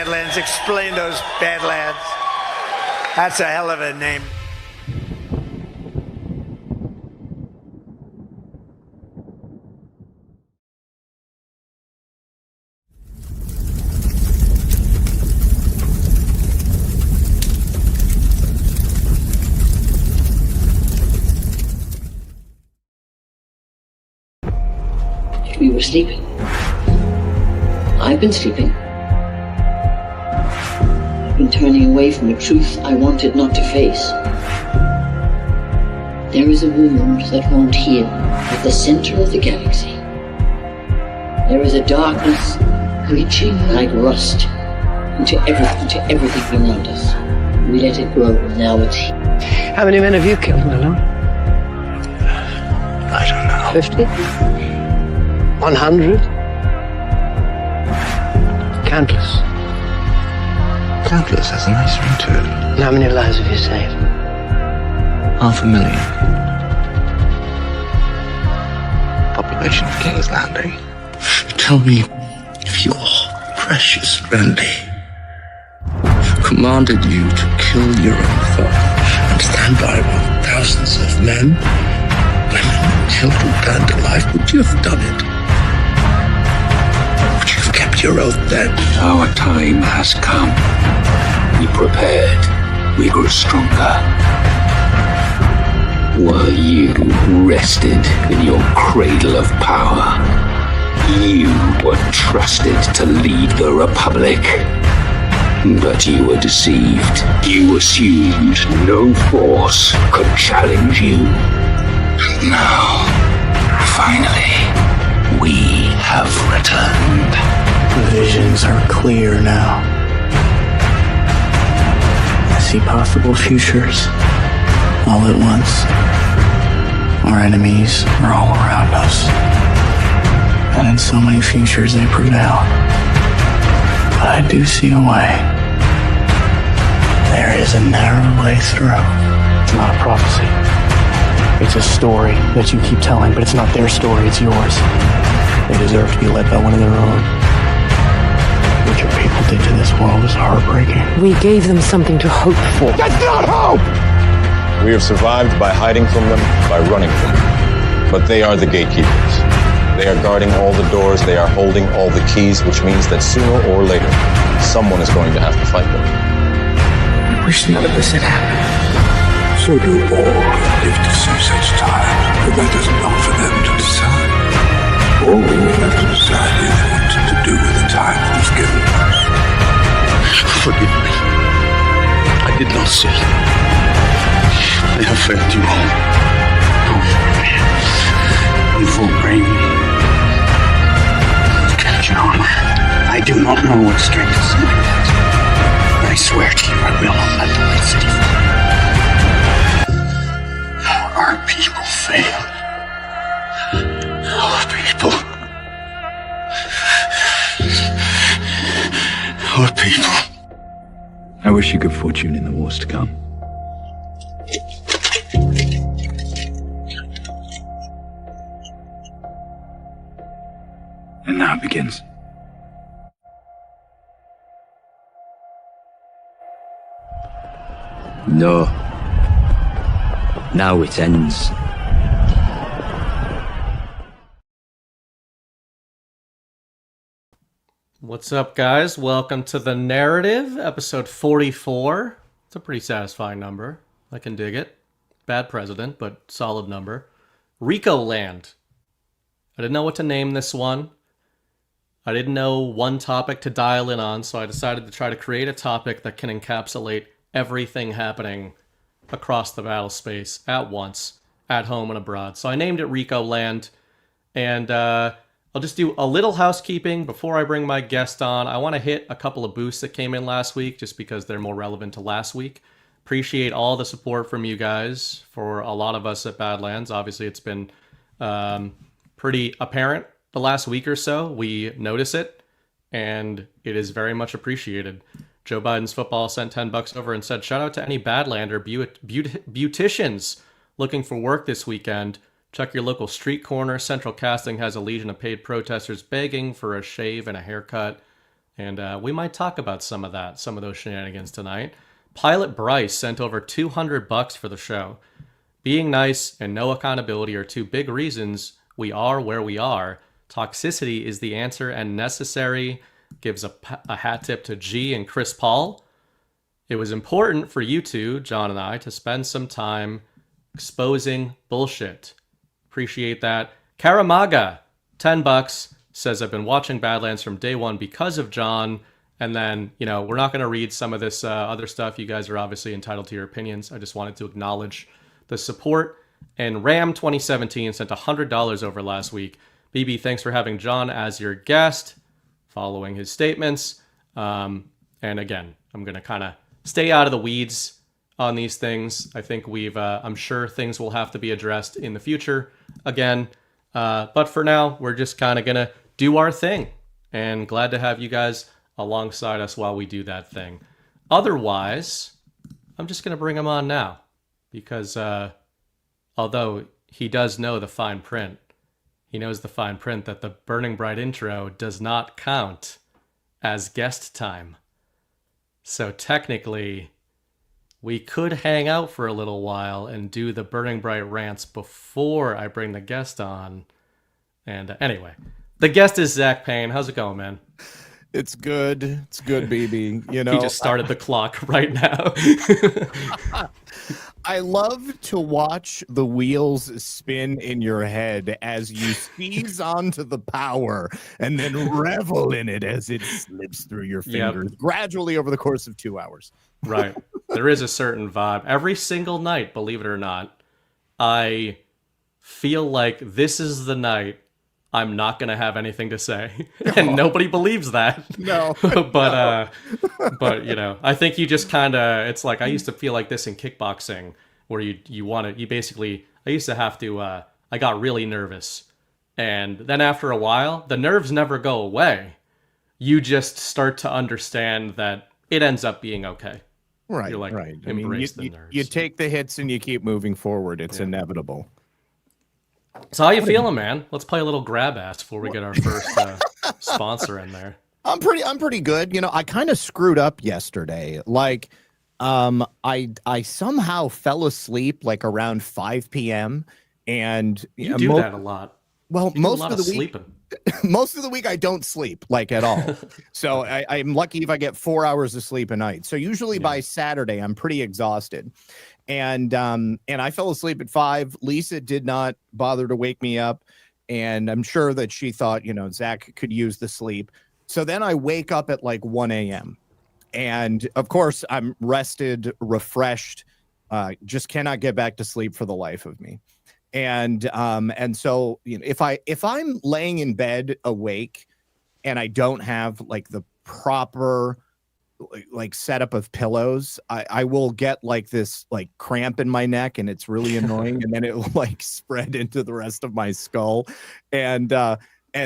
Badlands. Explain those Badlands. That's a hell of a name. We were sleeping. I've been sleeping. I've been turning away from a truth I wanted not to face. There is a wound that won't heal at the center of the galaxy. There is a darkness reaching like rust into everything around us. We let it grow, and now it's here. How many men have you killed, Malone? I don't know. 50? 100? Countless. Countless has a nice ring to it. And how many lives have you saved? 500,000. Population of King's Landing. Tell me if your precious Randy commanded you to kill your own father and stand by while thousands of men, women, and children burned alive, would you have done it? Would you have kept your oath then? Our time has come. We prepared. We grew stronger. While you rested in your cradle of power, you were trusted to lead the Republic. But you were deceived. You assumed no force could challenge you. Now, finally, we have returned. The visions are clear now. I see possible futures all at once. Our enemies are all around us. And in so many futures they prevail. But I do see a way. There is a narrow way through. It's not a prophecy. It's a story that you keep telling, but it's not their story, it's yours. They deserve to be led by one of their own. What your people did to this world is heartbreaking. We gave them something to hope for. That's not hope! We have survived by hiding from them, by running from them. But they are the gatekeepers. They are guarding all the doors, they are holding all the keys, which means that sooner or later, someone is going to have to fight them. I wish none of this had happened. So do all who live to see such times, but that is not for them to decide. All we have to decide is what to do with the time that is given us. Forgive me. I did not see. I have failed you all. You will bring me. Captain Armor, I do not know what strength is in my net. But I swear to you, I will not let the White City fall. Our people failed. Our people. Our people. I wish you good fortune in the wars to come. And now it begins. No. Now it ends. What's up, guys? Welcome to The Narrative, episode 44. It's a pretty satisfying number. I can dig it. Bad president, but solid number. RICO-Land. I didn't know what to name this one. I didn't know one topic to dial in on, so I decided to try to create a topic that can encapsulate everything happening across the battle space at once, at home and abroad. So I named it RICO-Land, and I'll just do a little housekeeping before I bring my guest on. I want to hit a couple of boosts that came in last week, just because they're more relevant to last week. Appreciate all the support from you guys for a lot of us at Badlands. Obviously, it's been pretty apparent the last week or so. We notice it, and it is very much appreciated. Joe Biden's football sent $10 over and said, shout out to any Badlander beauticians looking for work this weekend. Check your local street corner. Central Casting has a legion of paid protesters begging for a shave and a haircut. And we might talk about some of those shenanigans tonight. Pilot Bryce sent over $200 for the show. Being nice and no accountability are two big reasons we are where we are. Toxicity is the answer and necessary. Gives a hat tip to G and Chris Paul. It was important for you two, John and I, to spend some time exposing bullshit. Appreciate that. Karamaga, $10, says, I've been watching Badlands from day one because of John. And then, we're not going to read some of this other stuff. You guys are obviously entitled to your opinions. I just wanted to acknowledge the support. And Ram 2017 sent $100 over last week. BB, thanks for having John as your guest, following his statements. And again, I'm going to kind of stay out of the weeds on these things. I think I'm sure things will have to be addressed in the future again. But for now, we're just kind of going to do our thing. And glad to have you guys alongside us while we do that thing. Otherwise, I'm just going to bring him on now. Because although he does know the fine print, he knows the fine print that the Burning Bright intro does not count as guest time. So technically, we could hang out for a little while and do the Burning Bright rants before I bring the guest on. And anyway, the guest is Zak Paine. How's it going, man? It's good. It's good, BB. He just started the clock right now. I love to watch the wheels spin in your head as you seize onto the power and then revel in it as it slips through your fingers gradually over the course of 2 hours. Right. There is a certain vibe. Every single night, believe it or not, I feel like this is the night I'm not going to have anything to say. And nobody believes that. No. But I think you just kind of, it's like, I used to feel like this in kickboxing where I used to have to, I got really nervous. And then after a while, the nerves never go away. You just start to understand that it ends up being okay. Right. You're like, right. embrace the nerves. You take the hits and you keep moving forward. It's inevitable. So how you feeling, man? Let's play a little grab ass before we get our first sponsor in there. I'm pretty good. I kind of screwed up yesterday. Like, I somehow fell asleep like around 5 p.m. and you do that a lot. Well, most of the week, sleeping. Most of the week I don't sleep like at all. So I'm lucky if I get 4 hours of sleep a night. So usually by Saturday I'm pretty exhausted. And I fell asleep at 5. Lisa did not bother to wake me up. And I'm sure that she thought, Zach could use the sleep. So then I wake up at like 1 a.m. And of course I'm rested, refreshed, just cannot get back to sleep for the life of me. And so, if I'm laying in bed awake and I don't have like the proper like setup of pillows, I will get like this like cramp in my neck and it's really annoying. And then it will like spread into the rest of my skull. And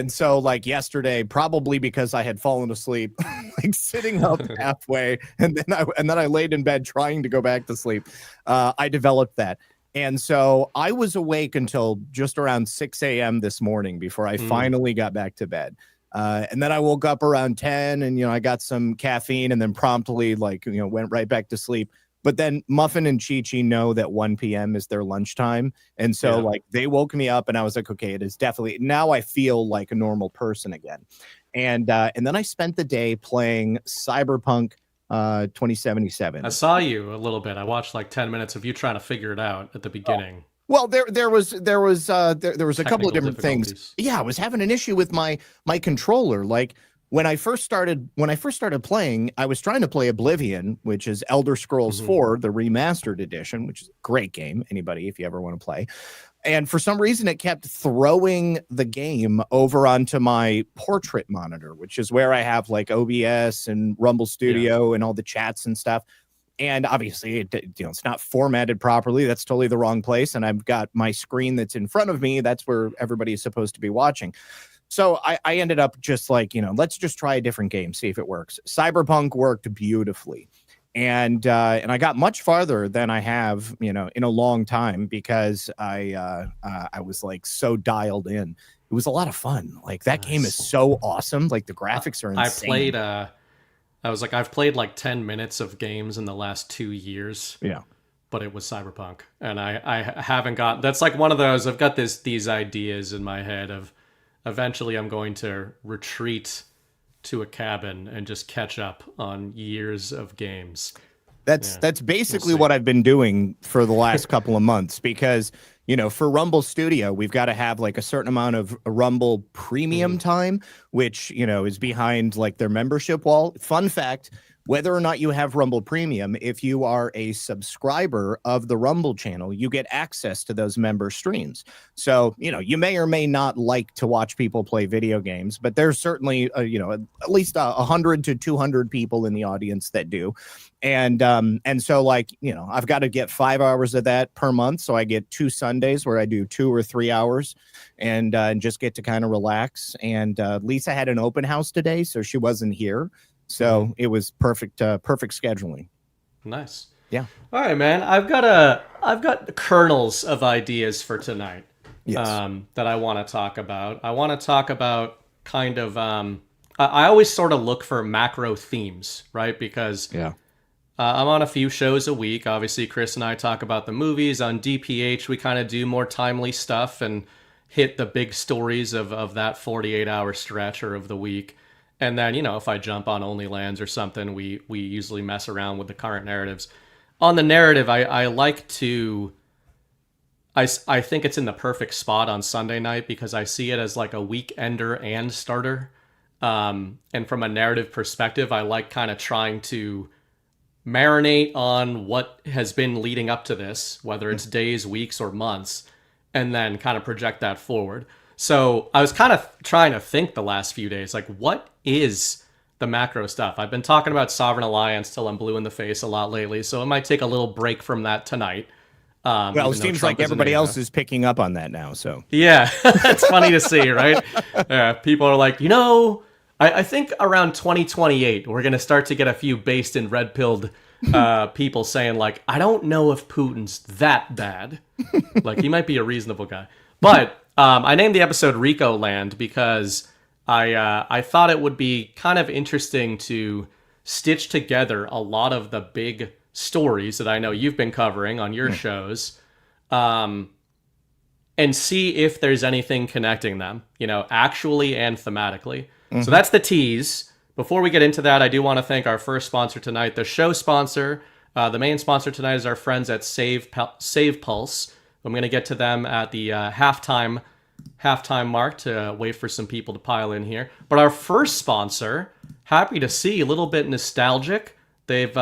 so like yesterday, probably because I had fallen asleep, like sitting up halfway and then I laid in bed trying to go back to sleep. I developed that. And so I was awake until just around 6 a.m. this morning before I finally got back to bed. And then I woke up around 10 and, I got some caffeine and then promptly went right back to sleep. But then Muffin and Chi-Chi know that 1 p.m. is their lunchtime. And so they woke me up and I was like, okay, it is definitely, now I feel like a normal person again. And then I spent the day playing Cyberpunk 2077. I saw you a little bit. I watched like 10 minutes of you trying to figure it out at the beginning. Well, there was a couple of different things. Yeah, I was having an issue with my controller. Like when I first started playing, I was trying to play Oblivion, which is Elder Scrolls 4, the remastered edition, which is a great game. Anybody, if you ever want to play. And for some reason, it kept throwing the game over onto my portrait monitor, which is where I have like OBS and Rumble Studio and all the chats and stuff. And obviously, it's not formatted properly. That's totally the wrong place. And I've got my screen that's in front of me. That's where everybody is supposed to be watching. So I ended up just like, let's just try a different game, see if it works. Cyberpunk worked beautifully. and I got much farther than I have, in a long time because I was like so dialed in. It was a lot of fun. Like that game is so awesome. Like the graphics are insane. I've played like 10 minutes of games in the last 2 years. Yeah. But it was Cyberpunk, and I haven't got. That's like one of those. I've got these ideas in my head of eventually I'm going to retreat to a cabin and just catch up on years of games. That's basically what I've been doing for the last couple of months because, for Rumble Studio, we've got to have like a certain amount of Rumble premium time, which, is behind like their membership wall. Fun fact, whether or not you have Rumble Premium, if you are a subscriber of the Rumble channel, you get access to those member streams. So, you may or may not like to watch people play video games, but there's certainly, at least 100 to 200 people in the audience that do. And so like, I've got to get 5 hours of that per month. So I get 2 Sundays where I do 2 or 3 hours and just get to kind of relax. And Lisa had an open house today, so she wasn't here. So it was perfect scheduling. Nice. Yeah. All right, man. I've got kernels of ideas for tonight. Yes. That I want to talk about. I want to talk about kind of. I always sort of look for macro themes, right? Because I'm on a few shows a week. Obviously, Chris and I talk about the movies on DPH. We kind of do more timely stuff and hit the big stories of that 48-hour stretch or of the week. And then, if I jump on OnlyLands or something, we usually mess around with the current narratives. On the narrative, I like to... I think it's in the perfect spot on Sunday night because I see it as like a weekender and starter. And from a narrative perspective, I like kind of trying to marinate on what has been leading up to this, whether it's days, weeks, or months, and then kind of project that forward. So I was kind of trying to think the last few days, like, what is the macro stuff? I've been talking about Sovereign Alliance till I'm blue in the face a lot lately, so it might take a little break from that tonight. Well, it seems like everybody else is picking up on that now, so. Yeah, it's funny to see, right? People are like, I think around 2028, we're going to start to get a few based in red-pilled people saying, like, I don't know if Putin's that bad. Like, he might be a reasonable guy. But... I named the episode RICO-Land because I thought it would be kind of interesting to stitch together a lot of the big stories that I know you've been covering on your shows, and see if there's anything connecting them, actually and thematically. So that's the tease. Before we get into that, I do want to thank our first sponsor tonight, the show sponsor. The main sponsor tonight is our friends at Save Pulse. I'm going to get to them at the halftime mark to wait for some people to pile in here. But our first sponsor, happy to see, a little bit nostalgic. They're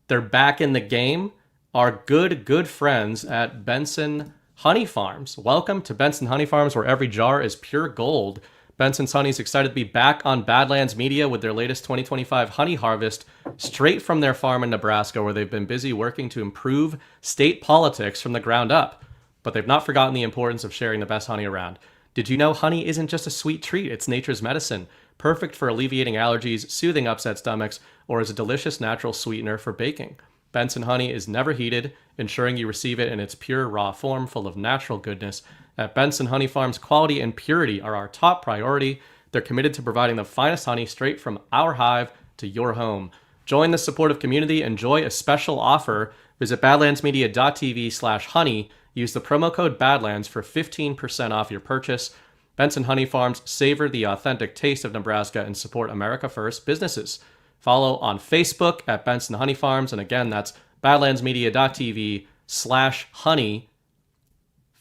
back in the game. Our good friends at Benson Honey Farms. Welcome to Benson Honey Farms, where every jar is pure gold. Benson's Honey is excited to be back on Badlands Media with their latest 2025 honey harvest straight from their farm in Nebraska, where they've been busy working to improve state politics from the ground up. But they've not forgotten the importance of sharing the best honey around. Did you know honey isn't just a sweet treat, it's nature's medicine, perfect for alleviating allergies, soothing upset stomachs, or as a delicious natural sweetener for baking. Benson Honey is never heated, ensuring you receive it in its pure, raw form full of natural goodness. At Benson Honey Farms, quality and purity are our top priority. They're committed to providing the finest honey straight from our hive to your home. Join the supportive community, enjoy a special offer. Visit badlandsmedia.tv/honey. Use the promo code Badlands for 15% off your purchase. Benson Honey Farms, savor the authentic taste of Nebraska and support America First businesses. Follow on Facebook at Benson Honey Farms. And again, that's badlandsmedia.tv/honey.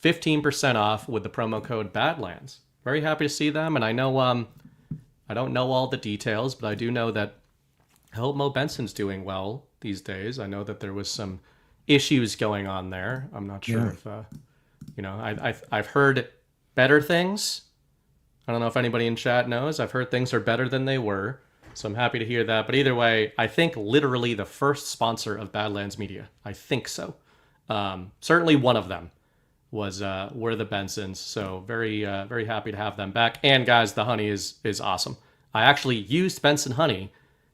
15% off with the promo code Badlands. Very happy to see them. And I know, I don't know all the details, but I do know that I hope Mo Benson's doing well these days. I know that there was some issues going on there. I'm not sure if, I've heard better things. I don't know if anybody in chat knows. I've heard things are better than they were. So I'm happy to hear that. But either way, I think literally the first sponsor of Badlands Media. I think so. Certainly one of them were the Bensons. So very happy to have them back. And guys, the honey is awesome. I actually used Benson honey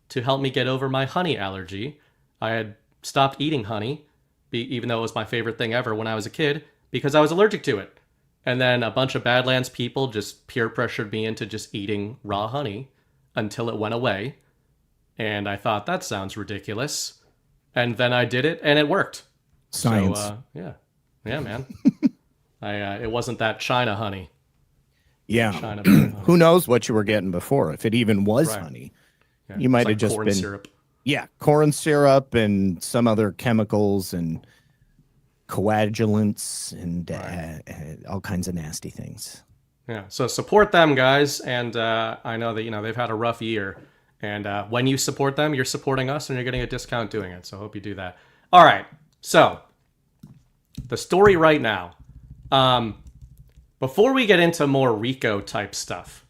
to help me get over my honey allergy. I had stopped eating honey, even though it was my favorite thing ever when I was a kid, because I was allergic to it. And then a bunch of Badlands people just peer pressured me into just eating raw honey until it went away. And I thought, that sounds ridiculous. And then I did it, and it worked. Science. So, yeah, man. It wasn't that China honey. Yeah. China Who knows what you were getting before? If it even was Right. honey, Yeah, you might it's have like just corn been syrup. Yeah, corn syrup and some other chemicals and coagulants and all kinds of nasty things. Yeah, so support them, guys. And I know that they've had a rough year. And when you support them, you're supporting us, and you're getting a discount doing it. So I hope you do that. All right. So the story right now. Before we get into more RICO type stuff,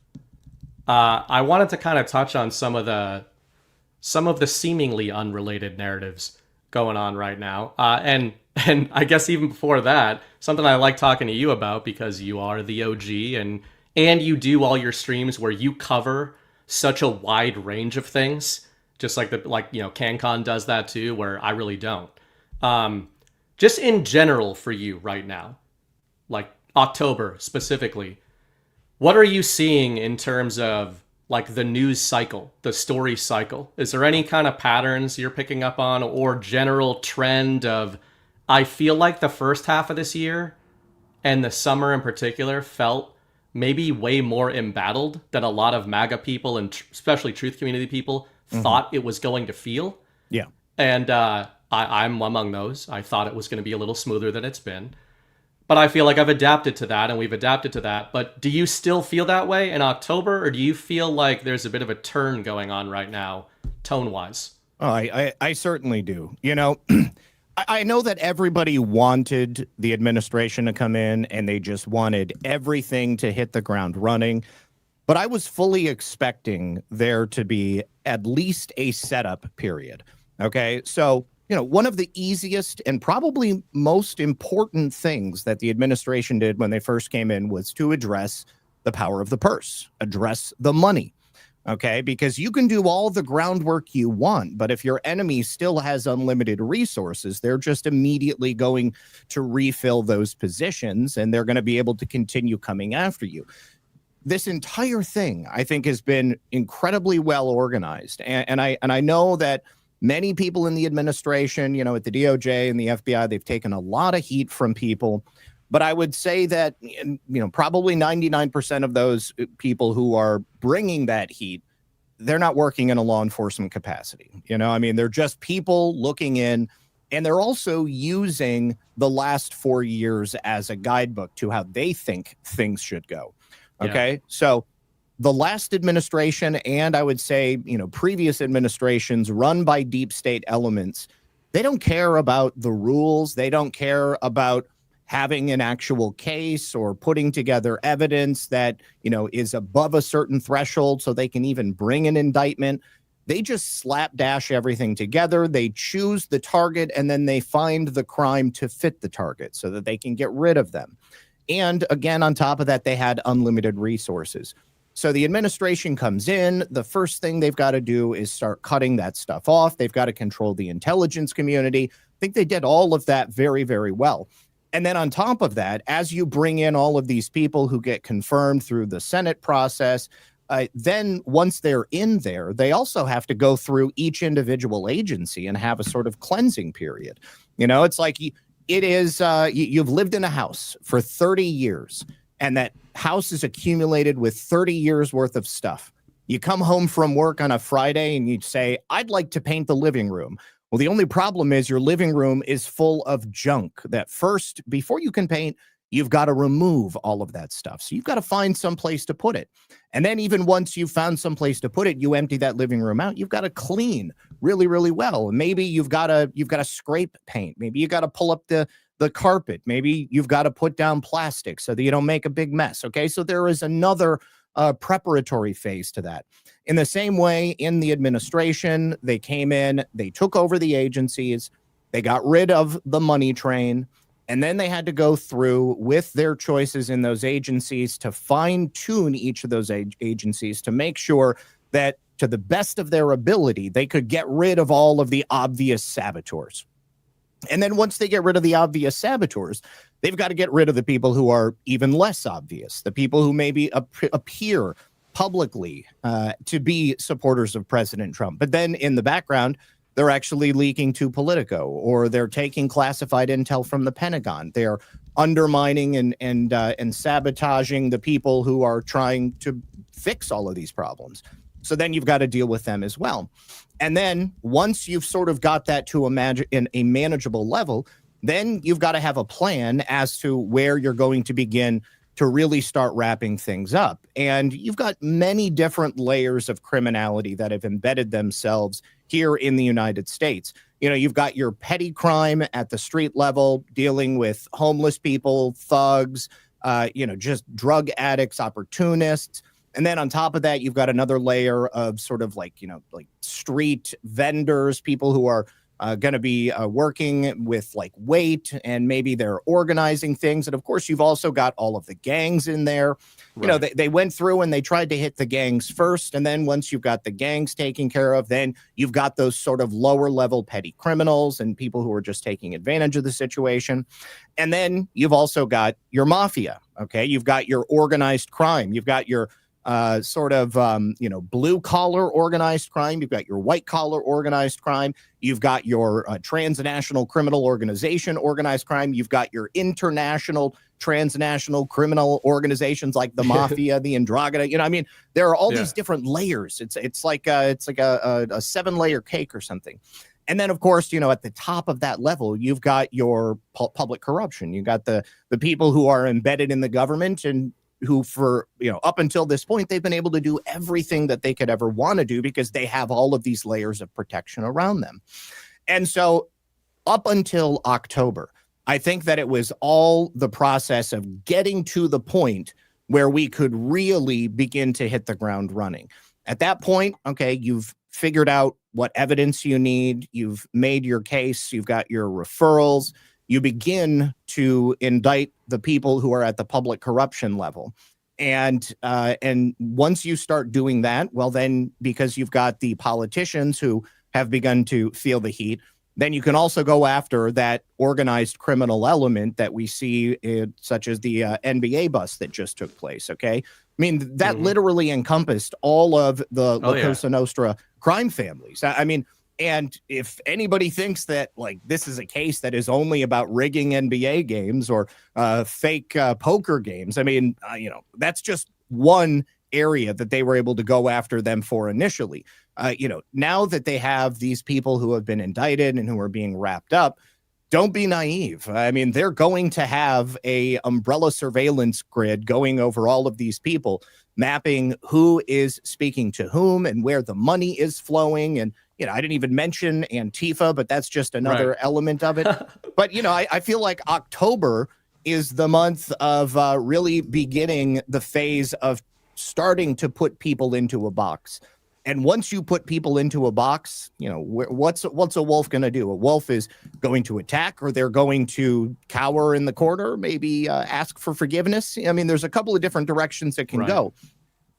I wanted to kind of touch on some of the seemingly unrelated narratives going on right now. And I guess even before that, something I like talking to you about, because you are the OG and you do all your streams where you cover such a wide range of things, just like CanCon does that too, where I really don't. Just in general for you right now, like October specifically, what are you seeing in terms of like the news cycle, the story cycle? Is there any kind of patterns you're picking up on, or general trend of, I feel like the first half of this year and the summer in particular felt maybe way more embattled than a lot of MAGA people and especially truth community people thought it was going to feel? Yeah. And I'm among those. I thought it was going to be a little smoother than it's been. But I feel like I've adapted to that, and we've adapted to that. But do you still feel that way in October, or do you feel like there's a bit of a turn going on right now, tone-wise? Oh, I certainly do. I know that everybody wanted the administration to come in, and they just wanted everything to hit the ground running. But I was fully expecting there to be at least a setup period. Okay, so one of the easiest and probably most important things that the administration did when they first came in was to address the power of the purse, address the money. Okay, because you can do all the groundwork you want, but if your enemy still has unlimited resources, they're just immediately going to refill those positions, and they're going to be able to continue coming after you. This entire thing, I think, has been incredibly well organized, and I know that many people in the administration, at the DOJ and the FBI, they've taken a lot of heat from people. But I would say that, probably 99% of those people who are bringing that heat, they're not working in a law enforcement capacity. They're just people looking in, and they're also using the last 4 years as a guidebook to how they think things should go. Okay. Yeah. So the last administration, and I would say, previous administrations run by deep state elements, they don't care about the rules. They don't care about having an actual case or putting together evidence that, is above a certain threshold so they can even bring an indictment. They just slapdash everything together. They choose the target, and then they find the crime to fit the target so that they can get rid of them. And again, on top of that, they had unlimited resources. So the administration comes in, the first thing they've got to do is start cutting that stuff off. They've got to control the intelligence community. I think they did all of that very, very well. And then on top of that, as you bring in all of these people who get confirmed through the Senate process, then once they're in there, they also have to go through each individual agency and have a sort of cleansing period. It's like you've lived in a house for 30 years. And that house is accumulated with 30 years worth of stuff. You come home from work on a Friday and you say, I'd like to paint the living room. Well, the only problem is your living room is full of junk that first, before you can paint, you've got to remove all of that stuff. So you've got to find some place to put it. And then even once you've found some place to put it, you empty that living room out. You've got to clean really, really well. And maybe you've got to scrape paint. Maybe you got to pull up the carpet. Maybe you've got to put down plastic so that you don't make a big mess. Okay, so there is another preparatory phase to that. In the same way, in the administration, they came in, they took over the agencies, they got rid of the money train, and then they had to go through with their choices in those agencies to fine tune each of those agencies to make sure that to the best of their ability, they could get rid of all of the obvious saboteurs. And then once they get rid of the obvious saboteurs, they've got to get rid of the people who are even less obvious, the people who maybe appear publicly to be supporters of President Trump. But then in the background, they're actually leaking to Politico, or they're taking classified intel from the Pentagon. They're undermining and sabotaging the people who are trying to fix all of these problems. So then you've got to deal with them as well. And then once you've sort of got that to a manageable level, then you've got to have a plan as to where you're going to begin to really start wrapping things up. And you've got many different layers of criminality that have embedded themselves here in the United States. You know, you've got your petty crime at the street level, dealing with homeless people, thugs, just drug addicts, opportunists. And then on top of that, you've got another layer of sort of like street vendors, people who are going to be working with like weight, and maybe they're organizing things. And of course, you've also got all of the gangs in there. Right. You know, they went through and they tried to hit the gangs first. And then once you've got the gangs taken care of, then you've got those sort of lower level petty criminals and people who are just taking advantage of the situation. And then you've also got your mafia. Okay. You've got your organized crime. You've got your blue collar organized crime. You've got your white collar organized crime. You've got your transnational criminal organization organized crime. You've got your international transnational criminal organizations like the mafia, the Androgada. There are all these different layers. It's like a 7-layer cake or something. And then, of course, at the top of that level, you've got your public corruption. You've got the people who are embedded in the government and who for, up until this point, they've been able to do everything that they could ever want to do because they have all of these layers of protection around them. And so up until October, I think that it was all the process of getting to the point where we could really begin to hit the ground running. At that point, okay, you've figured out what evidence you need. You've made your case. You've got your referrals. You begin to indict the people who are at the public corruption level. And once you start doing that, well, then because you've got the politicians who have begun to feel the heat, then you can also go after that organized criminal element that we see, such as the NBA bust that just took place, okay? That literally encompassed all of the La Cosa Nostra crime families. And if anybody thinks that this is a case that is only about rigging NBA games or fake poker games, that's just one area that they were able to go after them for initially. Now that they have these people who have been indicted and who are being wrapped up, don't be naive. They're going to have a umbrella surveillance grid going over all of these people, mapping who is speaking to whom and where the money is flowing. And I didn't even mention Antifa, but that's just another element of it. But, I feel like October is the month of really beginning the phase of starting to put people into a box. And once you put people into a box, what's a wolf going to do? A wolf is going to attack, or they're going to cower in the corner, maybe ask for forgiveness. There's a couple of different directions it can go.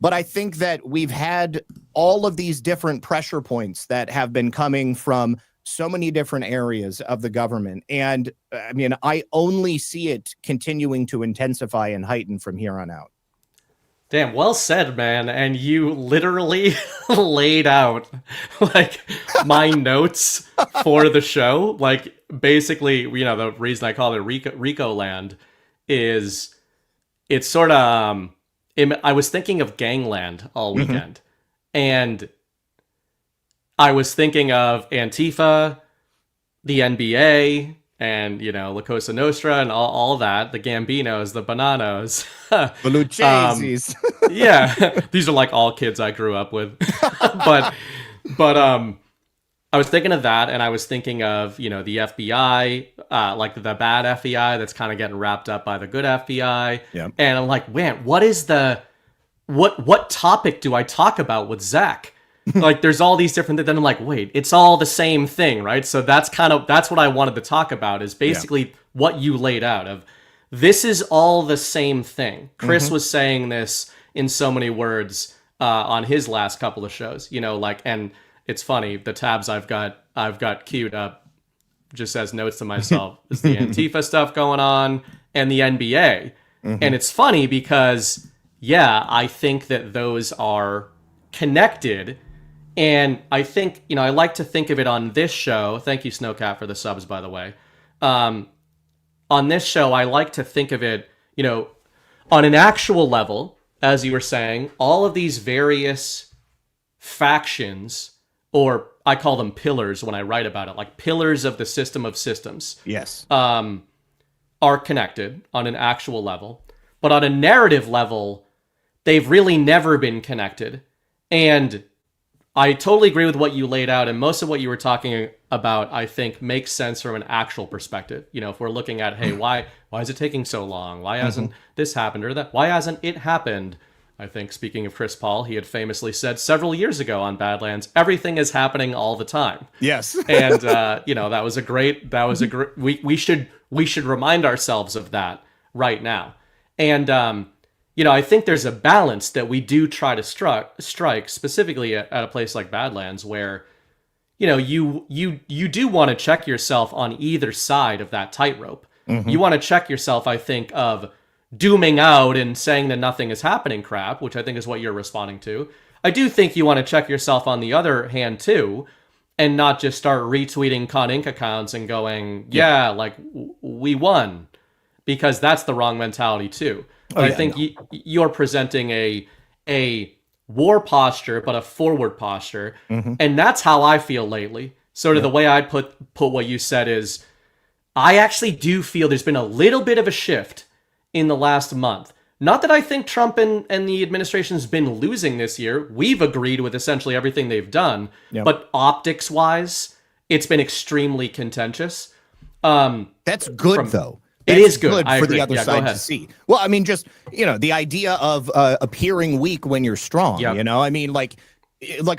But I think that we've had all of these different pressure points that have been coming from so many different areas of the government. And I only see it continuing to intensify and heighten from here on out. Damn, well said, man. And you literally laid out my notes for the show. Basically, the reason I call it RICO-Land is it's sort of I was thinking of Gangland all weekend, and I was thinking of Antifa, the NBA, and, La Cosa Nostra and all that, the Gambinos, the Bananos. The Lucchese's. Yeah, these are all kids I grew up with. but I was thinking of that, and I was thinking of, the FBI, the bad FBI that's kind of getting wrapped up by the good FBI. Yeah. And I'm like, man, what is what topic do I talk about with Zach? There's all these different, then I'm like, wait, it's all the same thing, right? So that's what I wanted to talk about, is basically what you laid out of, this is all the same thing. Chris was saying this in so many words on his last couple of shows. And it's funny, the tabs I've got queued up just as notes to myself is the Antifa stuff going on and the NBA. And it's funny because, I think that those are connected. And I think, I like to think of it on this show. Thank you, Snowcat, for the subs, by the way. On this show, I like to think of it, on an actual level, as you were saying, all of these various factions, or I call them pillars when I write about it, like pillars of the system of systems. Yes. Are connected on an actual level. But on a narrative level, they've really never been connected. And I totally agree with what you laid out, and most of what you were talking about, I think, makes sense from an actual perspective. If we're looking at, hey, why is it taking so long? Why hasn't this happened or that? Why hasn't it happened? I think, speaking of Chris Paul, he had famously said several years ago on Badlands, everything is happening all the time. Yes. And that was a great. We should remind ourselves of that right now. And I think there's a balance that we do try to strike specifically at a place like Badlands, where you do want to check yourself on either side of that tightrope. You want to check yourself, I think, of dooming out and saying that nothing is happening crap, which I think is what you're responding to. I do think you want to check yourself on the other hand too, and not just start retweeting Con Inc. accounts and going, we won, because that's the wrong mentality too. I think you're presenting a war posture, but a forward posture. And that's how I feel lately. Sort of the way I'd put what you said is, I actually do feel there's been a little bit of a shift in the last month. Not that I think Trump and the administration's been losing this year. We've agreed with essentially everything they've done. But optics-wise, it's been extremely contentious. That's good, though. It is good. For the other side to see. Well, I mean, just, the idea of appearing weak when you're strong, I mean, like,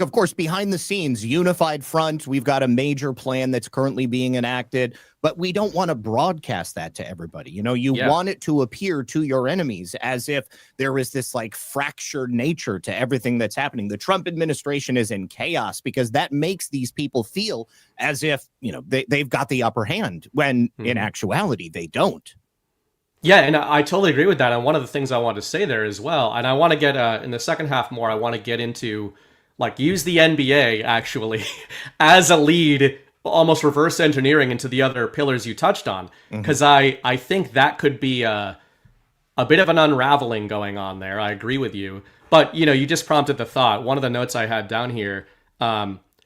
of course, behind the scenes, unified front, we've got a major plan that's currently being enacted, but we don't want to broadcast that to everybody. You want it to appear to your enemies as if there is this like fractured nature to everything that's happening. The Trump administration is in chaos because that makes these people feel as if, they've got the upper hand when in actuality they don't. Yeah, and I totally agree with that. And one of the things I want to say there as well, and I want to get in the second half more, I want to get into use the NBA actually as a lead, almost reverse engineering into the other pillars you touched on. Because I think that could be a bit of an unraveling going on there. I agree with you. But, you just prompted the thought. One of the notes I had down here,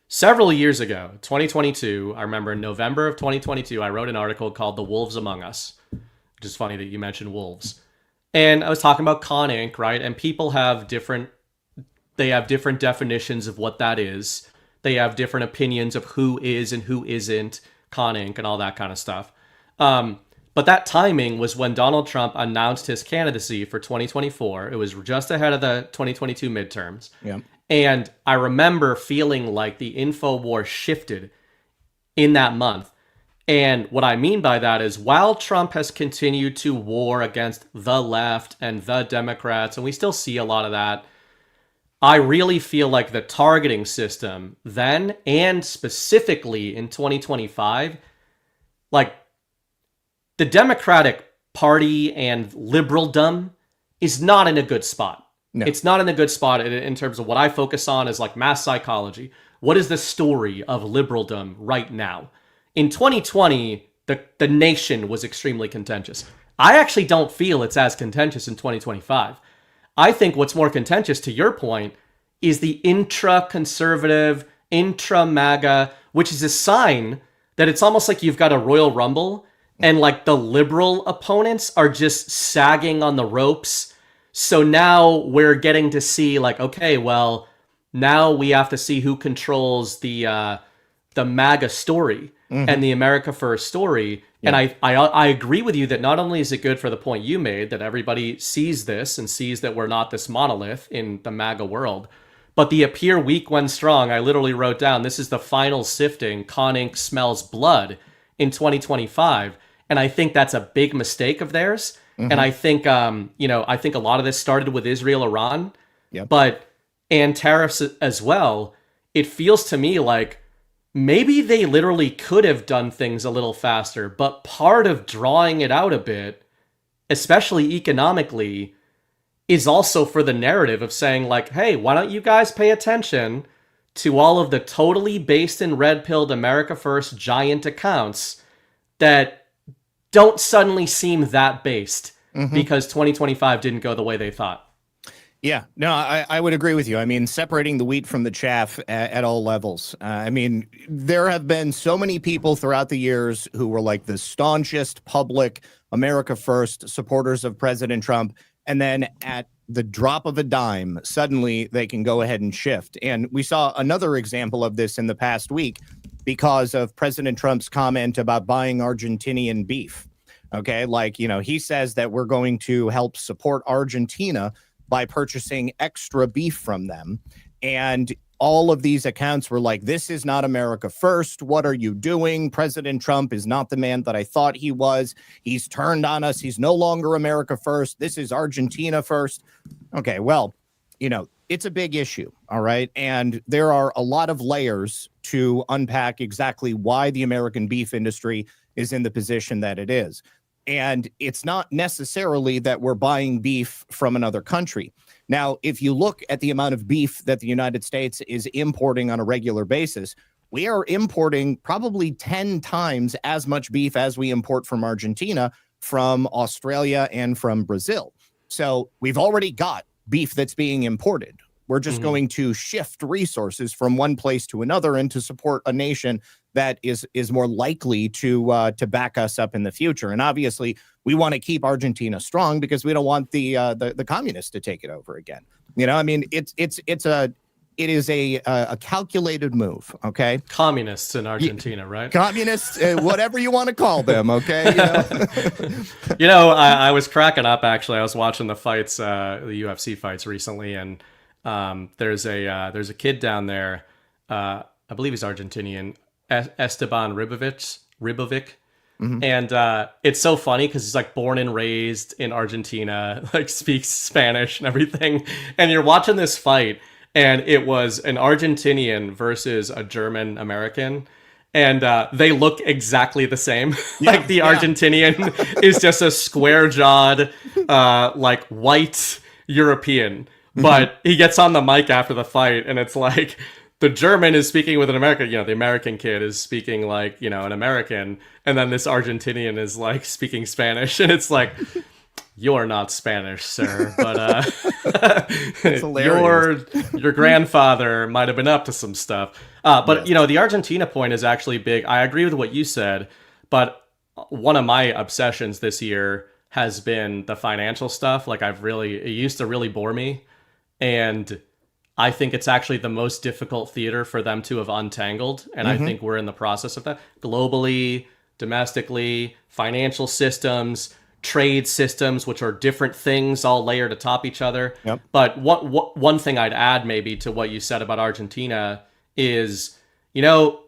several years ago, 2022, I remember in November of 2022, I wrote an article called The Wolves Among Us, which is funny that you mentioned wolves. And I was talking about Con Inc., right? And people have different definitions of what that is. They have different opinions of who is and who isn't Con Inc. and all that kind of stuff. But that timing was when Donald Trump announced his candidacy for 2024. It was just ahead of the 2022 midterms. Yeah. And I remember feeling like the info war shifted in that month. And what I mean by that is, while Trump has continued to war against the left and the Democrats, and we still see a lot of that, I really feel like the targeting system then, and specifically in 2025, like the Democratic Party and liberaldom is not in a good spot. No. It's not in a good spot in terms of what I focus on is like mass psychology. What is the story of liberaldom right now? In 2020, the nation was extremely contentious. I actually don't feel it's as contentious in 2025. I think what's more contentious, to your point, is the intra-conservative, intra-MAGA, which is a sign that it's almost like you've got a Royal Rumble and like the liberal opponents are just sagging on the ropes. So now we're getting to see like, okay, well, now we have to see who controls the MAGA story and the America First story. Yeah. And I agree with you that not only is it good for the point you made, that everybody sees this and sees that we're not this monolith in the MAGA world, but the appear weak when strong, I literally wrote down, this is the final sifting, Con Inc. smells blood in 2025. And I think that's a big mistake of theirs. And I think, I think a lot of this started with Israel, Iran, but and tariffs as well, it feels to me like maybe they literally could have done things a little faster, but part of drawing it out a bit, especially economically, is also for the narrative of saying like, hey, why don't you guys pay attention to all of the totally based and red-pilled America First giant accounts that don't suddenly seem that based because 2025 didn't go the way they thought. Yeah, no, I would agree with you. I mean, separating the wheat from the chaff at all levels. I mean, there have been so many people throughout the years who were like the staunchest public America First supporters of President Trump. And then at the drop of a dime, suddenly they can go ahead and shift. And we saw another example of this in the past week because of President Trump's comment about buying Argentinian beef. Okay, like, you know, he says that we're going to help support Argentina by purchasing extra beef from them. And all of these accounts were like, this is not America First. What are you doing? President Trump is not the man that I thought he was. He's turned on us. He's no longer America First. This is Argentina first. Okay, well, you know, it's a big issue. All right. And there are a lot of layers to unpack exactly why the American beef industry is in the position that it is. And it's not necessarily that we're buying beef from another country. Now, if you look at the amount of beef that the United States is importing on a regular basis, we are importing probably 10 times as much beef as we import from Argentina, from Australia, and from Brazil. So we've already got beef that's being imported. We're just going to shift resources from one place to another and to support a nation that is more likely to back us up in the future. And obviously, we want to keep Argentina strong because we don't want the communists to take it over again. You know, I mean, it is a calculated move. Okay, communists in Argentina, right? Communists, whatever you want to call them. Okay, you know. You know, I was cracking up actually. I was watching the fights, the UFC fights recently, and there's a kid down there. I believe he's Argentinian. Esteban Ribovic. And it's so funny because he's like born and raised in Argentina, like speaks Spanish and everything. And you're watching this fight, and it was an Argentinian versus a German American. And they look exactly the same. Like the Argentinian is just a square-jawed, like white European. But he gets on the mic after the fight, and it's like, the German is speaking with an American, you know, the American kid is speaking like, you know, an American. And then this Argentinian is like speaking Spanish. And it's like, you're not Spanish, sir. But your grandfather might have been up to some stuff. But, you know, the Argentina point is actually big. I agree with what you said. But one of my obsessions this year has been the financial stuff. Like it used to really bore me. And I think it's actually the most difficult theater for them to have untangled. And I think we're in the process of that. Globally, domestically, financial systems, trade systems, which are different things all layered atop each other. Yep. But one thing I'd add maybe to what you said about Argentina is, you know,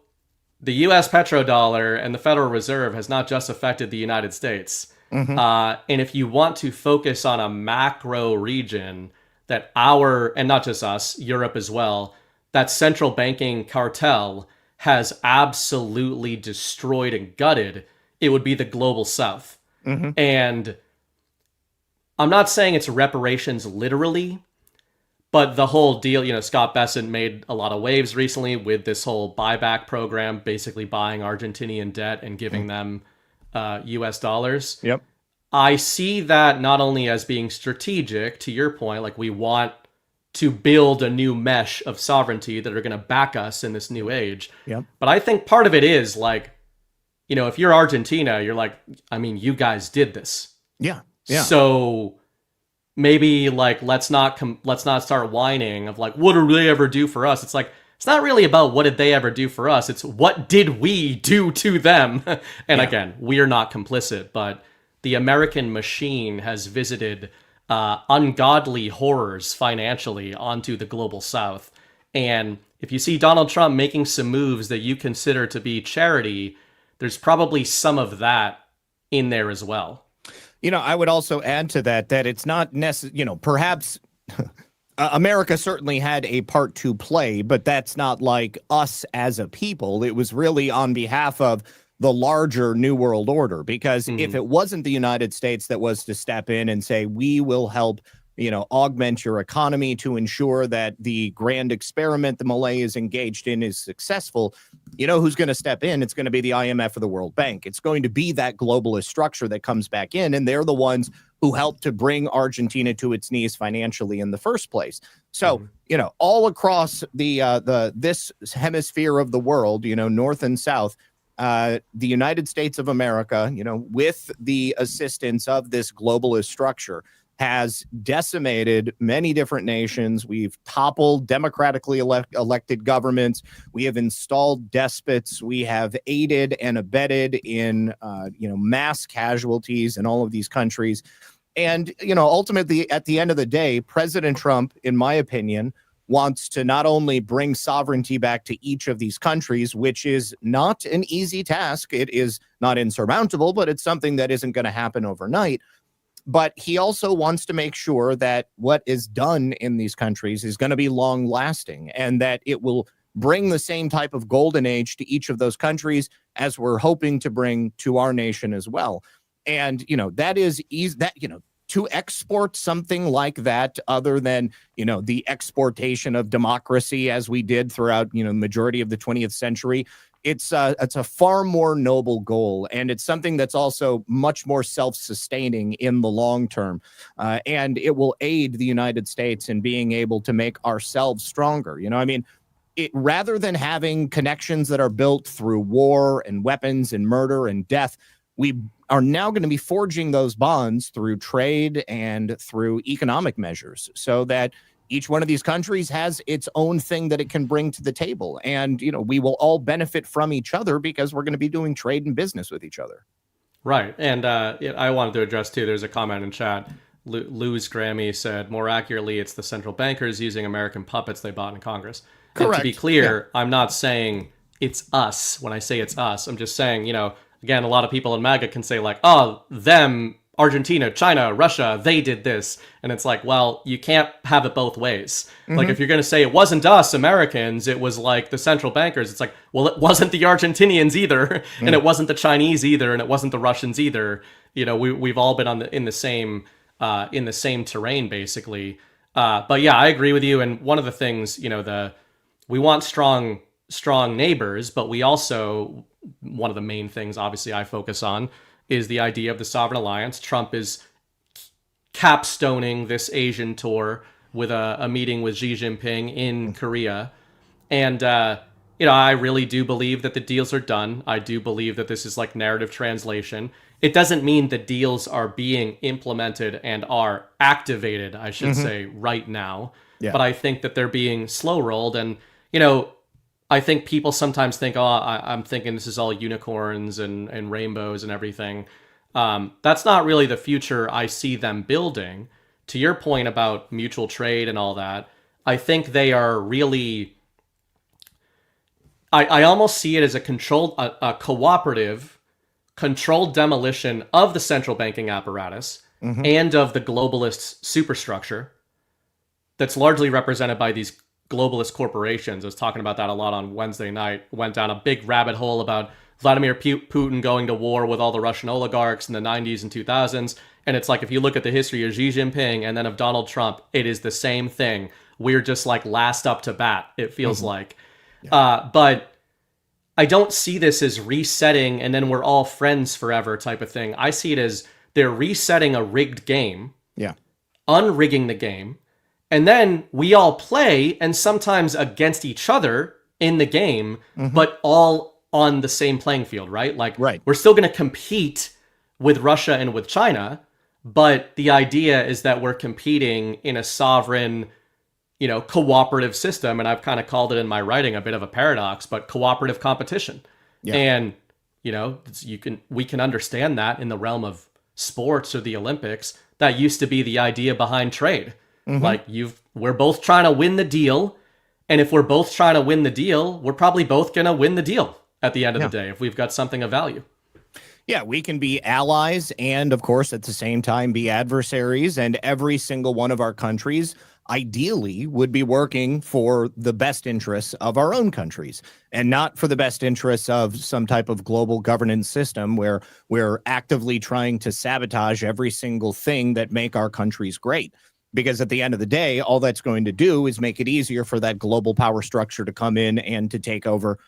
the U.S. petrodollar and the Federal Reserve has not just affected the United States. And if you want to focus on a macro region, that and not just us, Europe as well, that central banking cartel has absolutely destroyed and gutted, it would be the global south. And I'm not saying it's reparations literally, but the whole deal, you know, Scott Bessent made a lot of waves recently with this whole buyback program, basically buying Argentinian debt and giving them US dollars. Yep. I see that not only as being strategic, to your point, like we want to build a new mesh of sovereignty that are going to back us in this new age. Yep. But I think part of it is like, you know, if you're Argentina, you're like, I mean, you guys did this. Yeah. So maybe like let's not start whining of like, what did they ever do for us? It's like, it's not really about what did they ever do for us. It's what did we do to them? And again, we are not complicit, but the American machine has visited ungodly horrors financially onto the global south. And if you see Donald Trump making some moves that you consider to be charity, there's probably some of that in there as well. You know, I would also add to that it's not necessary, you know, perhaps America certainly had a part to play, but that's not like us as a people. It was really on behalf of the larger New World Order, because if it wasn't the United States that was to step in and say, we will help, augment your economy to ensure that the grand experiment the Malay is engaged in is successful, who's going to step in? It's going to be the IMF or the World Bank. It's going to be that globalist structure that comes back in, and they're the ones who helped to bring Argentina to its knees financially in the first place. So, all across this hemisphere of the world, north and south, the United States of America, with the assistance of this globalist structure, has decimated many different nations. We've toppled democratically elected governments. We have installed despots. We have aided and abetted in, mass casualties in all of these countries. And, ultimately, at the end of the day, President Trump, in my opinion, wants to not only bring sovereignty back to each of these countries, which is not an easy task. It is not insurmountable, but it's something that isn't going to happen overnight. But he also wants to make sure that what is done in these countries is going to be long lasting, and that it will bring the same type of golden age to each of those countries as we're hoping to bring to our nation as well. And, that is easy, that, to export something like that, other than, the exportation of democracy as we did throughout, the majority of the 20th century. It's a far more noble goal, and it's something that's also much more self-sustaining in the long term, and it will aid the United States in being able to make ourselves stronger. Rather than having connections that are built through war and weapons and murder and death, we are now going to be forging those bonds through trade and through economic measures, so that each one of these countries has its own thing that it can bring to the table. And, we will all benefit from each other because we're going to be doing trade and business with each other. Right. And I wanted to address, too, there's a comment in chat. Louis Grammy said, more accurately, it's the central bankers using American puppets they bought in Congress. Correct. And to be clear, I'm not saying it's us. When I say it's us, I'm just saying, again, a lot of people in MAGA can say like, oh, them, Argentina, China, Russia, they did this. And it's like, well, you can't have it both ways. Like, if you're going to say it wasn't us Americans, it was like the central bankers, it's like, well, it wasn't the Argentinians either, and it wasn't the Chinese either, and it wasn't the Russians either. We've all been in the same terrain, basically. But yeah, I agree with you. And one of the things, we want strong neighbors, but we also, one of the main things, obviously, I focus on is the idea of the Sovereign Alliance. Trump is capstoning this Asian tour with a meeting with Xi Jinping in Korea. And, I really do believe that the deals are done. I do believe that this is like narrative translation. It doesn't mean the deals are being implemented and are activated, I should say, right now. Yeah. But I think that they're being slow rolled. And, I think people sometimes think, oh, I'm thinking this is all unicorns and rainbows and everything. That's not really the future I see them building. To your point about mutual trade and all that, I think they are really... I almost see it as a cooperative, controlled demolition of the central banking apparatus and of the globalist superstructure that's largely represented by these globalist corporations. I was talking about that a lot on Wednesday night. Went down a big rabbit hole about Vladimir Putin going to war with all the Russian oligarchs in the 90s and 2000s. And it's like, if you look at the history of Xi Jinping and then of Donald Trump, it is the same thing. We're just like last up to bat, it feels like. Yeah. But I don't see this as resetting and then we're all friends forever type of thing. I see it as they're resetting a rigged game, unrigging the game, and then we all play, and sometimes against each other in the game, but all on the same playing field, right? Like, we're still going to compete with Russia and with China, but the idea is that we're competing in a sovereign, cooperative system. And I've kind of called it in my writing a bit of a paradox, but cooperative competition. Yeah. And, we can understand that in the realm of sports or the Olympics. That used to be the idea behind trade. Like, we're both trying to win the deal. And if we're both trying to win the deal, we're probably both going to win the deal at the end of the day if we've got something of value. Yeah, we can be allies and, of course, at the same time, be adversaries. And every single one of our countries ideally would be working for the best interests of our own countries and not for the best interests of some type of global governance system where we're actively trying to sabotage every single thing that make our countries great. Because at the end of the day, all that's going to do is make it easier for that global power structure to come in and to take over,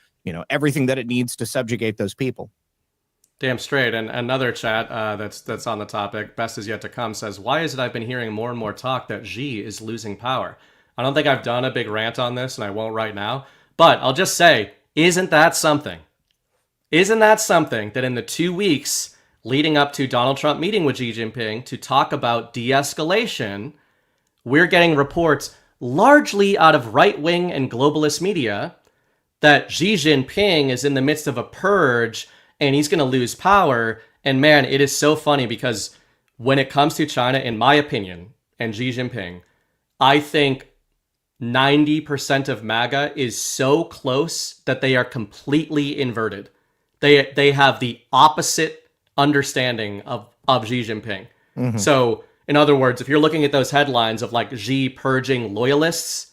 everything that it needs to subjugate those people. Damn straight. And another chat that's on the topic, best is yet to come, says, why is it I've been hearing more and more talk that Xi is losing power? I don't think I've done a big rant on this, and I won't right now. But I'll just say, isn't that something? Isn't that something that in the 2 weeks leading up to Donald Trump meeting with Xi Jinping to talk about de-escalation, we're getting reports largely out of right-wing and globalist media that Xi Jinping is in the midst of a purge and he's going to lose power. And man, it is so funny because when it comes to China, in my opinion, and Xi Jinping, I think 90% of MAGA is so close that they are completely inverted. They have the opposite understanding of Xi Jinping. Mm-hmm. So, in other words, if you're looking at those headlines of like Xi purging loyalists,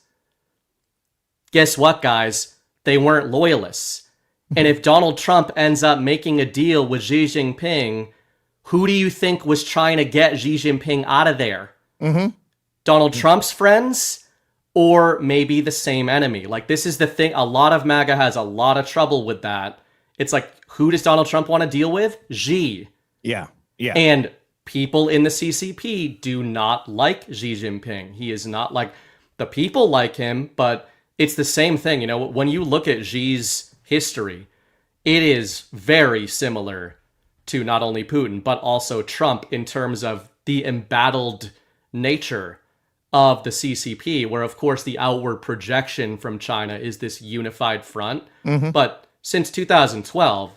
guess what, guys? They weren't loyalists. And if Donald Trump ends up making a deal with Xi Jinping, who do you think was trying to get Xi Jinping out of there? Mm-hmm. Donald Trump's friends? Or maybe the same enemy? Like, this is the thing. A lot of MAGA has a lot of trouble with that. It's like, who does Donald Trump want to deal with? Xi. Yeah. Yeah. And people in the CCP do not like Xi Jinping. He is not like, the people like him, but it's the same thing. When you look at Xi's history, it is very similar to not only Putin, but also Trump in terms of the embattled nature of the CCP, where of course the outward projection from China is this unified front. Mm-hmm. But since 2012,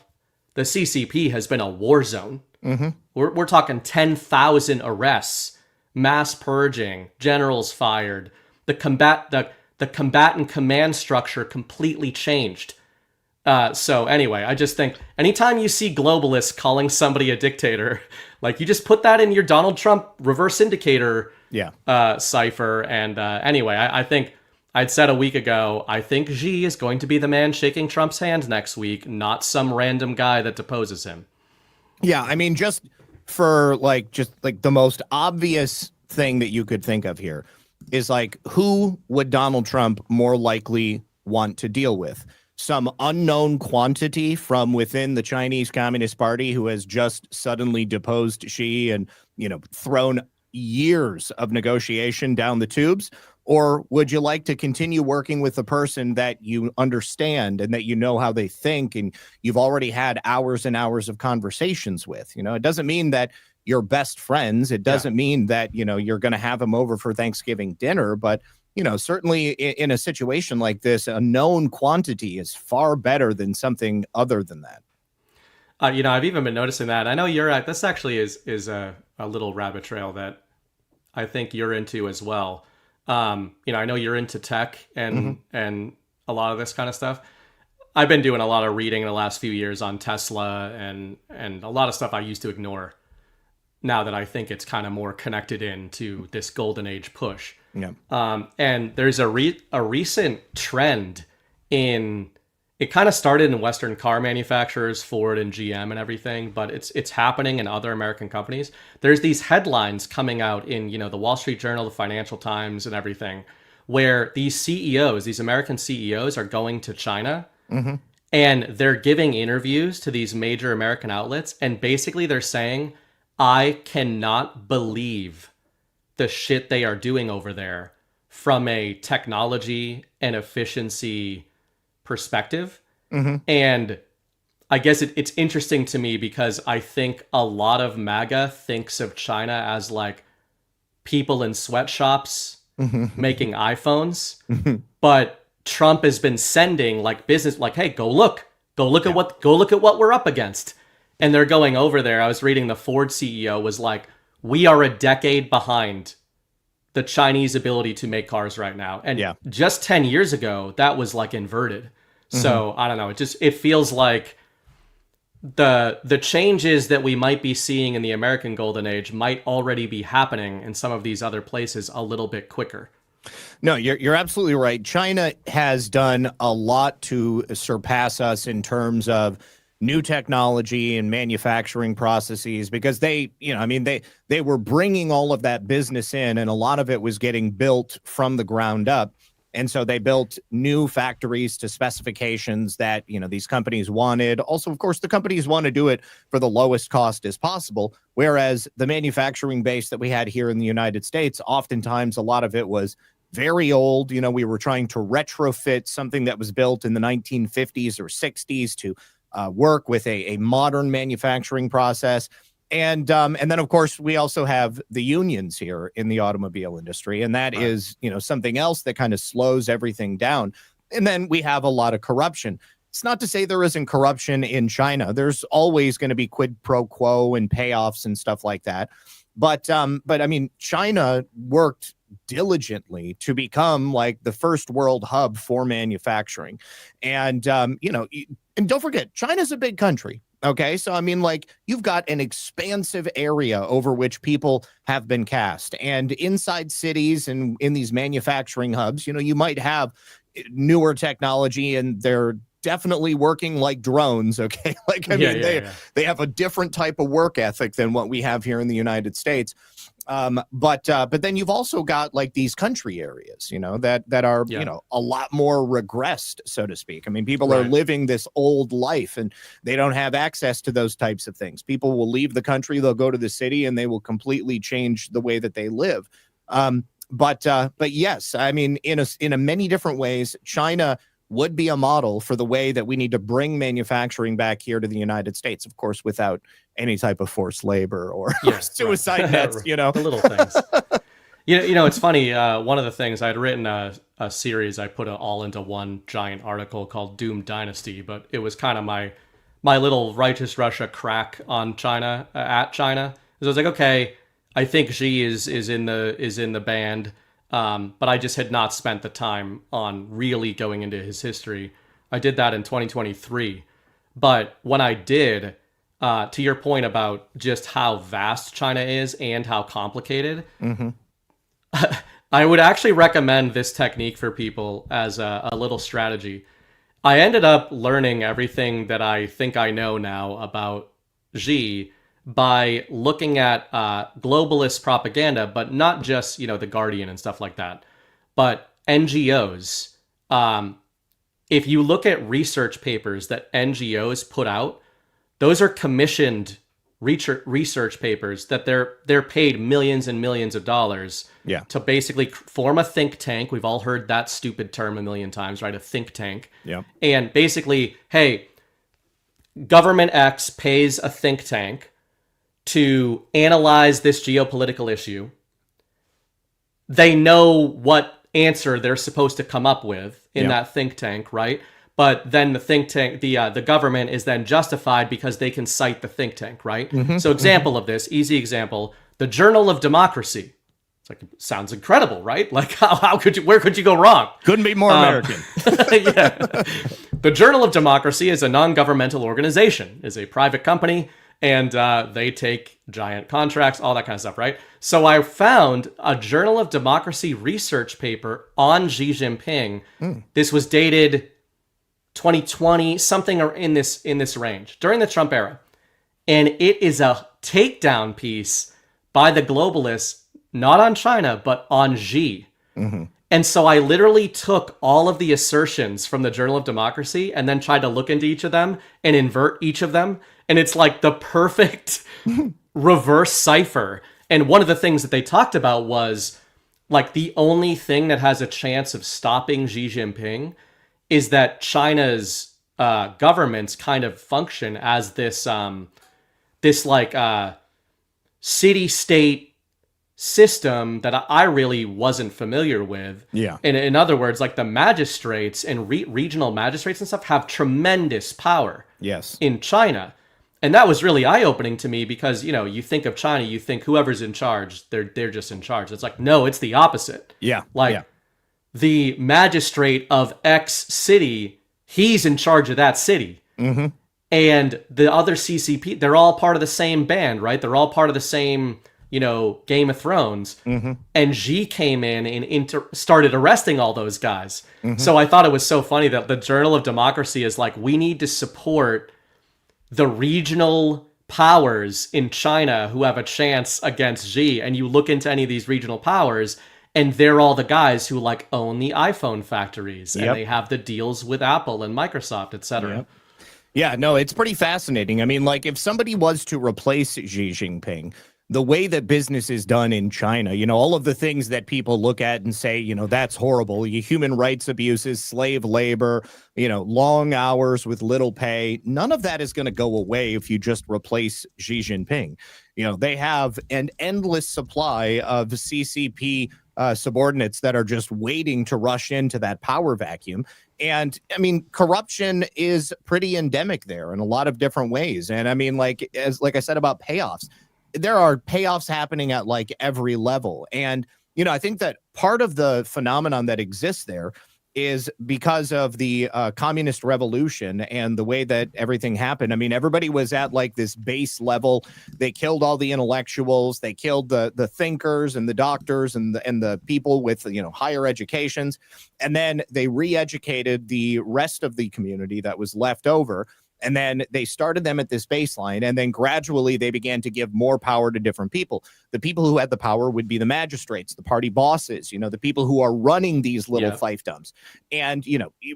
the CCP has been a war zone. Mm-hmm. We're talking 10,000 arrests, mass purging, generals fired, the combatant command structure completely changed. So anyway, I just think anytime you see globalists calling somebody a dictator, like you just put that in your Donald Trump reverse indicator cipher. And anyway, I think I'd said a week ago, I think Xi is going to be the man shaking Trump's hand next week, not some random guy that deposes him. Yeah, I mean, just the most obvious thing that you could think of here is like, who would Donald Trump more likely want to deal with? Some unknown quantity from within the Chinese Communist Party who has just suddenly deposed Xi and, thrown years of negotiation down the tubes? Or would you like to continue working with a person that you understand and that you know how they think and you've already had hours and hours of conversations with? It doesn't mean that you're best friends. It doesn't mean that, you're going to have them over for Thanksgiving dinner, but certainly in a situation like this, a known quantity is far better than something other than that. I've even been noticing that. I know you're at, this actually is a little rabbit trail that I think you're into as well. I know you're into tech and a lot of this kind of stuff. I've been doing a lot of reading in the last few years on Tesla and a lot of stuff I used to ignore now that I think it's kind of more connected into this golden age push. Yeah. And there's a recent trend in, it kind of started in Western car manufacturers, Ford and GM and everything, but it's happening in other American companies. There's these headlines coming out in, the Wall Street Journal, the Financial Times and everything, where these CEOs, these American CEOs are going to China and they're giving interviews to these major American outlets. And basically they're saying, I cannot believe the shit they are doing over there from a technology and efficiency perspective. And I guess it's interesting to me because I think a lot of MAGA thinks of China as like people in sweatshops making iPhones, but Trump has been sending like business, like, hey, go look at what we're up against. And they're going over there. I was reading the Ford CEO was like, we are a decade behind the Chinese ability to make cars right now. And just 10 years ago, that was like inverted. So I don't know. It feels like the changes that we might be seeing in the American golden age might already be happening in some of these other places a little bit quicker. No, you're absolutely right. China has done a lot to surpass us in terms of new technology and manufacturing processes, because they were bringing all of that business in, and a lot of it was getting built from the ground up. And so they built new factories to specifications that, these companies wanted. Also, of course, the companies want to do it for the lowest cost as possible. Whereas the manufacturing base that we had here in the United States, oftentimes a lot of it was very old. We were trying to retrofit something that was built in the 1950s or 60s to work with a modern manufacturing process. And then, of course, we also have the unions here in the automobile industry. And that is, something else that kind of slows everything down. And then we have a lot of corruption. It's not to say there isn't corruption in China. There's always going to be quid pro quo and payoffs and stuff like that. But I mean, China worked diligently to become like the first world hub for manufacturing. And, and don't forget, China's a big country. Okay, so I mean, like, you've got an expansive area over which people have been cast, and inside cities and in these manufacturing hubs, you might have newer technology, and they're definitely working like drones. Okay, like they have a different type of work ethic than what we have here in the United States. But then you've also got like these country areas, that are, a lot more regressed, so to speak. I mean, people are living this old life and they don't have access to those types of things. People will leave the country, they'll go to the city, and they will completely change the way that they live. But yes, I mean, in many different ways, China would be a model for the way that we need to bring manufacturing back here to the United States, of course, without any type of forced labor or suicide nets, The little things. It's funny. One of the things I'd written a series, I put it all into one giant article called Doom Dynasty, but it was kind of my little righteous Russia crack on China, at China. So I was like, okay, I think Xi is in the band. But I just had not spent the time on really going into his history. I did that in 2023. But when I did, to your point about just how vast China is and how complicated, I would actually recommend this technique for people as a little strategy. I ended up learning everything that I think I know now about Xi by looking at globalist propaganda, but not just, The Guardian and stuff like that, but NGOs. If you look at research papers that NGOs put out, those are commissioned research papers that they're paid millions and millions of dollars to basically form a think tank. We've all heard that stupid term a million times, right? A think tank. Yeah. And basically, hey, government X pays a think tank to analyze this geopolitical issue. They know what answer they're supposed to come up with in that think tank, right? But then the think tank, the government is then justified because they can cite the think tank, right? So example of this, easy example, the Journal of Democracy. It's like, it sounds incredible, right? Like, where could you go wrong? Couldn't be more American. The Journal of Democracy is a non-governmental organization, is a private company, and they take giant contracts, all that kind of stuff, right? So I found a Journal of Democracy research paper on Xi Jinping. This was dated 2020, something in this range, during the Trump era. And it is a takedown piece by the globalists, not on China, but on Xi. And so I literally took all of the assertions from the Journal of Democracy and then tried to look into each of them and invert each of them. And it's like the perfect reverse cipher. And one of the things that they talked about was like the only thing that has a chance of stopping Xi Jinping is that China's governments kind of function as this city-state system that I really wasn't familiar with. Yeah. And in other words, like the magistrates and regional magistrates and stuff have tremendous power. Yes. In China. And that was really eye-opening to me because, you think of China, you think whoever's in charge, they're just in charge. It's like, no, it's the opposite. Yeah. Like the magistrate of X city, he's in charge of that city. And the other CCP, they're all part of the same band, right? They're all part of the same, Game of Thrones, and Xi came in and started arresting all those guys. So I thought it was so funny that the Journal of Democracy is like, we need to support the regional powers in China who have a chance against Xi. And you look into any of these regional powers, and they're all the guys who like own the iPhone factories, and they have the deals with Apple and Microsoft, etc. Yep. Yeah, no, it's pretty fascinating. I mean, like if somebody was to replace Xi Jinping, the way that business is done in China, all of the things that people look at and say, that's horrible. Human rights abuses, slave labor, long hours with little pay. None of that is going to go away if you just replace Xi Jinping. They have an endless supply of CCP subordinates that are just waiting to rush into that power vacuum. And I mean, corruption is pretty endemic there in a lot of different ways. And I mean, like I said about payoffs, there are payoffs happening at like every level. And, I think that part of the phenomenon that exists there is because of the communist revolution and the way that everything happened. I mean, everybody was at like this base level. They killed all the intellectuals. They killed the thinkers and the doctors and the people with, higher educations. And then they re-educated the rest of the community that was left over. And then they started them at this baseline, and then gradually they began to give more power to different people. The people who had the power would be the magistrates, the party bosses, the people who are running these little fiefdoms. And,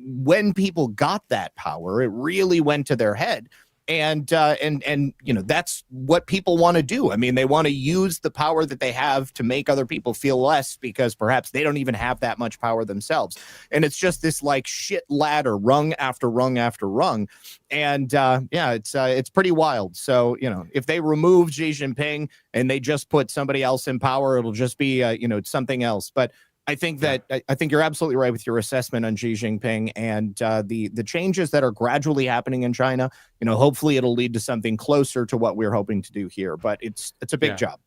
when people got that power, it really went to their head. And that's what people want to do. I mean, they want to use the power that they have to make other people feel less because perhaps they don't even have that much power themselves. And it's just this like shit ladder, rung after rung after rung. And it's pretty wild. So, if they remove Xi Jinping and they just put somebody else in power, it'll just be, something else. But I think that I think you're absolutely right with your assessment on Xi Jinping and the changes that are gradually happening in China. Hopefully it'll lead to something closer to what we're hoping to do here. But it's a big job.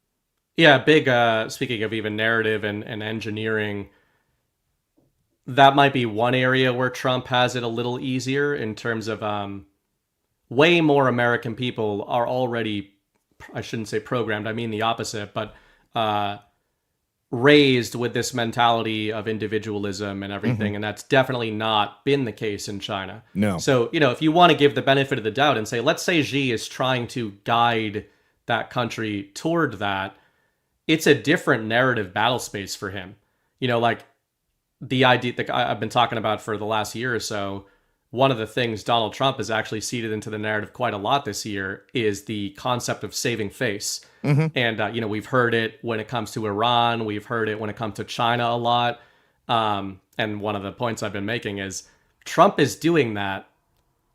Yeah, big. Speaking of even narrative and engineering, that might be one area where Trump has it a little easier in terms of way more American people are already, I shouldn't say programmed, I mean the opposite, but raised with this mentality of individualism and everything, and that's definitely not been the case in China. No. So, if you want to give the benefit of the doubt and say, let's say Xi is trying to guide that country toward that, it's a different narrative battle space for him. Like the idea that I've been talking about for the last year or so, one of the things Donald Trump has actually seeded into the narrative quite a lot this year is the concept of saving face. And, we've heard it when it comes to Iran. We've heard it when it comes to China a lot. And one of the points I've been making is Trump is doing that.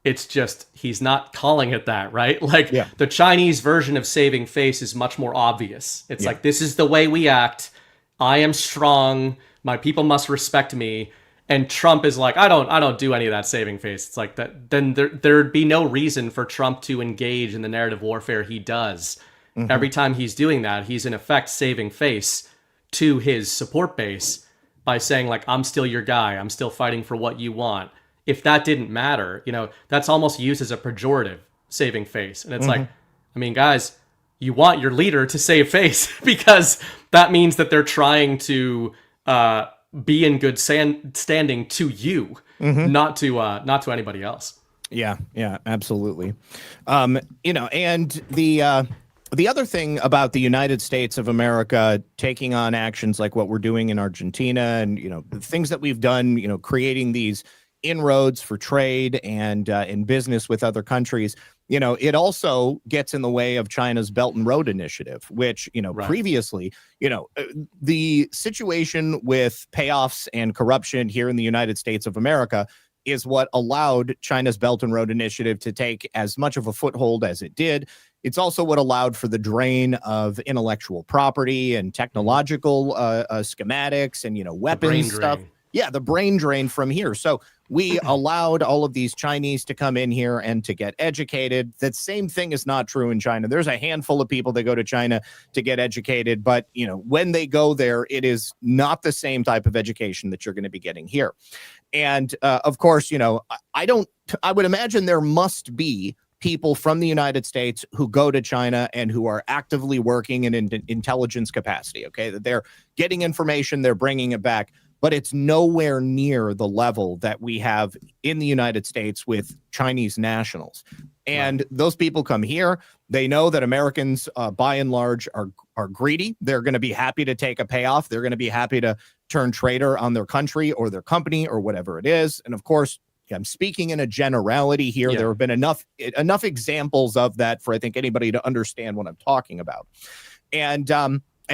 It's just he's not calling it that, right? Like the Chinese version of saving face is much more obvious. It's like, this is the way we act. I am strong. My people must respect me. And Trump is like, I don't do any of that saving face. It's like that. Then there'd be no reason for Trump to engage in the narrative warfare he does. Every time he's doing that, he's in effect saving face to his support base by saying like, I'm still your guy. I'm still fighting for what you want. If that didn't matter, that's almost used as a pejorative, saving face. And it's like, I mean, guys, you want your leader to save face because that means that they're trying to be in good standing to you, not to anybody else. Yeah, absolutely. And the other thing about the United States of America taking on actions like what we're doing in Argentina and, the things that we've done, creating these inroads for trade and in business with other countries, it also gets in the way of China's Belt and Road Initiative, which, previously, the situation with payoffs and corruption here in the United States of America is what allowed China's Belt and Road Initiative to take as much of a foothold as it did. It's also what allowed for the drain of intellectual property and technological schematics and, weapons stuff. Yeah, the brain drain from here. So we allowed all of these Chinese to come in here and to get educated. That same thing is not true in China. There's a handful of people that go to China to get educated, but when they go there, it is not the same type of education that you're going to be getting here. And of course, I would imagine there must be people from the United States who go to China and who are actively working in intelligence capacity, okay? That they're getting information, they're bringing it back, but it's nowhere near the level that we have in the United States with Chinese nationals. And those people come here. They know that Americans, by and large, are greedy. They're going to be happy to take a payoff. They're going to be happy to turn traitor on their country or their company or whatever it is. And of course, I'm speaking in a generality here. There have been enough examples of that for, I think, anybody to understand what I'm talking about. And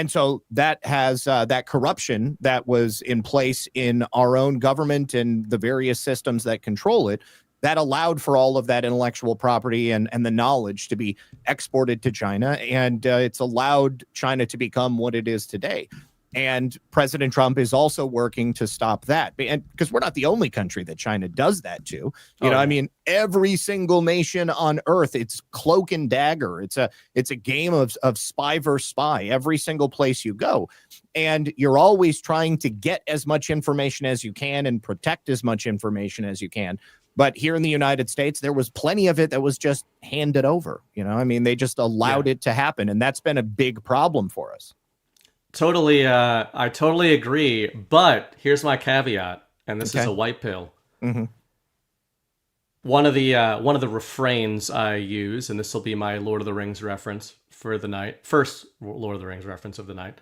so that has that corruption that was in place in our own government and the various systems that control it, that allowed for all of that intellectual property and the knowledge to be exported to China. And it's allowed China to become what it is today. And President Trump is also working to stop that. And because we're not the only country that China does that to. You know, I mean, every single nation on earth, it's cloak and dagger. It's a game of spy versus spy every single place you go. And you're always trying to get as much information as you can and protect as much information as you can. But here in the United States, there was plenty of it that was just handed over. You know, I mean, they just allowed it to happen. And that's been a big problem for us. Totally. I totally agree. But here's my caveat. And this is a white pill. Mm-hmm. One of the refrains I use, and this will be my Lord of the Rings reference for the night. First Lord of the Rings reference of the night.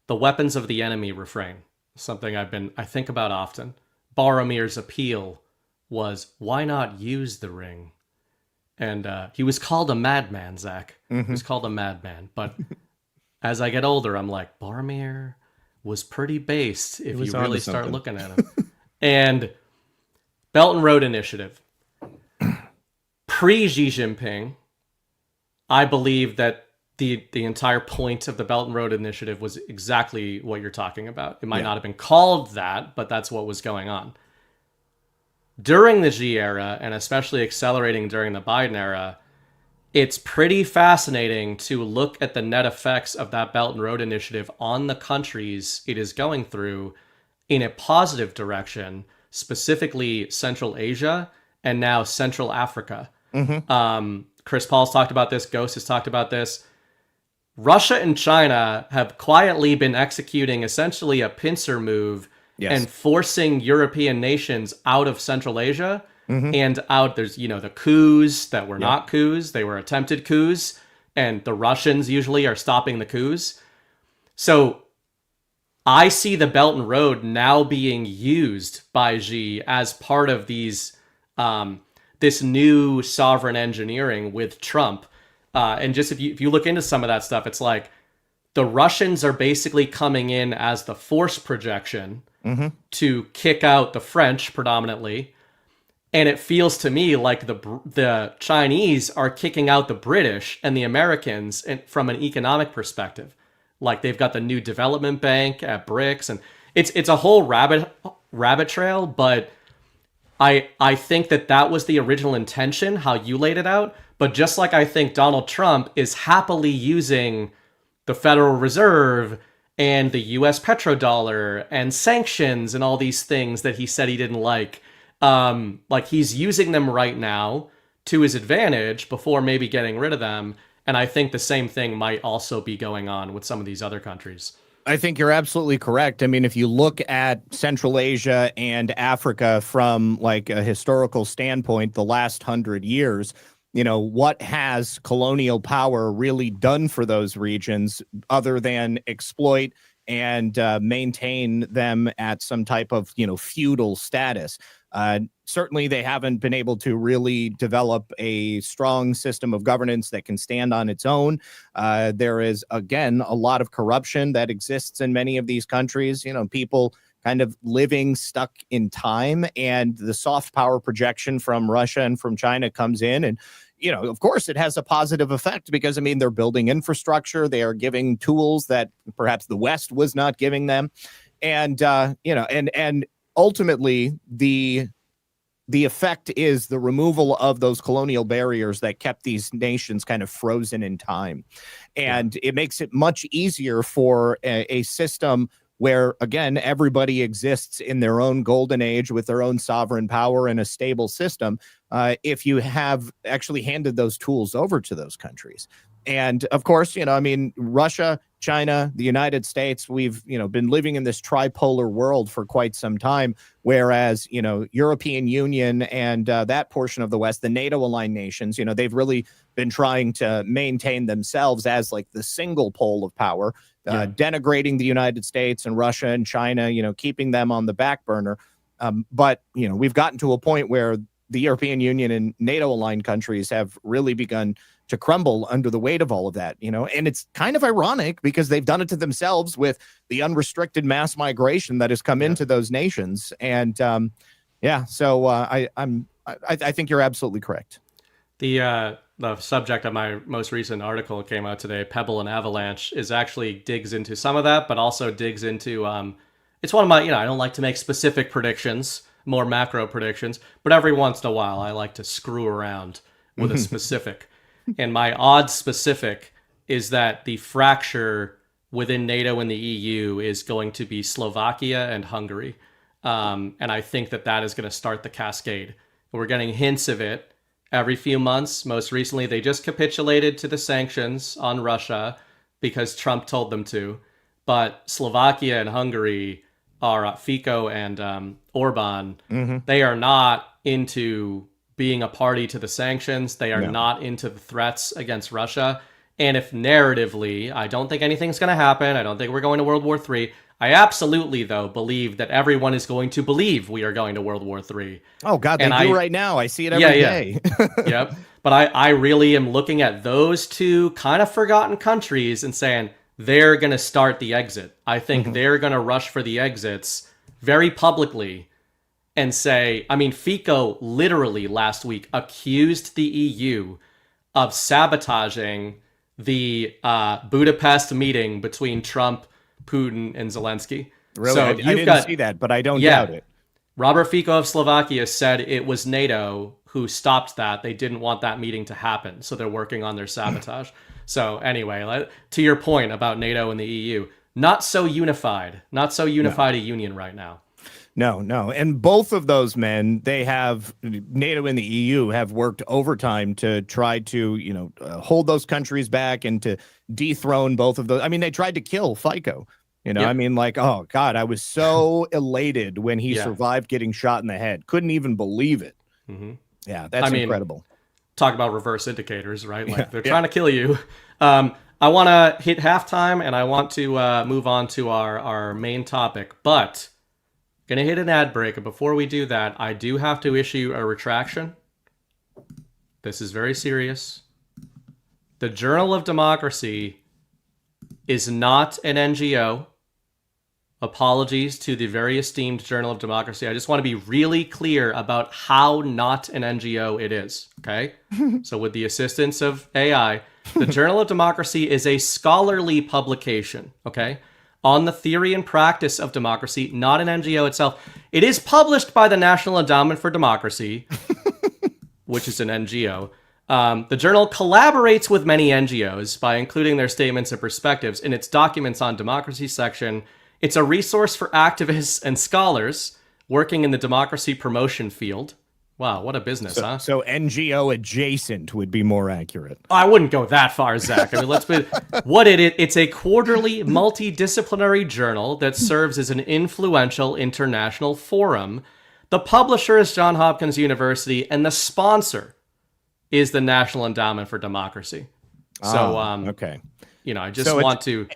The weapons of the enemy refrain. Something I think about often. Boromir's appeal was, why not use the ring? And he was called a madman, Zach. He was called a madman. But as I get older, I'm like, Boromir was pretty based if you really start looking at him. And Belt and Road Initiative. Pre-Xi Jinping, I believe that the entire point of the Belt and Road Initiative was exactly what you're talking about. It might not have been called that, but that's what was going on. During the Xi era, and especially accelerating during the Biden era, it's pretty fascinating to look at the net effects of that Belt and Road Initiative on the countries it is going through in a positive direction, specifically Central Asia and now Central Africa. Chris Paul's talked about this. Ghost has talked about this. Russia and China have quietly been executing essentially a pincer move and forcing European nations out of Central Asia and out. There's, the coups that were not coups. They were attempted coups. And the Russians usually are stopping the coups. So I see the Belt and Road now being used by Xi as part of these this new sovereign engineering with Trump. And just if you look into some of that stuff, it's like the Russians are basically coming in as the force projection to kick out the French predominantly. And it feels to me like the Chinese are kicking out the British and the Americans from an economic perspective. Like they've got the new development bank at BRICS, and it's a whole rabbit trail, but I think that was the original intention, how you laid it out. But just like I think Donald Trump is happily using the Federal Reserve and the US petrodollar and sanctions and all these things that he said he didn't like he's using them right now to his advantage before maybe getting rid of them. And I think the same thing might also be going on with some of these other countries. I think you're absolutely correct. I mean, if you look at Central Asia and Africa from like a historical standpoint, the last 100 years, what has colonial power really done for those regions other than exploit and maintain them at some type of, feudal status? Certainly, they haven't been able to really develop a strong system of governance that can stand on its own. There is, again, a lot of corruption that exists in many of these countries. People kind of living stuck in time, and the soft power projection from Russia and from China comes in. And, of course, it has a positive effect because, they're building infrastructure. They are giving tools that perhaps the West was not giving them. And, and ultimately, the effect is the removal of those colonial barriers that kept these nations kind of frozen in time. And it makes it much easier for a system where, again, everybody exists in their own golden age with their own sovereign power and a stable system, if you have actually handed those tools over to those countries. And of course, Russia, China, the United States, we've, been living in this tripolar world for quite some time, whereas, European Union and that portion of the West, the NATO-aligned nations, they've really been trying to maintain themselves as like the single pole of power, denigrating the United States and Russia and China, keeping them on the back burner. But, we've gotten to a point where the European Union and NATO-aligned countries have really begun to crumble under the weight of all of that, and it's kind of ironic because they've done it to themselves with the unrestricted mass migration that has come into those nations. And so I think you're absolutely correct. The subject of my most recent article came out today, Pebble and Avalanche, is actually digs into some of that, but also digs into, it's one of my, I don't like to make specific predictions, more macro predictions, but every once in a while I like to screw around with a specific. And my odd specific is that the fracture within NATO and the EU is going to be Slovakia and Hungary. And I think that is going to start the cascade. We're getting hints of it every few months. Most recently, they just capitulated to the sanctions on Russia because Trump told them to. But Slovakia and Hungary are Fico and Orban. They are not into being a party to the sanctions. They are not into the threats against Russia. And if narratively, I don't think anything's going to happen. I don't think we're going to World War III. I absolutely, though, believe that everyone is going to believe we are going to World War III. Oh, God, they do right now. I see it every day. Yep. But I really am looking at those two kind of forgotten countries and saying they're going to start the exit. I think they're going to rush for the exits very publicly and say, Fico literally last week accused the EU of sabotaging the Budapest meeting between Trump, Putin, and Zelensky. Really? So I didn't see that, but I don't doubt it. Robert Fico of Slovakia said it was NATO who stopped that. They didn't want that meeting to happen, so they're working on their sabotage. So anyway, to your point about NATO and the EU, not so unified a union right now. No. And both of those men, NATO and the EU have worked overtime to try to, hold those countries back and to dethrone both of those. They tried to kill Fico, oh God, I was so elated when he survived getting shot in the head. Couldn't even believe it. Yeah, that's incredible. Talk about reverse indicators, right? Like they're trying to kill you. I want to hit halftime and I want to move on to our main topic, but going to hit an ad break, and before we do that, I do have to issue a retraction. This is very serious. The Journal of Democracy is not an NGO. Apologies to the very esteemed Journal of Democracy. I just want to be really clear about how not an NGO it is, okay? So with the assistance of AI, the Journal of Democracy is a scholarly publication, okay? On the theory and practice of democracy, not an NGO itself. It is published by the National Endowment for Democracy, which is an NGO. The journal collaborates with many NGOs by including their statements and perspectives in its documents on democracy section. It's a resource for activists and scholars working in the democracy promotion field. Wow, what a business, huh? So NGO adjacent would be more accurate. I wouldn't go that far, Zach. Let's be it's a quarterly multidisciplinary journal that serves as an influential international forum. The publisher is Johns Hopkins University, and the sponsor is the National Endowment for Democracy. So, okay. I just want to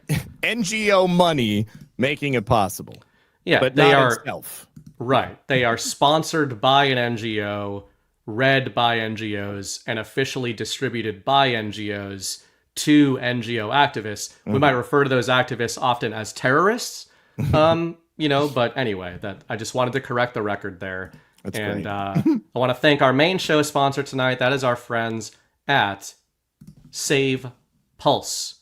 NGO money making it possible. Yeah, but they not are itself. Right. They are sponsored by an NGO, read by NGOs, and officially distributed by NGOs to NGO activists. We might refer to those activists often as terrorists, but anyway, I just wanted to correct the record there. That's great. I want to thank our main show sponsor tonight. That is our friends at Save Pulse.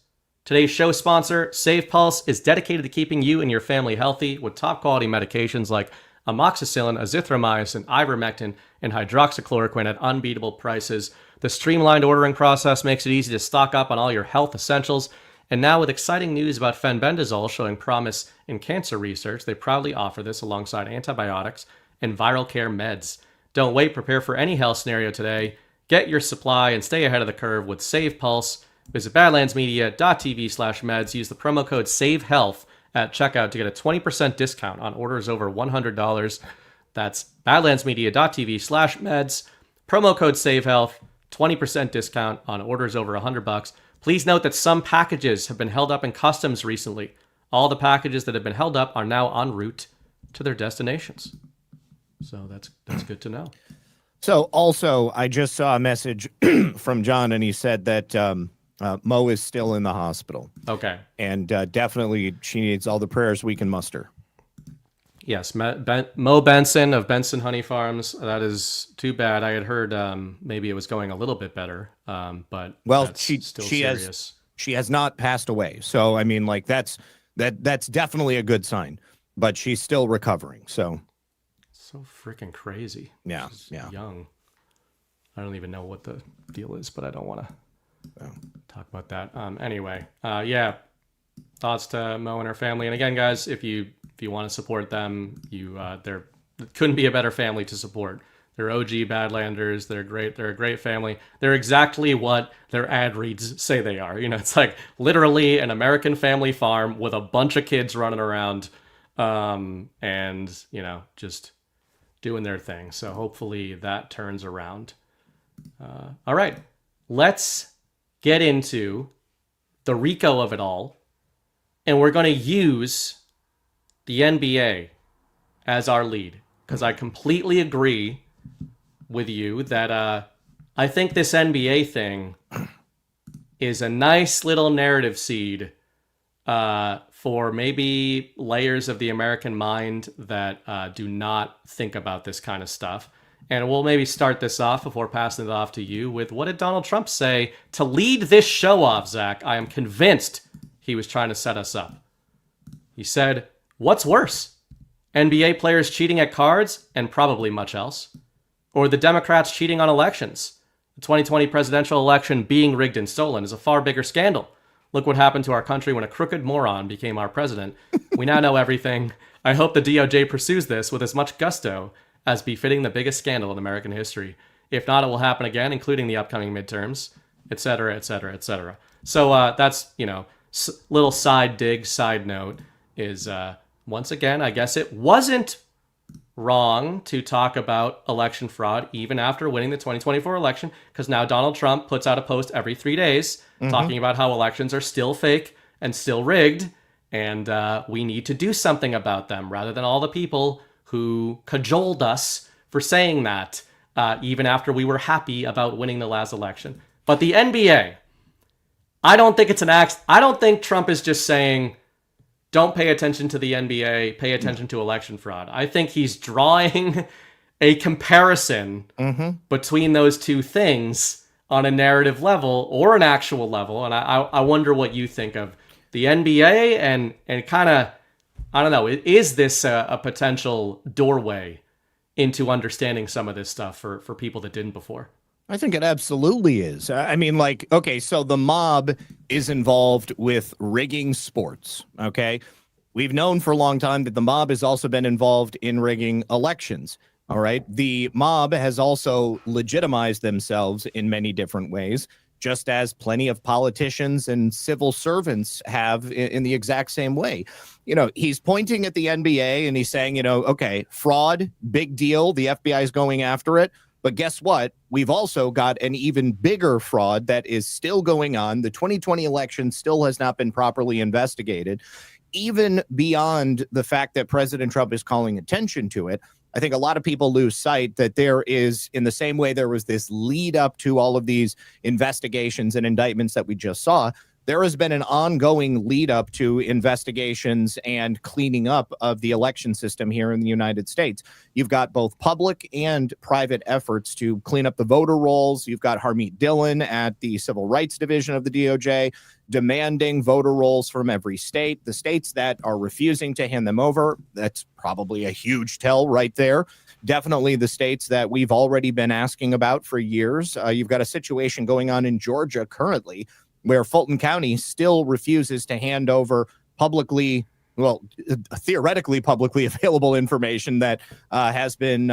Today's show sponsor, Save Pulse, is dedicated to keeping you and your family healthy with top-quality medications like amoxicillin, azithromycin, ivermectin, and hydroxychloroquine at unbeatable prices. The streamlined ordering process makes it easy to stock up on all your health essentials, And now with exciting news about fenbendazole showing promise in cancer research, they proudly offer this alongside antibiotics and viral care meds. Don't wait, prepare for any health scenario today. Get your supply and stay ahead of the curve with Save Pulse. Visit badlandsmedia.tv/meds. Use the promo code SAVEHEALTH at checkout to get a 20% discount on orders over $100. That's badlandsmedia.tv/meds. Promo code SAVEHEALTH, 20% discount on orders over $100. Please note that some packages have been held up in customs recently. All the packages that have been held up are now en route to their destinations. So that's good to know. So also, I just saw a message from John, and he said that Mo is still in the hospital. Okay. And definitely she needs all the prayers we can muster. Yes, Mo Benson of Benson Honey Farms. That is too bad. I had heard maybe it was going a little bit better, but that's still serious. She has not passed away. So I mean, like that's definitely a good sign. But she's still recovering. So freaking crazy. Yeah, She's young. I don't even know what the deal is, but I don't want to talk about that. Anyway, thoughts to Mo and her family. And again, guys, if you want to support them, there couldn't be a better family to support. They're OG Badlanders. They're great. They're a great family. They're exactly what their ad reads say they are. You know, it's like literally an American family farm with a bunch of kids running around, and just doing their thing. So hopefully that turns around. All right, let's get into the RICO of it all. And we're going to use the NBA as our lead, because I completely agree with you that I think this NBA thing is a nice little narrative seed for maybe layers of the American mind that do not think about this kind of stuff. And we'll maybe start this off before passing it off to you with, what did Donald Trump say to lead this show off, Zach? I am convinced he was trying to set us up. He said, what's worse? NBA players cheating at cards and probably much else? Or the Democrats cheating on elections? The 2020 presidential election being rigged and stolen is a far bigger scandal. Look what happened to our country when a crooked moron became our president. We now know everything. I hope the DOJ pursues this with as much gusto as befitting the biggest scandal in American history. If not, it will happen again, including the upcoming midterms, et cetera, et cetera, et cetera. So that's, little side note is, once again, I guess it wasn't wrong to talk about election fraud even after winning the 2024 election, because now Donald Trump puts out a post every 3 days talking about how elections are still fake and still rigged, and we need to do something about them, rather than all the people who cajoled us for saying that even after we were happy about winning the last election. But the NBA, I don't think it's an act. I don't think Trump is just saying, don't pay attention to the NBA, pay attention to election fraud. I think he's drawing a comparison between those two things on a narrative level or an actual level. And I wonder what you think of the NBA and kind of, I don't know, is this a potential doorway into understanding some of this stuff for people that didn't before? I think it absolutely is. I mean, okay, so the mob is involved with rigging sports, okay? We've known for a long time that the mob has also been involved in rigging elections, all right? The mob has also legitimized themselves in many different ways, just as plenty of politicians and civil servants have in the exact same way. He's pointing at the NBA and he's saying, okay, fraud, big deal. The FBI is going after it. But guess what? We've also got an even bigger fraud that is still going on. The 2020 election still has not been properly investigated, even beyond the fact that President Trump is calling attention to it. I think a lot of people lose sight that there is, in the same way there was this lead up to all of these investigations and indictments that we just saw, there has been an ongoing lead up to investigations and cleaning up of the election system here in the United States. You've got both public and private efforts to clean up the voter rolls. You've got Harmeet Dillon at the Civil Rights Division of the DOJ demanding voter rolls from every state. The states that are refusing to hand them over, that's probably a huge tell right there. Definitely the states that we've already been asking about for years. You've got a situation going on in Georgia currently where Fulton County still refuses to hand over theoretically publicly available information that has been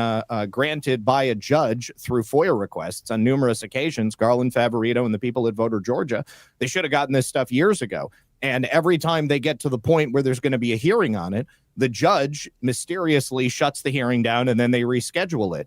granted by a judge through FOIA requests on numerous occasions. Garland, Favorito, and the people at Voter Georgia, they should have gotten this stuff years ago. And every time they get to the point where there's going to be a hearing on it, the judge mysteriously shuts the hearing down and then they reschedule it.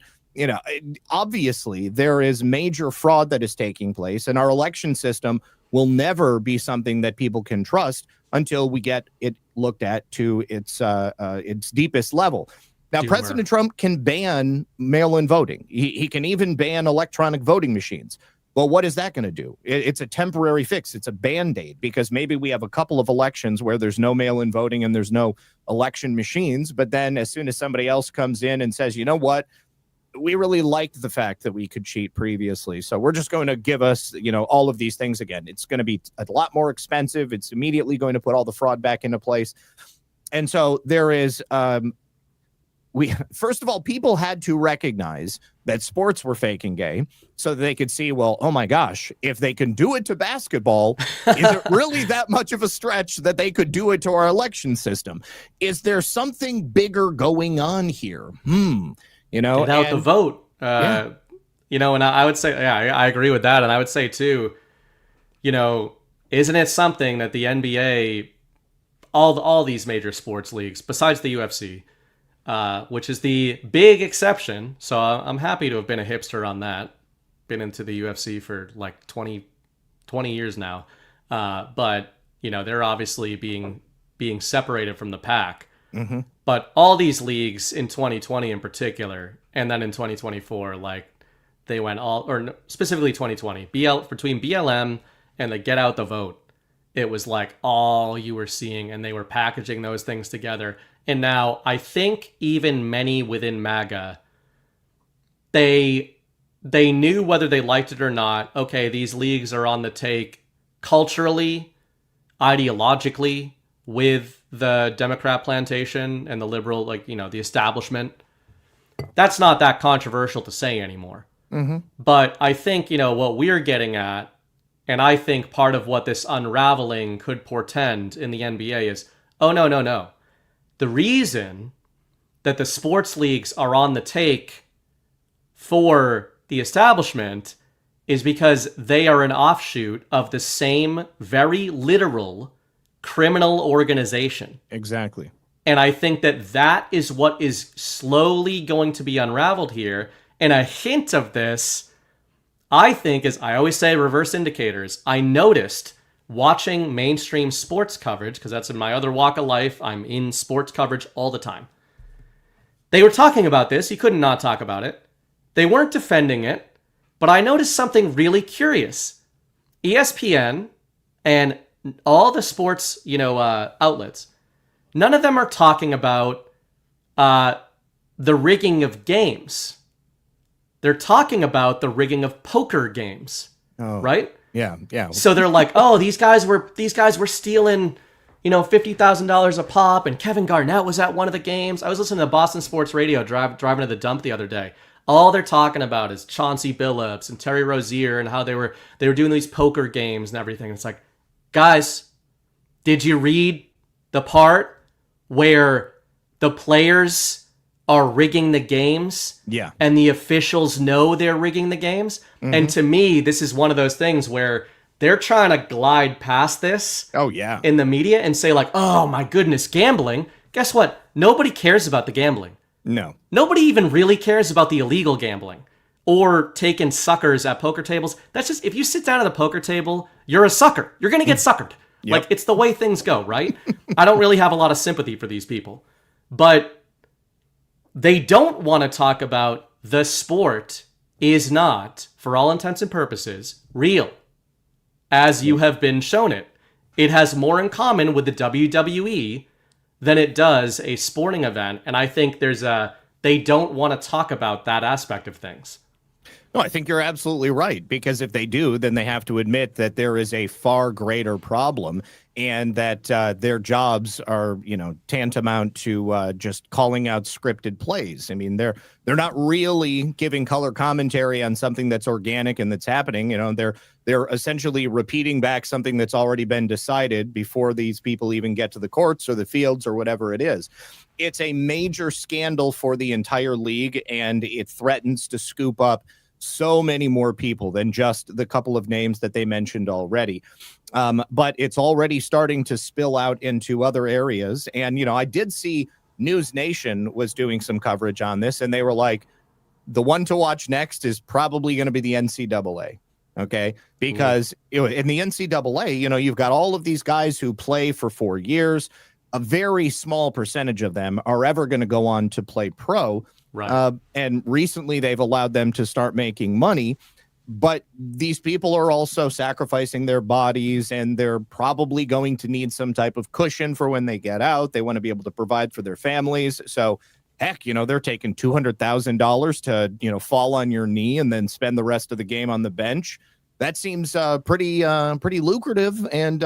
Obviously, there is major fraud that is taking place, and our election system will never be something that people can trust until we get it looked at to its deepest level. Now, President Trump can ban mail-in voting. He can even ban electronic voting machines. Well, what is that going to do? It's a temporary fix. It's a Band-Aid, because maybe we have a couple of elections where there's no mail-in voting and there's no election machines. But then as soon as somebody else comes in and says, you know what, we really liked the fact that we could cheat previously, so we're just going to give us, all of these things again. It's going to be a lot more expensive. It's immediately going to put all the fraud back into place. And so there is, first of all, people had to recognize that sports were fake and gay so that they could see, well, oh my gosh, if they can do it to basketball, is it really that much of a stretch that they could do it to our election system? Is there something bigger going on here? Get out the vote. And I would say, I agree with that. And I would say too, isn't it something that the NBA, all these major sports leagues, besides the UFC, which is the big exception. So I'm happy to have been a hipster on that. Been into the UFC for like 20 years now. But they're obviously being separated from the pack. Mm-hmm. But all these leagues in 2020 in particular, and then in 2024, like they went specifically 2020, between BLM and the Get Out the Vote, it was like all you were seeing, and they were packaging those things together. And now I think even many within MAGA, they knew whether they liked it or not. Okay, these leagues are on the take culturally, ideologically, with the Democrat plantation and the liberal, the establishment. That's not that controversial to say anymore. Mm-hmm. But I think, what we're getting at, and I think part of what this unraveling could portend in the NBA is, no. The reason that the sports leagues are on the take for the establishment is because they are an offshoot of the same very literal criminal organization. Exactly. And I think that is what is slowly going to be unraveled here. And a hint of this, I think, is, I always say, reverse indicators. I noticed watching mainstream sports coverage, because that's in my other walk of life. I'm in sports coverage all the time. They were talking about this. You couldn't not talk about it. They weren't defending it. But I noticed something really curious. ESPN and all the sports, outlets, none of them are talking about the rigging of games. They're talking about the rigging of poker games, right? Yeah. So they're like, oh, these guys were stealing, $50,000 a pop, and Kevin Garnett was at one of the games. I was listening to Boston Sports Radio driving to the dump the other day. All they're talking about is Chauncey Billups and Terry Rozier and how they were doing these poker games and everything. It's like, guys, did you read the part where the players are rigging the games? Yeah. And the officials know they're rigging the games? Mm-hmm. And to me, this is one of those things where they're trying to glide past this in the media and say like, oh my goodness, gambling. Guess what? Nobody cares about the gambling. No. Nobody even really cares about the illegal gambling or taking suckers at poker tables. That's just, if you sit down at a poker table, you're a sucker. You're going to get suckered. Yep. Like, it's the way things go, right? I don't really have a lot of sympathy for these people. But they don't want to talk about the sport is not, for all intents and purposes, real, as you have been shown it. It has more in common with the WWE than it does a sporting event. And I think they don't want to talk about that aspect of things. No, I think you're absolutely right, because if they do, then they have to admit that there is a far greater problem. and that their jobs are, tantamount to just calling out scripted plays. I mean, they're not really giving color commentary on something that's organic and that's happening. They're essentially repeating back something that's already been decided before these people even get to the courts or the fields or whatever it is. It's a major scandal for the entire league, and it threatens to scoop up so many more people than just the couple of names that they mentioned already. But it's already starting to spill out into other areas. And, I did see News Nation was doing some coverage on this, and they were like, the one to watch next is probably going to be the NCAA. Okay, because in the NCAA, you've got all of these guys who play for 4 years. A very small percentage of them are ever going to go on to play pro. Right. And recently they've allowed them to start making money. But these people are also sacrificing their bodies, and they're probably going to need some type of cushion for when they get out. They want to be able to provide for their families. So, heck, they're taking $200,000 to, fall on your knee and then spend the rest of the game on the bench. That seems pretty lucrative and,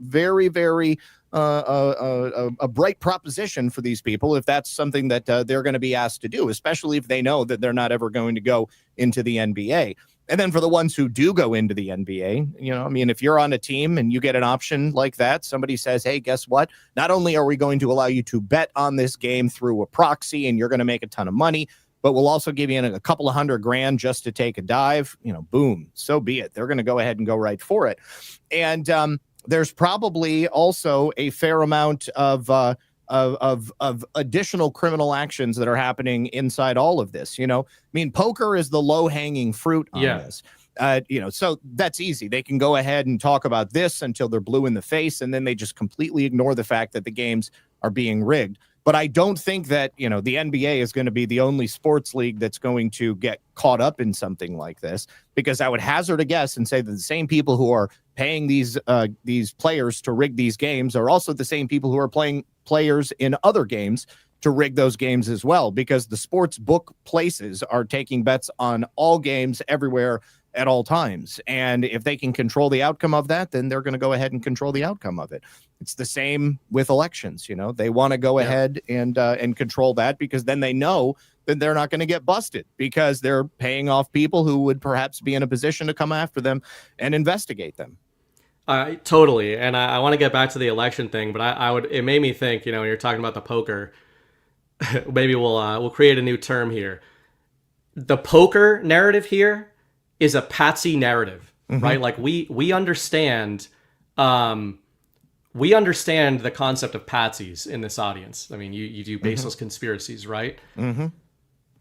very, very a bright proposition for these people if that's something that they're going to be asked to do, especially if they know that they're not ever going to go into the NBA. And then for the ones who do go into the NBA, if you're on a team and you get an option like that, somebody says, hey, guess what? Not only are we going to allow you to bet on this game through a proxy and you're going to make a ton of money, but we'll also give you a couple of $100,000 just to take a dive, boom, so be it. They're going to go ahead and go right for it. And there's probably also a fair amount of additional criminal actions that are happening inside all of this. Poker is the low-hanging fruit on this. So that's easy. They can go ahead and talk about this until they're blue in the face, and then they just completely ignore the fact that the games are being rigged. But I don't think that, the NBA is going to be the only sports league that's going to get caught up in something like this, because I would hazard a guess and say that the same people who are paying these players to rig these games are also the same people who are playing players in other games to rig those games as well, because the sports book places are taking bets on all games everywhere at all times. And if they can control the outcome of that, then they're going to go ahead and control the outcome of it. It's the same with elections. They want to go ahead and control that, because then they know that they're not going to get busted, because they're paying off people who would perhaps be in a position to come after them and investigate them. Totally. And I want to get back to the election thing, but it made me think, when you're talking about the poker, maybe we'll create a new term here. The poker narrative here is a patsy narrative, right? Like we understand the concept of patsies in this audience. I mean, you do baseless conspiracies, right?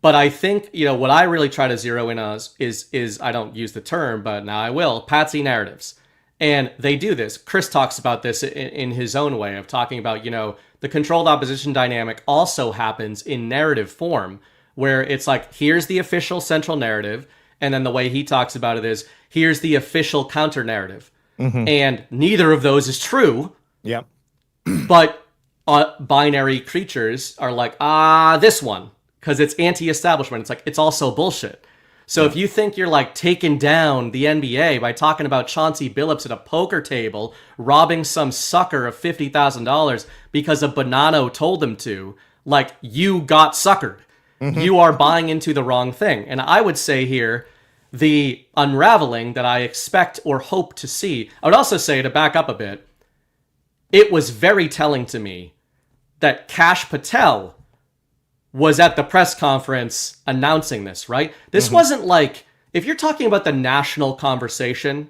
But I think, what I really try to zero in on is I don't use the term, but now I will, patsy narratives. And they do this. Chris talks about this in his own way of talking about, the controlled opposition dynamic also happens in narrative form, where it's like, here's the official central narrative. And then the way he talks about it is, here's the official counter narrative. And neither of those is true. Yep. But binary creatures are like, this one, because it's anti-establishment. It's like, it's also bullshit. So if you think you're like taking down the NBA by talking about Chauncey Billups at a poker table, robbing some sucker of $50,000 because a Bonanno told him to, like, you got suckered. You are buying into the wrong thing. And I would say here, the unraveling that I expect or hope to see, I would also say, to back up a bit, it was very telling to me that Kash Patel was at the press conference announcing this, right? This wasn't like, if you're talking about the national conversation,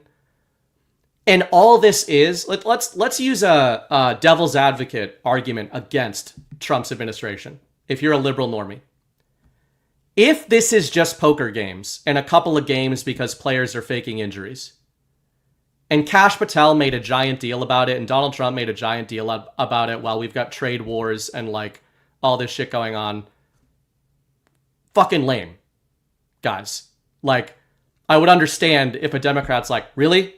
and all this is, let's use a devil's advocate argument against Trump's administration, if you're a liberal normie. If this is just poker games and a couple of games because players are faking injuries, and Kash Patel made a giant deal about it, and Donald Trump made a giant deal about it while we've got trade wars and like all this shit going on, fucking lame, guys. Like, I would understand if a Democrat's like, really?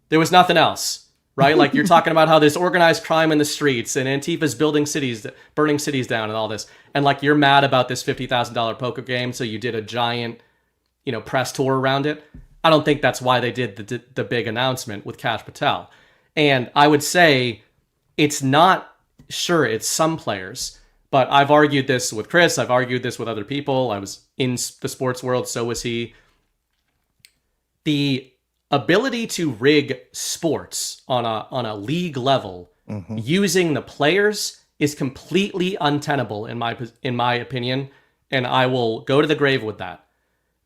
There was nothing else, right? Like, you're talking about how there's organized crime in the streets and Antifa's burning cities down and all this. And like, you're mad about this $50,000 poker game, so you did a giant, press tour around it. I don't think that's why they did the big announcement with Kash Patel. And I would say it's not, sure, it's some players, but I've argued this with Chris. I've argued this with other people. I was in the sports world, so was he. The ability to rig sports on a league level using the players is completely untenable in my opinion, and I will go to the grave with that.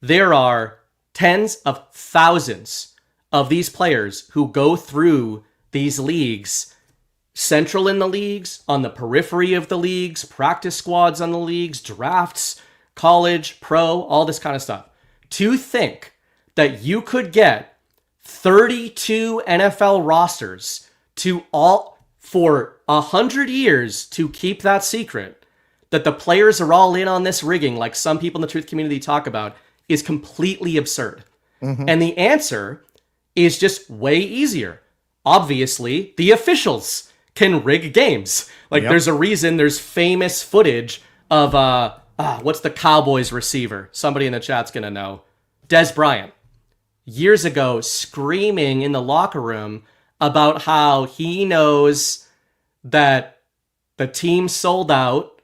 There are tens of thousands of these players who go through these leagues, central in the leagues, on the periphery of the leagues, practice squads on the leagues, drafts, college, pro, all this kind of stuff. To think that you could get 32 NFL rosters to all for 100 years to keep that secret, that the players are all in on this rigging like some people in the truth community talk about, is completely absurd. And the answer is just way easier. Obviously, the officials can rig games. Like there's a reason there's famous footage of what's the Cowboys receiver? Somebody in the chat's gonna know. Des Bryant. Years ago, screaming in the locker room about how he knows that the team sold out,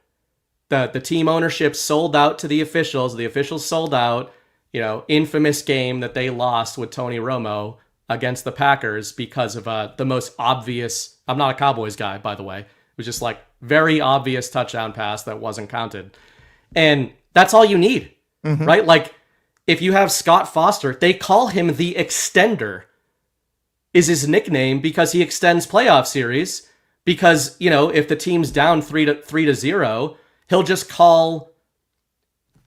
that the team ownership sold out to the officials sold out, infamous game that they lost with Tony Romo against the Packers because of the most obvious, I'm not a Cowboys guy, by the way, it was just like very obvious touchdown pass that wasn't counted. And that's all you need, right? Like, if you have Scott Foster, they call him the Extender, is his nickname, because he extends playoff series. Because, if the team's down 3-0, he'll just call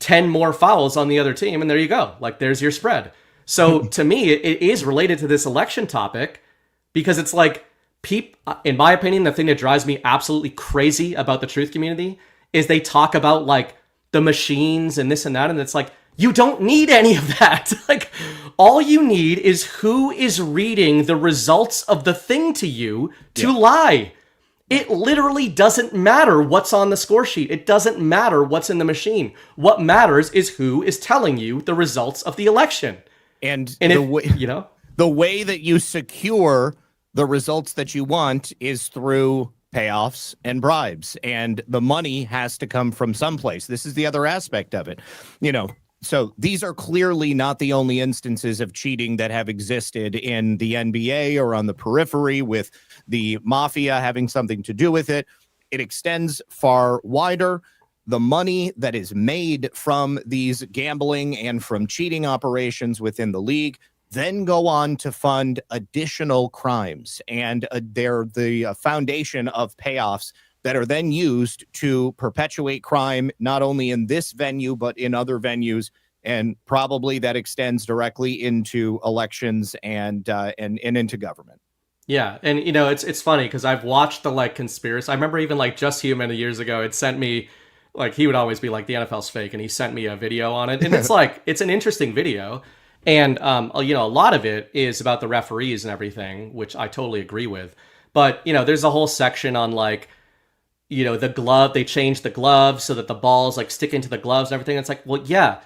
10 more fouls on the other team, and there you go. Like, there's your spread. So to me, it is related to this election topic, because it's like, in my opinion, the thing that drives me absolutely crazy about the truth community is they talk about like the machines and this and that, and it's like, you don't need any of that. Like, all you need is who is reading the results of the thing to you to lie. It literally doesn't matter what's on the score sheet. It doesn't matter what's in the machine. What matters is who is telling you the results of the election. And the way that you secure the results that you want is through payoffs and bribes, and the money has to come from someplace. This is the other aspect of it. So these are clearly not the only instances of cheating that have existed in the NBA or on the periphery, with the mafia having something to do with it. It extends far wider. The money that is made from these gambling and from cheating operations within the league then go on to fund additional crimes. And they're the foundation of payoffs that are then used to perpetuate crime, not only in this venue, but in other venues. And probably that extends directly into elections and into government. Yeah. And, it's funny because I've watched the conspiracy. I remember even Just Human years ago, it sent me, he would always be like, the NFL's fake. And he sent me a video on it. And it's it's an interesting video. And, a lot of it is about the referees and everything, which I totally agree with. But, there's a whole section on the glove, they changed the gloves so that the balls stick into the gloves and everything. It's like, well, yeah,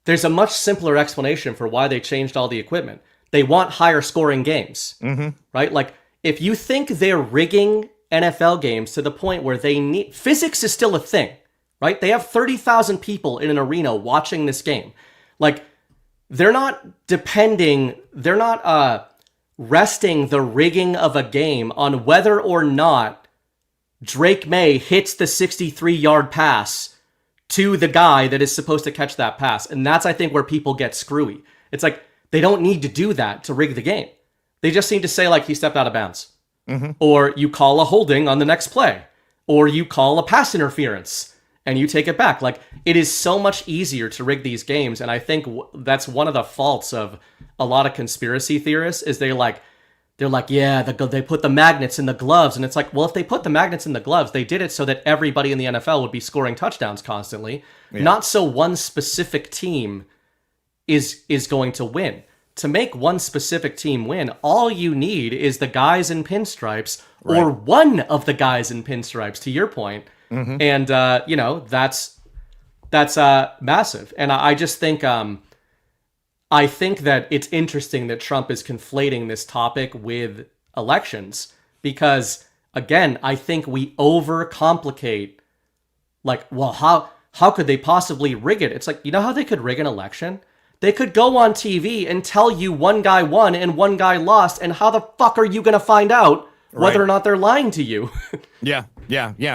there's a much simpler explanation for why they changed all the equipment. They want higher scoring games, right? If you think they're rigging NFL games to the point where they need, physics is still a thing, right? They have 30,000 people in an arena watching this game. They're not resting the rigging of a game on whether or not Drake May hits the 63-yard pass to the guy that is supposed to catch that pass. And that's, I think, where people get screwy. It's they don't need to do that to rig the game. They just need to say, he stepped out of bounds. Or you call a holding on the next play. Or you call a pass interference and you take it back. It is so much easier to rig these games. And I think that's one of the faults of a lot of conspiracy theorists is they're like, yeah, they put the magnets in the gloves. And it's well, if they put the magnets in the gloves, they did it so that everybody in the NFL would be scoring touchdowns constantly. Yeah. Not so one specific team is going to win. To make one specific team win, all you need is the guys in pinstripes or one of the guys in pinstripes, to your point. And, that's massive. And I just think... I think that it's interesting that Trump is conflating this topic with elections because, again, I think we overcomplicate, like, well, how could they possibly rig it? It's like, you know how they could rig an election? They could go on TV and tell you one guy won and one guy lost, and how the fuck are you going to find out whether or not they're lying to you? Yeah.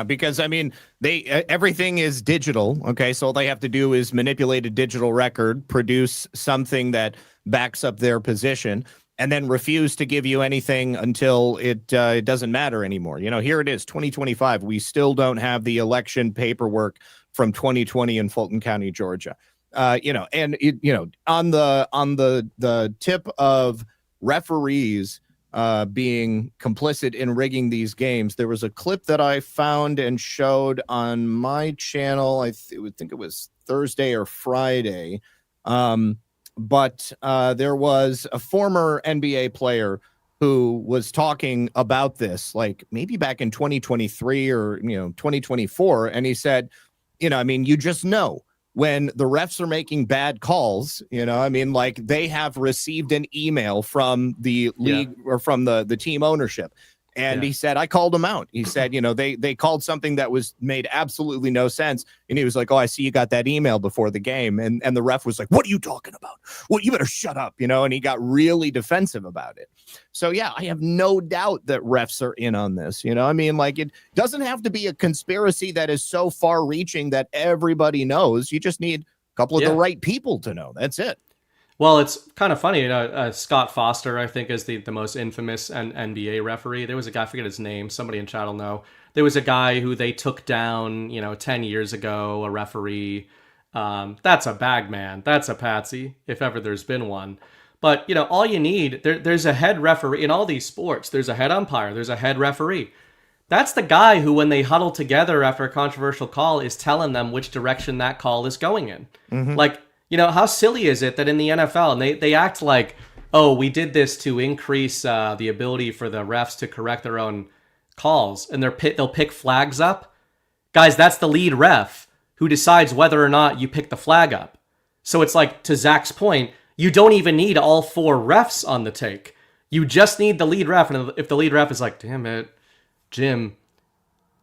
Because I mean, everything is digital. Okay, so all they have to do is manipulate a digital record, produce something that backs up their position, and then refuse to give you anything until it doesn't matter anymore. You know, here it is, 2025. We still don't have the election paperwork from 2020 in Fulton County, Georgia. On the tip of referees being complicit in rigging these games, there was a clip that I found and showed on my channel. I think it was Thursday or Friday. But there was a former NBA player who was talking about this, like maybe back in 2023 or 2024, and he said, you just know when the refs are making bad calls, like they have received an email from the league or from the team ownership. And he said, I called them out. He said, they called something that made absolutely no sense. And he was like, oh, I see you got that email before the game. And the ref was like, what are you talking about? Well, you better shut up, and he got really defensive about it. So, yeah, I have no doubt that refs are in on this. It doesn't have to be a conspiracy that is so far reaching that everybody knows. You just need a couple of the right people to know. That's it. Well, it's kind of funny. Scott Foster, I think, is the most infamous NBA referee. There was a guy, I forget his name. Somebody in chat will know. There was a guy who they took down, 10 years ago, a referee. That's a bag man. That's a patsy, if ever there's been one. But, all you need, there's a head referee in all these sports. There's a head umpire. There's a head referee. That's the guy who, when they huddle together after a controversial call, is telling them which direction that call is going in. Mm-hmm. Like, how silly is it that in the NFL, and they act like, oh, we did this to increase the ability for the refs to correct their own calls, and they'll pick flags up. Guys, that's the lead ref who decides whether or not you pick the flag up. So it's like, to Zach's point, you don't even need all four refs on the take. You just need the lead ref, and if the lead ref is like, damn it, Jim,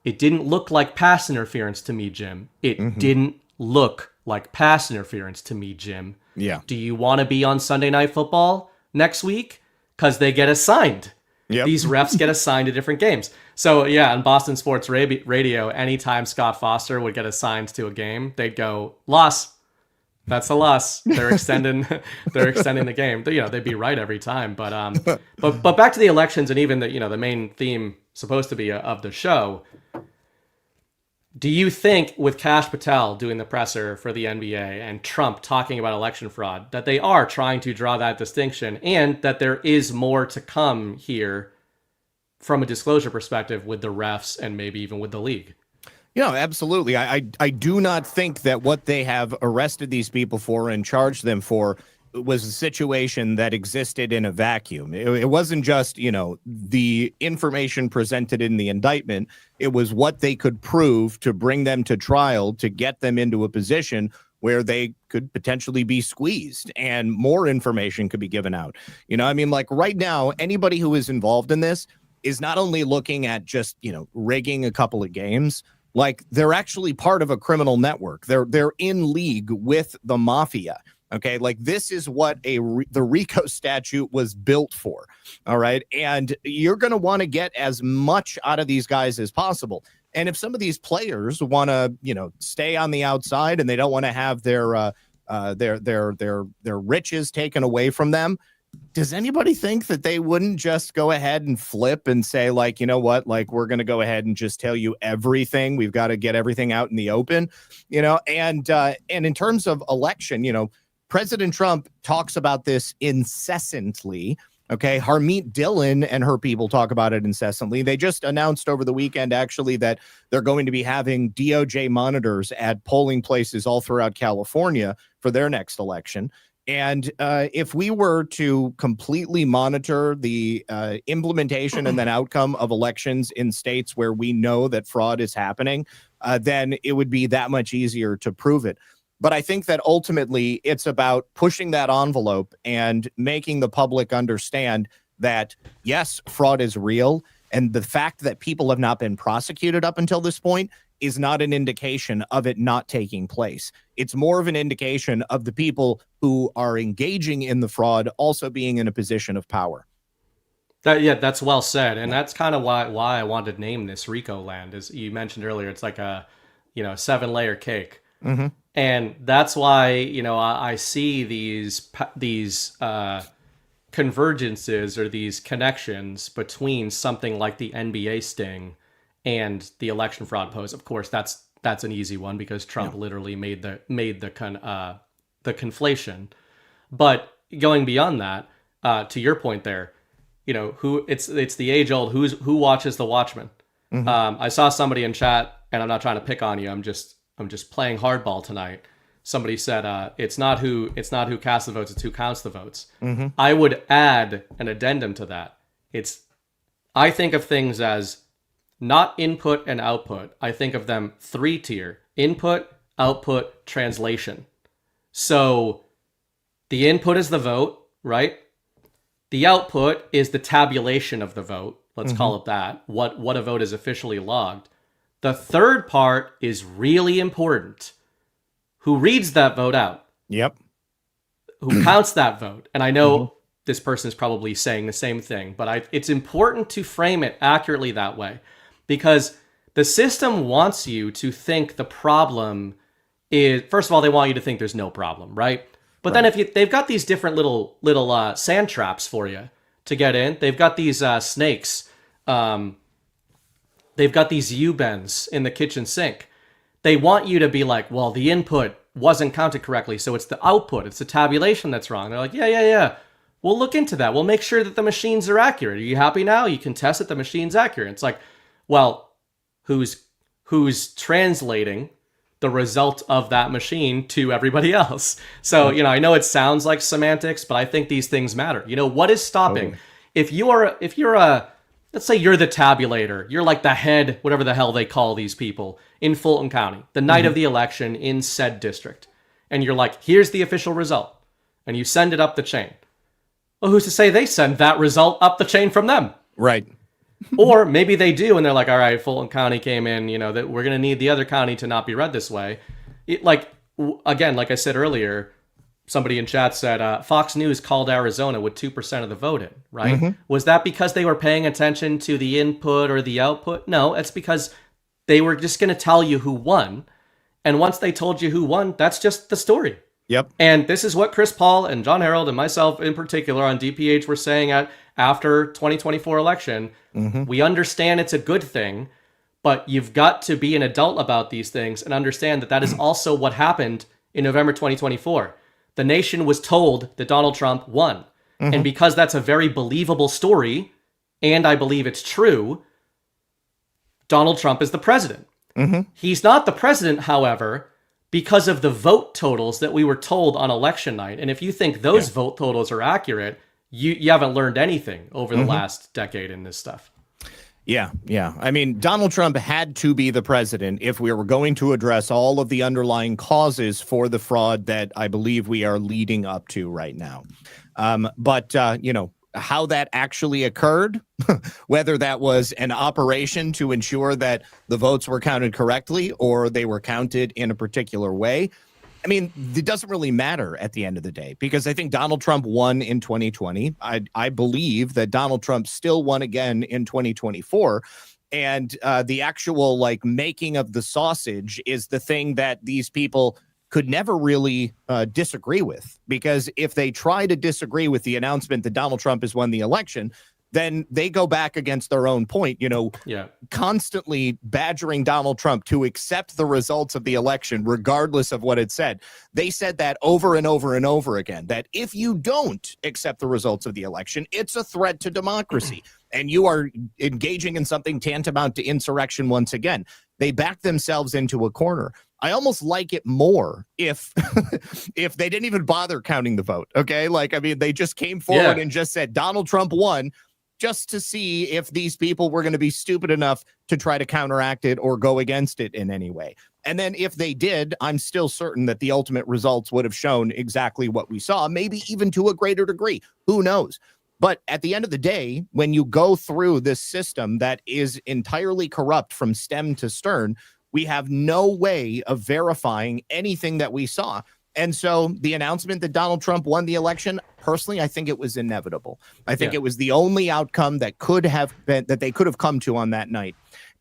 it didn't look like pass interference to me, Jim. It didn't look like pass interference to me, Jim. Yeah. Do you want to be on Sunday Night Football next week? Because they get assigned. Yep. These refs get assigned to different games. So, yeah, on Boston Sports Radio, anytime Scott Foster would get assigned to a game, they'd go, loss. That's a loss. They're extending the game. They'd be right every time. But back to the elections and even the main theme supposed to be of the show. Do you think with Kash Patel doing the presser for the NBA and Trump talking about election fraud that they are trying to draw that distinction and that there is more to come here from a disclosure perspective with the refs and maybe even with the league? Absolutely. I do not think that what they have arrested these people for and charged them for was a situation that existed in a vacuum. It wasn't just, the information presented in the indictment. It was what they could prove to bring them to trial to get them into a position where they could potentially be squeezed and more information could be given out. Right now, anybody who is involved in this is not only looking at just, rigging a couple of games, like they're actually part of a criminal network. They're in league with the mafia. Okay, like this is what the RICO statute was built for. All right. And you're going to want to get as much out of these guys as possible. And if some of these players want to, stay on the outside and they don't want to have their riches taken away from them, does anybody think that they wouldn't just go ahead and flip and say, like, you know what, like, we're going to go ahead and just tell you everything. We've got to get everything out in the open, and in terms of election, President Trump talks about this incessantly. Okay. Harmeet Dillon and her people talk about it incessantly. They just announced over the weekend, actually, that they're going to be having DOJ monitors at polling places all throughout California for their next election. And if we were to completely monitor the implementation and then outcome of elections in states where we know that fraud is happening, then it would be that much easier to prove it. But I think that ultimately it's about pushing that envelope and making the public understand that, yes, fraud is real. And the fact that people have not been prosecuted up until this point is not an indication of it not taking place. It's more of an indication of the people who are engaging in the fraud also being in a position of power. That's well said. And that's kind of why I wanted to name this RICO-Land. As you mentioned earlier, it's like a 7-layer cake. Mm-hmm. And that's why, I see these convergences or these connections between something like the NBA sting and the election fraud pose. Of course, that's an easy one because Trump literally made the conflation. But going beyond that, to your point there, who it's the age old who watches the Watchmen. Mm-hmm. I saw somebody in chat, and I'm not trying to pick on you. I'm just playing hardball tonight. Somebody said it's not who casts the votes, it's who counts the votes. Mm-hmm. I would add an addendum to that. I think of things as not input and output. I think of them 3-tier: input, output, translation. So the input is the vote, right? The output is the tabulation of the vote. Let's call it that. What a vote is officially logged. The third part is really important. Who reads that vote out? Yep. Who counts that vote? And I know this person is probably saying the same thing, but it's important to frame it accurately that way, because the system wants you to think the problem is, first of all, they want you to think there's no problem, right? But then they've got these different little sand traps for you to get in. They've got these snakes. They've got these U-bends in the kitchen sink. They want you to be like, well, the input wasn't counted correctly, so it's the output, it's the tabulation that's wrong. They're like, yeah. We'll look into that. We'll make sure that the machines are accurate. Are you happy now? You can test that the machine's accurate. It's like, well, who's translating the result of that machine to everybody else? So, I know it sounds like semantics, but I think these things matter. What is stopping? If you're let's say you're the tabulator, you're like the head, whatever the hell they call these people in Fulton County, the night of the election in said district. And you're like, here's the official result. And you send it up the chain. Well, who's to say they send that result up the chain from them? Right. Or maybe they do, and they're like, all right, Fulton County came in, that we're going to need the other county to not be read this way. Again, like I said earlier, somebody in chat said, Fox News called Arizona with 2% of the vote in, right? Mm-hmm. Was that because they were paying attention to the input or the output? No, it's because they were just going to tell you who won. And once they told you who won, that's just the story. Yep. And this is what Chris Paul and John Harold and myself in particular on DPH were saying after 2024 election. Mm-hmm. We understand it's a good thing, but you've got to be an adult about these things and understand that is also what happened in November 2024. The nation was told that Donald Trump won. Mm-hmm. And because that's a very believable story, and I believe it's true, Donald Trump is the president. Mm-hmm. He's not the president, however, because of the vote totals that we were told on election night. And if you think those vote totals are accurate, you haven't learned anything over the last decade in this stuff. Yeah. I mean, Donald Trump had to be the president if we were going to address all of the underlying causes for the fraud that I believe we are leading up to right now. But how that actually occurred, whether that was an operation to ensure that the votes were counted correctly or they were counted in a particular way, I mean, it doesn't really matter at the end of the day, because I think Donald Trump won in 2020. I believe that Donald Trump still won again in 2024. And the actual making of the sausage is the thing that these people could never really disagree with, because if they try to disagree with the announcement that Donald Trump has won the election, then they go back against their own point, constantly badgering Donald Trump to accept the results of the election, regardless of what it said. They said that over and over and over again, that if you don't accept the results of the election, it's a threat to democracy. And you are engaging in something tantamount to insurrection once again. They back themselves into a corner. I almost like it more if if they didn't even bother counting the vote. Okay. They just came forward and just said Donald Trump won, just to see if these people were going to be stupid enough to try to counteract it or go against it in any way. And then if they did, I'm still certain that the ultimate results would have shown exactly what we saw, maybe even to a greater degree. Who knows? But at the end of the day, when you go through this system that is entirely corrupt from stem to stern, we have no way of verifying anything that we saw. And so the announcement that Donald Trump won the election, personally, I think it was inevitable. I think it was the only outcome that could have been, that they could have come to on that night.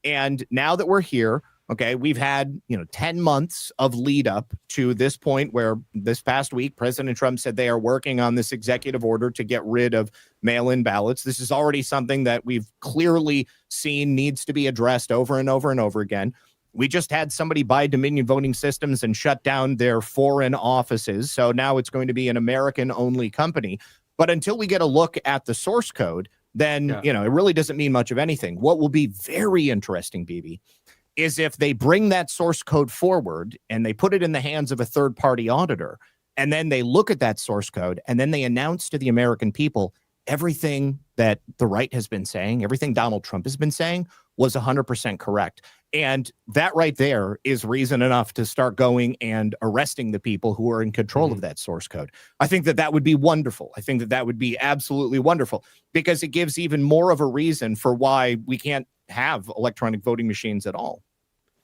And now that we're here, okay, we've had, 10 months of lead up to this point where this past week, President Trump said they are working on this executive order to get rid of mail-in ballots. This is already something that we've clearly seen needs to be addressed over and over and over again. We just had somebody buy Dominion Voting Systems and shut down their foreign offices. So now it's going to be an American-only company. But until we get a look at the source code, then, it really doesn't mean much of anything. What will be very interesting, BB, is if they bring that source code forward and they put it in the hands of a third-party auditor, and then they look at that source code, and then they announce to the American people everything that the right has been saying, everything Donald Trump has been saying was 100% correct. And that right there is reason enough to start going and arresting the people who are in control of that source code. I think that that would be wonderful. I think that that would be absolutely wonderful because it gives even more of a reason for why we can't have electronic voting machines at all.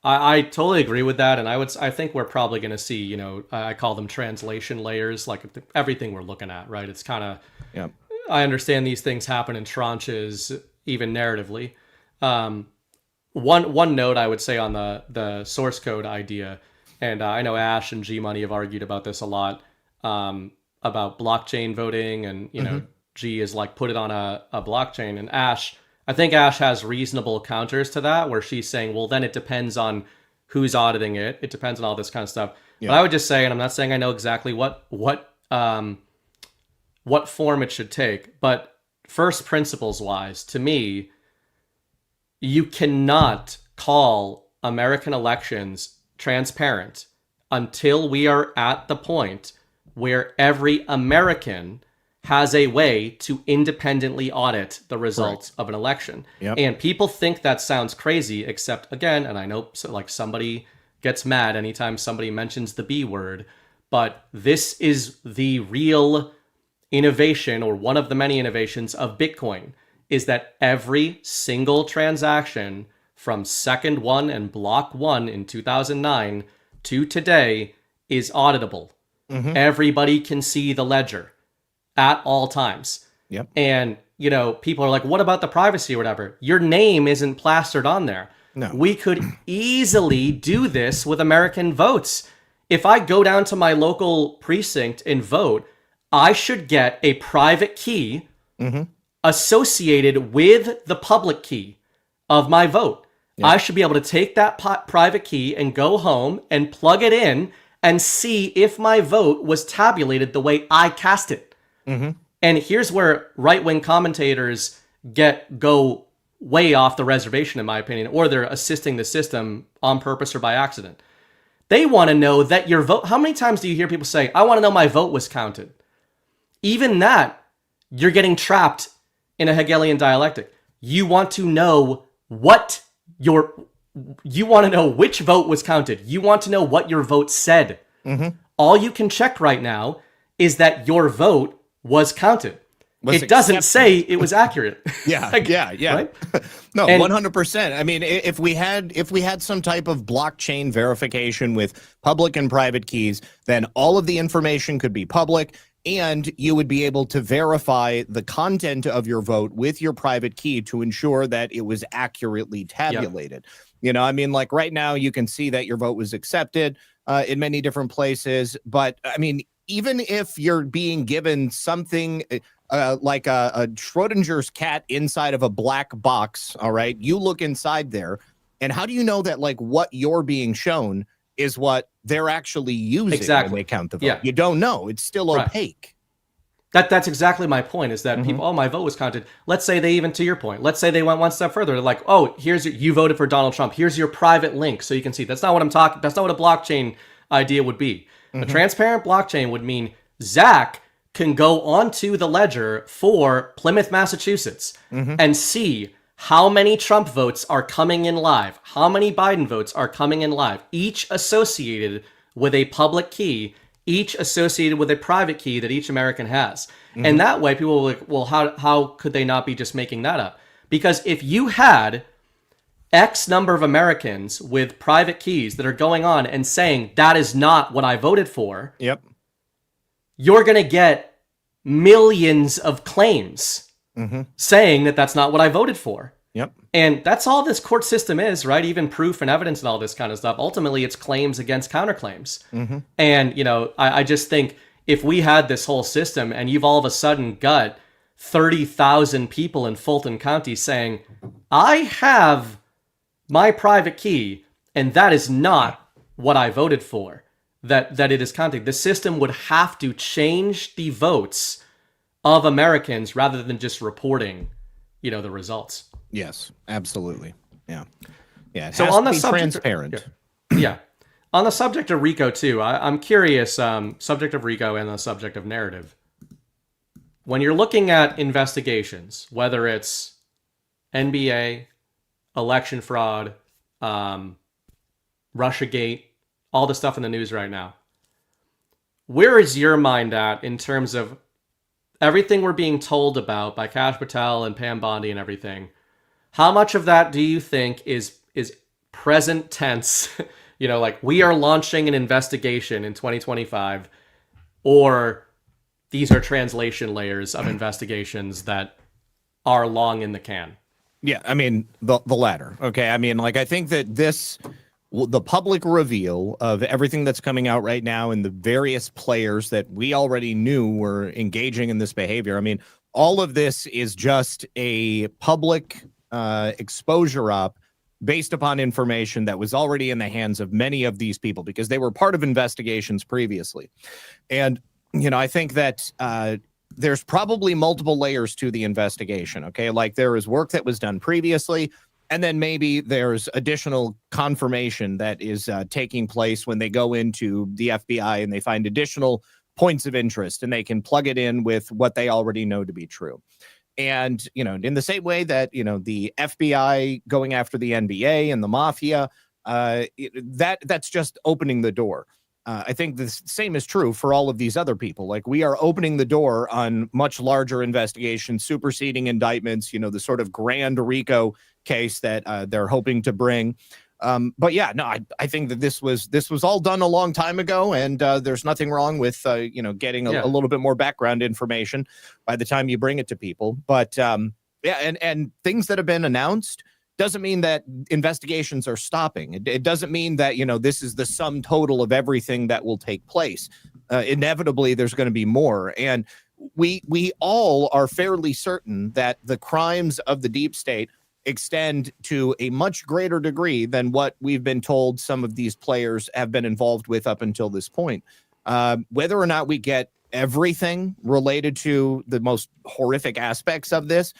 I totally agree with that. And I think we're probably going to see, I call them translation layers, like everything we're looking at, right? It's kind of, I understand these things happen in tranches, even narratively. One note I would say on the source code idea, and I know Ash and G Money have argued about this a lot, about blockchain voting, and G is like put it on a blockchain, and I think Ash has reasonable counters to that, where she's saying, well, then it depends on who's auditing it. It depends on all this kind of stuff. Yeah. But I would just say, and I'm not saying I know exactly what form it should take, but first principles wise, to me, you cannot call American elections transparent until we are at the point where every American has a way to independently audit the results of an election. Yep. And people think that sounds crazy, except again, and I know somebody gets mad anytime somebody mentions the B word, but this is the real innovation, or one of the many innovations of Bitcoin, is that every single transaction from second one and block one in 2009 to today is auditable. Everybody can see the ledger at all times. Yep. And, people are like, what about the privacy or whatever? Your name isn't plastered on there. No. We could easily do this with American votes. If I go down to my local precinct and vote, I should get a private key associated with the public key of my vote. Yep. I should be able to take that private key and go home and plug it in and see if my vote was tabulated the way I cast it. And here's where right-wing commentators go way off the reservation, in my opinion, or they're assisting the system on purpose or by accident. They want to know that your vote... How many times do you hear people say, I want to know my vote was counted? Even that, you're getting trapped in a Hegelian dialectic. You want to know you want to know which vote was counted. You want to know what your vote said. All you can check right now is that your vote was counted. It doesn't say it was accurate. Yeah. Right? No, 100%. I mean, if we had some type of blockchain verification with public and private keys, then all of the information could be public, and you would be able to verify the content of your vote with your private key to ensure that it was accurately tabulated. Yep. I mean, like right now, you can see that your vote was accepted in many different places. But I mean, even if you're being given something like a Schrodinger's cat inside of a black box, all right, you look inside there, and how do you know that like what you're being shown is what they're actually using when they count the vote? Yeah. You don't know. It's still opaque. That's exactly my point, is that people, my vote was counted. Let's say they even, to your point, let's say they went one step further. They're like, you voted for Donald Trump. Here's your private link so you can see. That's not what I'm talking. That's not what a blockchain idea would be. A transparent blockchain would mean Zach can go onto the ledger for Plymouth, Massachusetts and see how many Trump votes are coming in live, how many Biden votes are coming in live, each associated with a public key, each associated with a private key that each American has. And that way people were like, well, how could they not be just making that up? Because if you had X number of Americans with private keys that are going on and saying that is not what I voted for, Yep. you're going to get millions of claims saying that that's not what I voted for. Yep. And that's all this court system is, right? Even proof and evidence and all this kind of stuff. Ultimately, it's claims against counterclaims. And, you know, I just think if we had this whole system and you've all of a sudden got 30,000 people in Fulton County saying, I have my private key, and that is not what I voted for, that it is counting. The system would have to change the votes of Americans rather than just reporting, you know, the results. Yes, absolutely. Yeah. Yeah. So on the subject, transparent. Yeah. On the subject of RICO too, I'm curious, subject of RICO and the subject of narrative. When you're looking at investigations, whether it's NBA, election fraud, Russiagate, all the stuff in the news right now, where is your mind at in terms of everything we're being told about by Kash Patel and Pam Bondi and everything? How much of that do you think is present tense? You know, like we are launching an investigation in 2025, or these are translation layers of investigations that are long in the can? Yeah, I mean, the latter. Okay, I mean, like, I think that the public reveal of everything that's coming out right now and the various players that we already knew were engaging in this behavior, I mean, all of this is just a public exposure up based upon information that was already in the hands of many of these people because they were part of investigations previously. And, you know, I think that there's probably multiple layers to the investigation, okay? Like there is work that was done previously, and then maybe there's additional confirmation that is taking place when they go into the FBI and they find additional points of interest and they can plug it in with what they already know to be true. And, you know, in the same way that, you know, the FBI going after the NBA and the mafia, that's just opening the door. I think the same is true for all of these other people. Like we are opening the door on much larger investigations, superseding indictments, you know, the sort of grand RICO case that they're hoping to bring. But yeah, no, I think that this was all done a long time ago, and there's nothing wrong with you know, getting a little bit more background information by the time you bring it to people. But yeah, and things that have been announced doesn't mean that investigations are stopping. It doesn't mean that, you know, this is the sum total of everything that will take place. Inevitably, there's going to be more, and we all are fairly certain that the crimes of the deep state extend to a much greater degree than what we've been told some of these players have been involved with up until this point. Whether or not we get everything related to the most horrific aspects of this,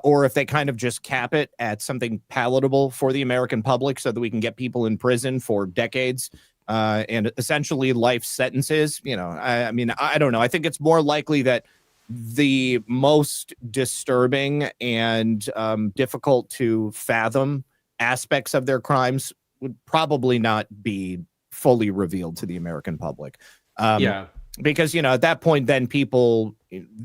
or if they kind of just cap it at something palatable for the American public so that we can get people in prison for decades and essentially life sentences, you know, I mean, I don't know. I think it's more likely that the most disturbing and difficult to fathom aspects of their crimes would probably not be fully revealed to the American public. Because, you know, at that point, then people,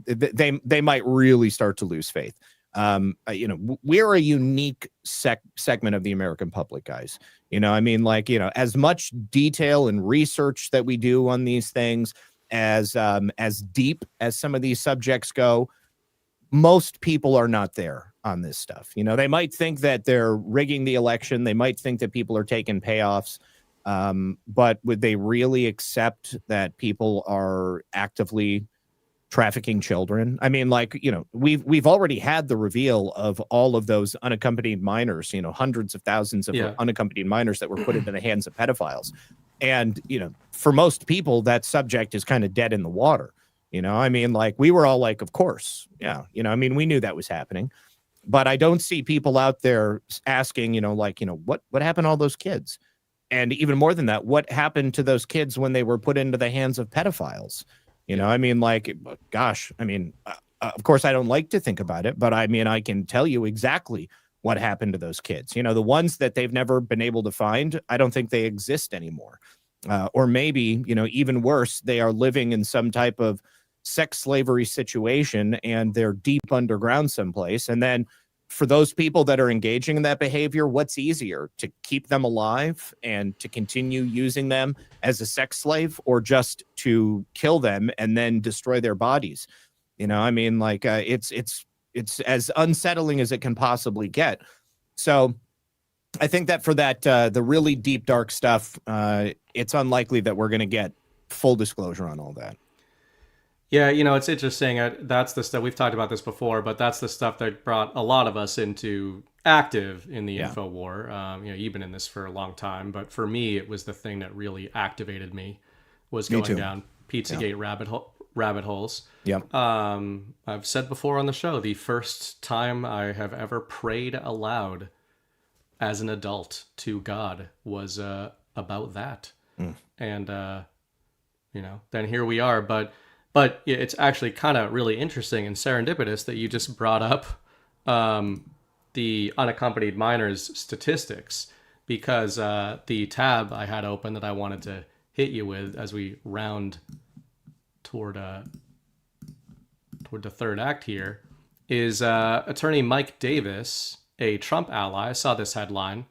they might really start to lose faith. You know, we're a unique segment of the American public, guys. You know, I mean, like, you know, as much detail and research that we do on these things, as deep as some of these subjects go, most people are not there on this stuff. You know, they might think that they're rigging the election. They might think that people are taking payoffs. But would they really accept that people are actively trafficking children? I mean, like, you know, we've already had the reveal of all of those unaccompanied minors, you know, hundreds of thousands of unaccompanied minors that were put into the hands of pedophiles. And, you know, for most people, that subject is kind of dead in the water. You know, I mean, like, we were all like, of course. Yeah. You know, I mean, we knew that was happening. But I don't see people out there asking, you know, like, you know, what happened to all those kids? And even more than that, what happened to those kids when they were put into the hands of pedophiles? You know, I mean, like, gosh, I mean, of course, I don't like to think about it, but I mean, I can tell you exactly what happened to those kids. You know, the ones that they've never been able to find, I don't think they exist anymore. Or maybe, even worse, they are living in some type of sex slavery situation and they're deep underground someplace. And then for those people that are engaging in that behavior, what's easier, to keep them alive and to continue using them as a sex slave, or just to kill them and then destroy their bodies? It's as unsettling as it can possibly get. So I think that for that, the really deep, dark stuff, it's unlikely that we're going to get full disclosure on all that. Yeah, it's interesting. That's the stuff, we've talked about this before, but that's the stuff that brought a lot of us into active in the info war. You've been in this for a long time, but for me, it was the thing that really activated me, was going down Pizzagate rabbit holes. Yep. I've said before on the show, the first time I have ever prayed aloud as an adult to God was about that. And then here we are. But it's actually kind of really interesting and serendipitous that you just brought up the unaccompanied minors statistics, because the tab I had open that I wanted to hit you with as we round toward the third act here is attorney Mike Davis, a Trump ally. I saw this headline: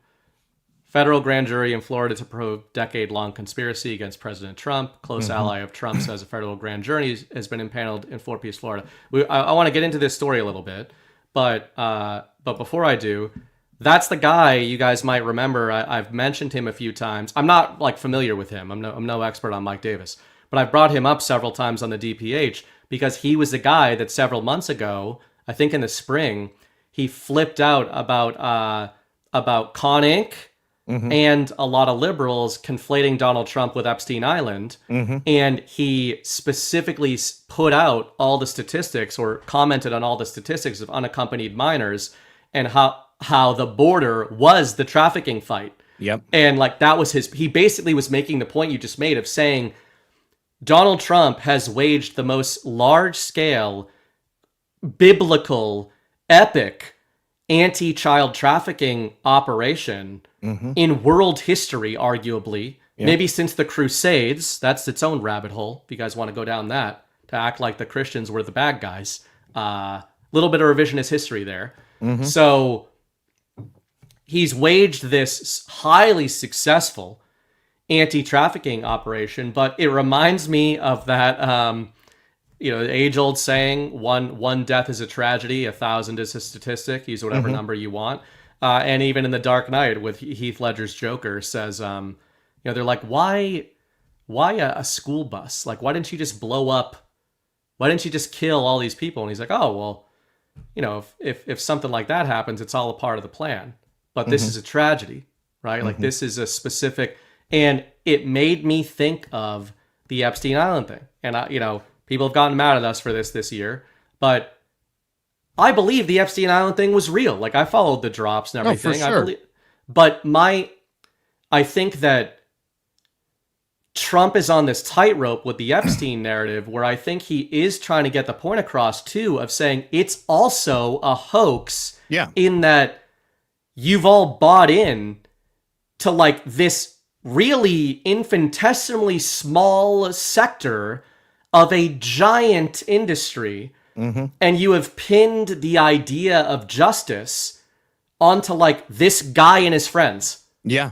federal grand jury in Florida to probe decade-long conspiracy against President Trump. Close ally of Trump says a federal grand jury has been impaneled in Fort Pierce, Florida. I want to get into this story a little bit, but before I do, that's the guy you guys might remember. I've mentioned him a few times. I'm not familiar with him. I'm no expert on Mike Davis, but I've brought him up several times on the DPH because he was the guy that several months ago, I think in the spring, he flipped out about Con Inc. And a lot of liberals conflating Donald Trump with Epstein Island. And he specifically put out all the statistics, or commented on all the statistics of unaccompanied minors, and how the border was the trafficking fight. Yep. And that was he basically was making the point you just made of saying Donald Trump has waged the most large-scale, biblical, epic anti-child trafficking operation in world history, arguably. Maybe since the Crusades. That's its own rabbit hole, if you guys want to go down that, to act like the Christians were the bad guys. Little bit of revisionist history there. So he's waged this highly successful anti-trafficking operation, but it reminds me of that the age-old saying, one death is a tragedy, 1,000 is a statistic. Use whatever number you want. And even in The Dark Knight with Heath Ledger's Joker says, they're like, why a school bus? Why didn't you just blow up? Why didn't you just kill all these people? And he's like, oh, well, if something like that happens, it's all a part of the plan. But this is a tragedy, right? This is a specific, and it made me think of the Epstein Island thing. And people have gotten mad at us for this year, but I believe the Epstein Island thing was real. I followed the drops and everything. For sure. But I think that Trump is on this tightrope with the Epstein narrative, where I think he is trying to get the point across too, of saying it's also a hoax. Yeah. In that you've all bought in to this really infinitesimally small sector of a giant industry. And you have pinned the idea of justice onto this guy and his friends. Yeah.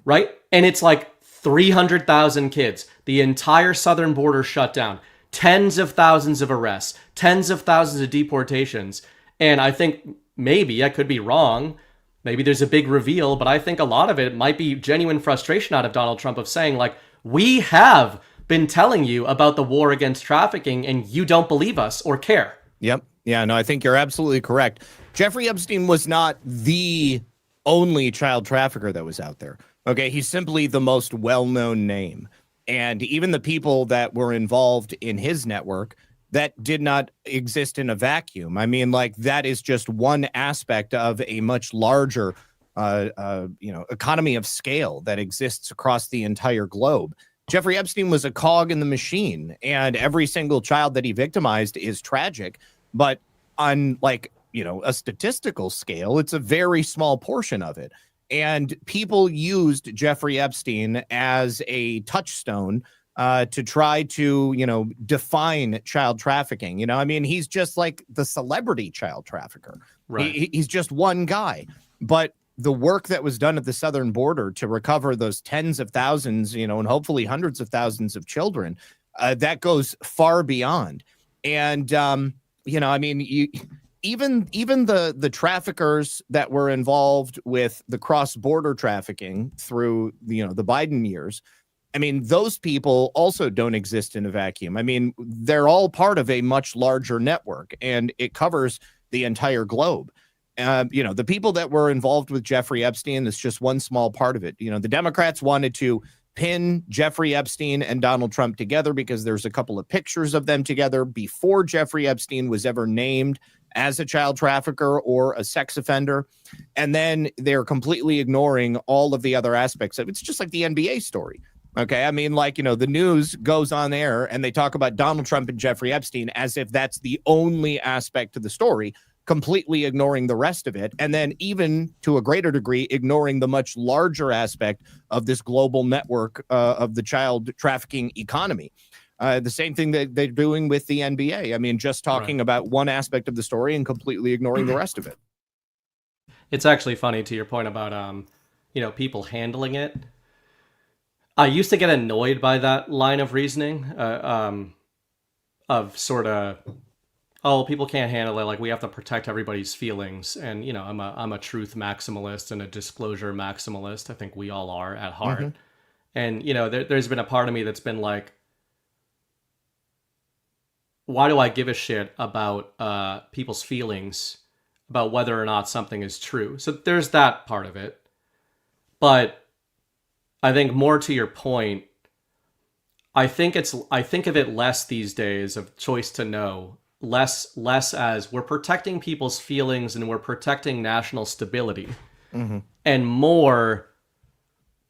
Right? And it's 300,000 kids. The entire southern border shut down. Tens of thousands of arrests. Tens of thousands of deportations. And I think, maybe, I could be wrong, maybe there's a big reveal, but I think a lot of it might be genuine frustration out of Donald Trump of saying, we have been telling you about the war against trafficking and you don't believe us or care. Yep. Yeah, no, I think you're absolutely correct. Jeffrey Epstein was not the only child trafficker that was out there. Okay, he's simply the most well-known name. And even the people that were involved in his network, that did not exist in a vacuum. I mean, that is just one aspect of a much larger economy of scale that exists across the entire globe. Jeffrey Epstein was a cog in the machine, and every single child that he victimized is tragic. But on a statistical scale, it's a very small portion of it. And people used Jeffrey Epstein as a touchstone to try to, define child trafficking. I mean, he's just like the celebrity child trafficker. Right. He's just one guy. But the work that was done at the southern border to recover those tens of thousands, and hopefully hundreds of thousands of children, that goes far beyond. And, I mean, even the traffickers that were involved with the cross-border trafficking through, the Biden years, I mean, those people also don't exist in a vacuum. I mean, they're all part of a much larger network, and it covers the entire globe. The people that were involved with Jeffrey Epstein, that's just one small part of it. The Democrats wanted to pin Jeffrey Epstein and Donald Trump together because there's a couple of pictures of them together before Jeffrey Epstein was ever named as a child trafficker or a sex offender. And then they're completely ignoring all of the other aspects of it. It's just like the NBA story. Okay. I mean, the news goes on air and they talk about Donald Trump and Jeffrey Epstein as if that's the only aspect of the story, completely ignoring the rest of it. And then even to a greater degree, ignoring the much larger aspect of this global network of the child trafficking economy. The same thing that they're doing with the NBA. I mean, just talking about one aspect of the story and completely ignoring the rest of it. It's actually funny to your point about, people handling it. I used to get annoyed by that line of reasoning of sort of, oh, people can't handle it. Like, we have to protect everybody's feelings. And, I'm a truth maximalist and a disclosure maximalist. I think we all are at heart. Mm-hmm. And, there's been a part of me that's been like, why do I give a shit about people's feelings about whether or not something is true? So there's that part of it. But I think more to your point, I think of it less these days of choice to know, less as we're protecting people's feelings and we're protecting national stability, and more,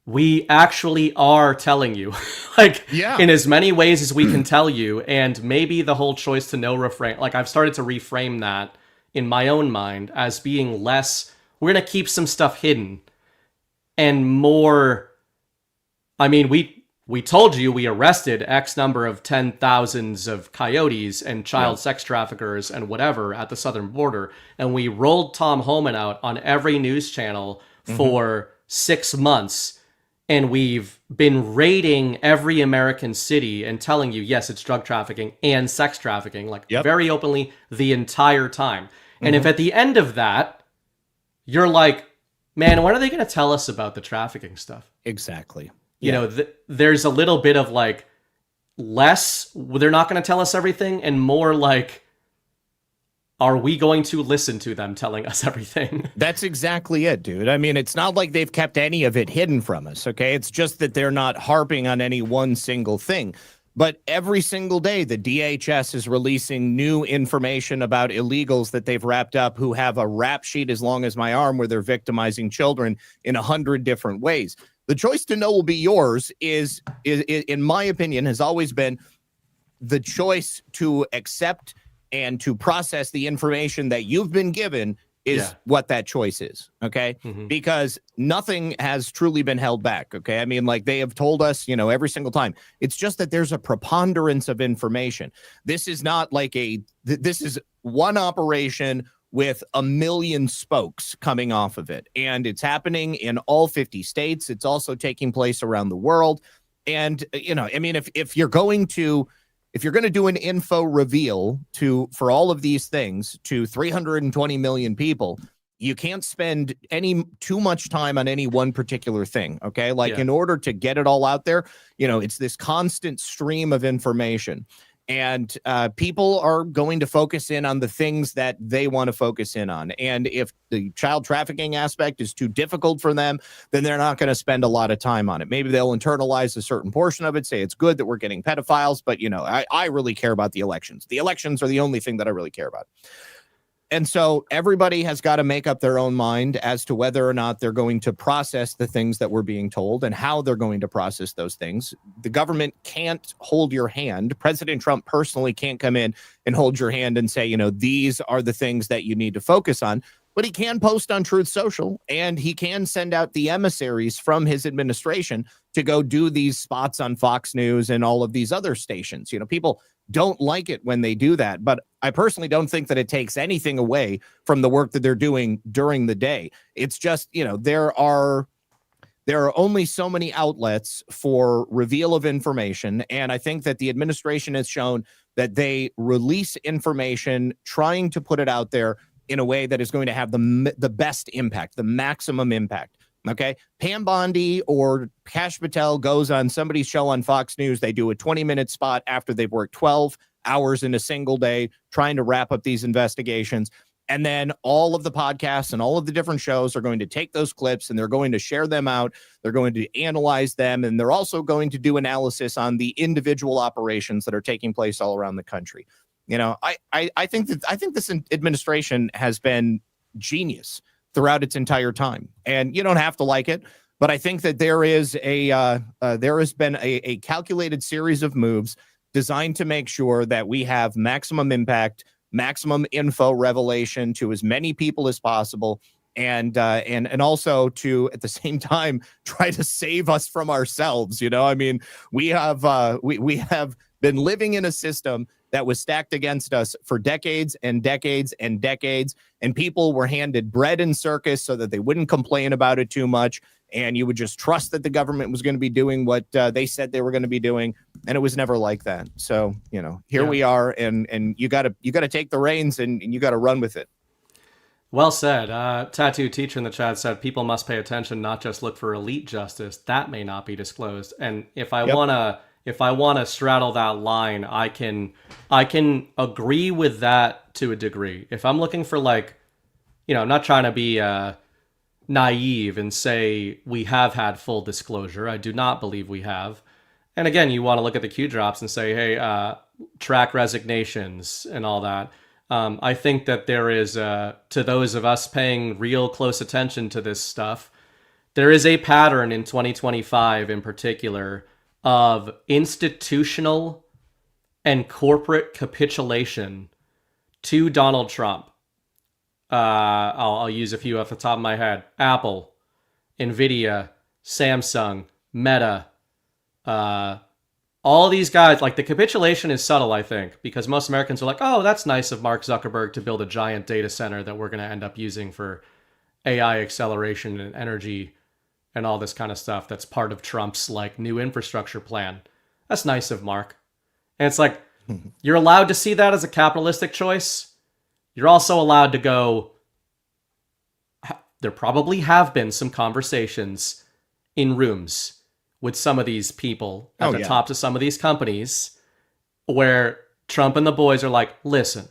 we actually are telling you, in as many ways as we can tell you. And maybe the whole choice to know refrain, I've started to reframe that in my own mind as being less, we're going to keep some stuff hidden, and more, I mean, we told you we arrested X number of 10,000s of coyotes and child sex traffickers and whatever at the southern border. And we rolled Tom Homan out on every news channel for 6 months. And we've been raiding every American city and telling you, yes, it's drug trafficking and sex trafficking, very openly the entire time. And if at the end of that, you're like, man, when are they going to tell us about the trafficking stuff? Exactly. There's a little bit of less, they're not going to tell us everything, and more are we going to listen to them telling us everything? That's exactly it, dude. I mean, it's not like they've kept any of it hidden from us, okay? It's just that they're not harping on any one single thing. But every single day, the DHS is releasing new information about illegals that they've wrapped up who have a rap sheet as long as my arm where they're victimizing children in 100 different ways. The choice to know will be yours is, in my opinion, has always been the choice to accept and to process the information that you've been given is what that choice is, okay? Because nothing has truly been held back, okay? I mean, they have told us, every single time. It's just that there's a preponderance of information. This is not this is one operation with a million spokes coming off of it. And it's happening in all 50 states. It's also taking place around the world. And, I mean, if you're going to do an info reveal for all of these things to 320 million people, you can't spend too much time on any one particular thing. Okay. In order to get it all out there, it's this constant stream of information. And people are going to focus in on the things that they want to focus in on. And if the child trafficking aspect is too difficult for them, then they're not going to spend a lot of time on it. Maybe they'll internalize a certain portion of it, say it's good that we're getting pedophiles, but, I really care about the elections. The elections are the only thing that I really care about. And so everybody has got to make up their own mind as to whether or not they're going to process the things that we're being told and how they're going to process those things. The government can't hold your hand. President Trump personally can't come in and hold your hand and say, these are the things that you need to focus on. But he can post on Truth Social, and he can send out the emissaries from his administration to go do these spots on Fox News and all of these other stations. People don't like it when they do that, but I personally don't think that it takes anything away from the work that they're doing during the day. It's just, there are only so many outlets for reveal of information, and I think that the administration has shown that they release information trying to put it out there in a way that is going to have the best impact, the maximum impact. Okay. Pam Bondi or Kash Patel goes on somebody's show on Fox News. They do a 20-minute spot after they've worked 12 hours in a single day trying to wrap up these investigations. And then all of the podcasts and all of the different shows are going to take those clips and they're going to share them out. They're going to analyze them. And they're also going to do analysis on the individual operations that are taking place all around the country. I think this administration has been genius throughout its entire time, and you don't have to like it, but I think that there has been a calculated series of moves designed to make sure that we have maximum impact, maximum info revelation to as many people as possible, and also to at the same time try to save us from ourselves. We have been living in a system that was stacked against us for decades and decades and decades. And people were handed bread and circus so that they wouldn't complain about it too much. And you would just trust that the government was going to be doing what they said they were going to be doing. And it was never like that. So, here we are, and you got to take the reins and you got to run with it. Well said. Tattoo Teacher in the chat said, people must pay attention, not just look for elite justice. That may not be disclosed. And if I want to straddle that line, I can agree with that to a degree. If I'm looking for I'm not trying to be naive and say we have had full disclosure. I do not believe we have. And again, you want to look at the Q drops and say, hey, track resignations and all that. I think that there is, to those of us paying real close attention to this stuff, there is a pattern in 2025 in particular of institutional and corporate capitulation to Donald Trump. I'll use a few off the top of my head. Apple, Nvidia, Samsung, Meta, all these guys, the capitulation is subtle, I think, because most Americans are like, oh, that's nice of Mark Zuckerberg to build a giant data center that we're going to end up using for AI acceleration and energy and all this kind of stuff that's part of Trump's new infrastructure plan. That's nice of Mark. And it's you're allowed to see that as a capitalistic choice. You're also allowed to go, there probably have been some conversations in rooms with some of these people at the tops of some of these companies where Trump and the boys are like, listen,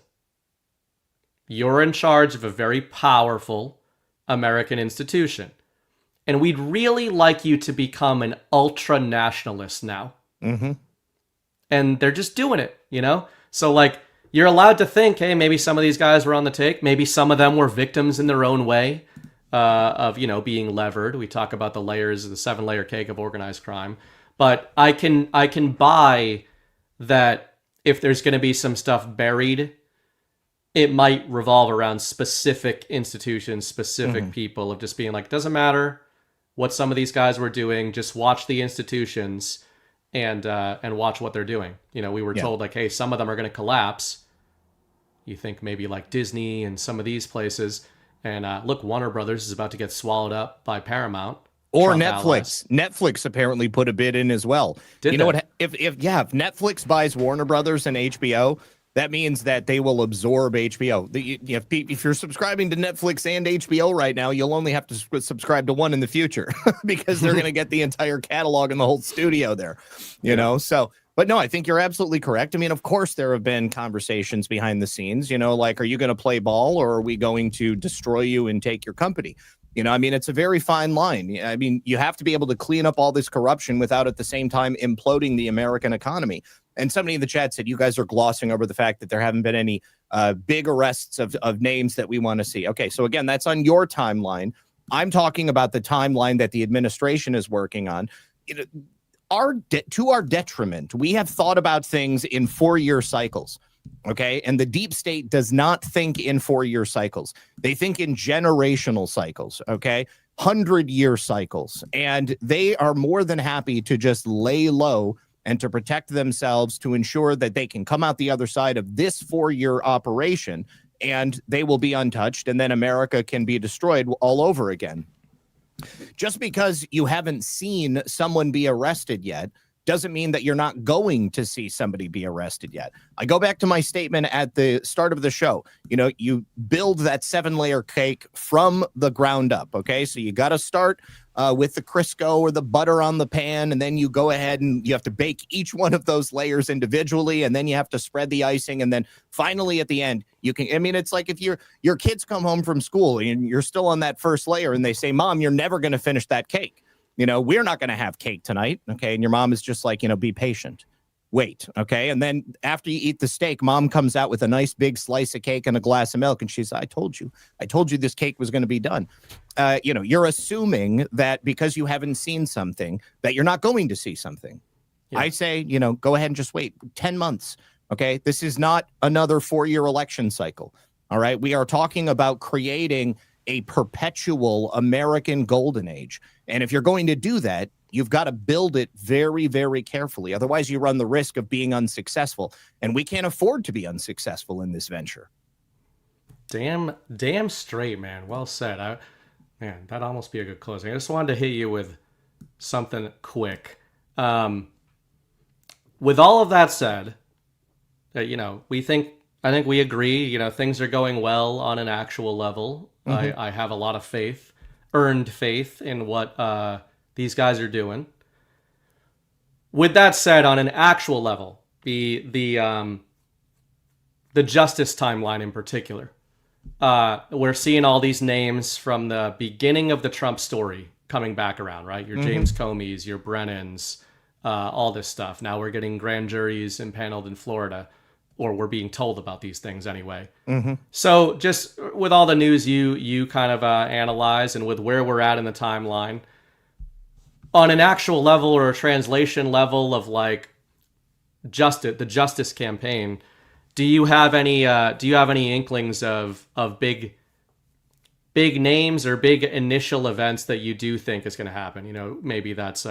you're in charge of a very powerful American institution. And we'd really like you to become an ultra-nationalist now. Mm-hmm. And they're just doing it, So, you're allowed to think, hey, maybe some of these guys were on the take. Maybe some of them were victims in their own way of, being levered. We talk about the layers, the 7-layer cake of organized crime. But I can buy that if there's going to be some stuff buried, it might revolve around specific institutions, specific people of just being doesn't matter what some of these guys were doing, just watch the institutions and watch what they're doing. We were told hey, some of them are going to collapse. You think maybe Disney and some of these places, and look, Warner Brothers is about to get swallowed up by Paramount. Or Trump Netflix. Allies. Netflix apparently put a bid in as well. If Netflix buys Warner Brothers and HBO, that means that they will absorb HBO. If you're subscribing to Netflix and HBO right now, you'll only have to subscribe to one in the future because they're going to get the entire catalog and the whole studio there, So, but no, I think you're absolutely correct. I mean, of course, there have been conversations behind the scenes, are you going to play ball or are we going to destroy you and take your company? It's a very fine line. I mean, you have to be able to clean up all this corruption without at the same time imploding the American economy. And somebody in the chat said, you guys are glossing over the fact that there haven't been any big arrests of names that we want to see. Okay, so again, that's on your timeline. I'm talking about the timeline that the administration is working on. To our detriment, we have thought about things in 4-year cycles. Okay. And the deep state does not think in 4-year cycles. They think in generational cycles. Okay. 100-year cycles. And they are more than happy to just lay low and to protect themselves to ensure that they can come out the other side of this 4-year operation and they will be untouched. And then America can be destroyed all over again. Just because you haven't seen someone be arrested yet doesn't mean that you're not going to see somebody be arrested yet. I go back to my statement at the start of the show. You know, you build that 7-layer cake from the ground up. Okay, so you got to start with the Crisco or the butter on the pan, and then you go ahead and you have to bake each one of those layers individually, and then you have to spread the icing, and then finally at the end you can. I mean, it's like if your kids come home from school and you're still on that first layer, and they say, "Mom, you're never going to finish that cake. You know, we're not going to have cake tonight." Okay. And your mom is just like, you know, be patient. Wait. Okay. And then after you eat the steak, mom comes out with a nice big slice of cake and a glass of milk. And she's, I told you this cake was going to be done. You know, you're assuming that because you haven't seen something that you're not going to see something. Yeah. I say, you know, go ahead and just wait 10 months. Okay. This is not another 4-year election cycle. All right. We are talking about creating a perpetual American golden age. And if you're going to do that, you've got to build it very, very carefully. Otherwise, you run the risk of being unsuccessful. And we can't afford to be unsuccessful in this venture. Damn straight, man. Well said. Man, that'd almost be a good closing. I just wanted to hit you with something quick. With all of that said, you know, I think we agree, you know, things are going well on an actual level. Mm-hmm. I have a lot of faith, earned faith in what these guys are doing. With that said, on an actual level, the justice timeline in particular, we're seeing all these names from the beginning of the Trump story coming back around, right? Your James Comey's, your Brennan's, all this stuff. Now we're getting grand juries impaneled in Florida. Or we're being told about these things anyway. Mm-hmm. So just with all the news you kind of analyze and with where we're at in the timeline, on an actual level or a translation level of like the justice campaign, do you have any inklings of big names or big initial events that you do think is going to happen? You know, maybe that's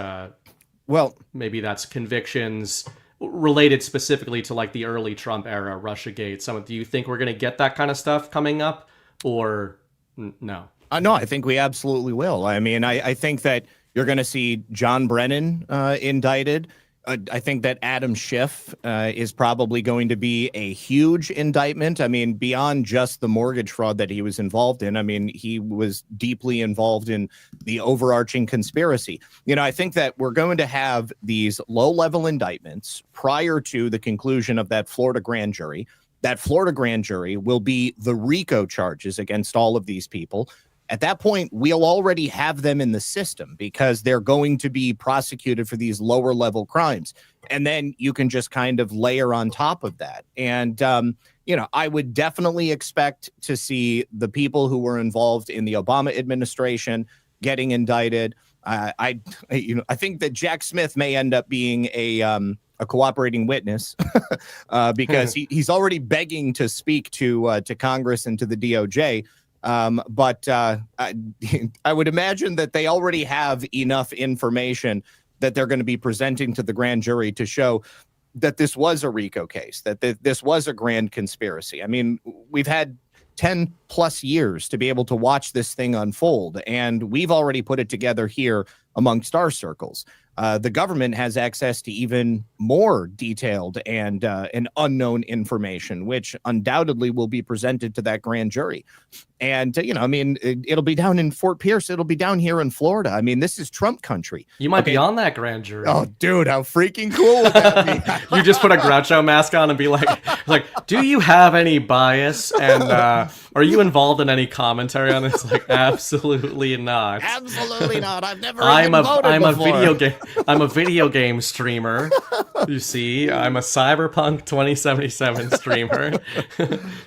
maybe that's convictions related specifically to like the early Trump era, Russiagate. Do you think we're going to get that kind of stuff coming up, or no? No, I think we absolutely will. I mean, I think that you're going to see John Brennan indicted. I think that Adam Schiff is probably going to be a huge indictment. I mean, beyond just the mortgage fraud that he was involved in. I mean, he was deeply involved in the overarching conspiracy. You know, I think that we're going to have these low-level indictments prior to the conclusion of that Florida grand jury. That Florida grand jury will be the RICO charges against all of these people. At that point, we'll already have them in the system because they're going to be prosecuted for these lower level crimes. And then you can just kind of layer on top of that. And, you know, I would definitely expect to see the people who were involved in the Obama administration getting indicted. I think that Jack Smith may end up being a cooperating witness because he's already begging to speak to Congress and to the DOJ. But I would imagine that they already have enough information that they're going to be presenting to the grand jury to show that this was a RICO case, that this was a grand conspiracy. I mean, we've had 10 plus years to be able to watch this thing unfold, and we've already put it together here amongst our circles. The government has access to even more detailed and unknown information, which undoubtedly will be presented to that grand jury. And, you know, I mean, it'll be down in Fort Pierce. It'll be down here in Florida. I mean, this is Trump country. You might be on that grand jury. Oh, dude, how freaking cool would that be? You just put a Groucho mask on and be like, do you have any bias? And are you involved in any commentary on this? Like, absolutely not. Absolutely not. I've never voted before. I'm a video game streamer. You see, I'm a Cyberpunk 2077 streamer.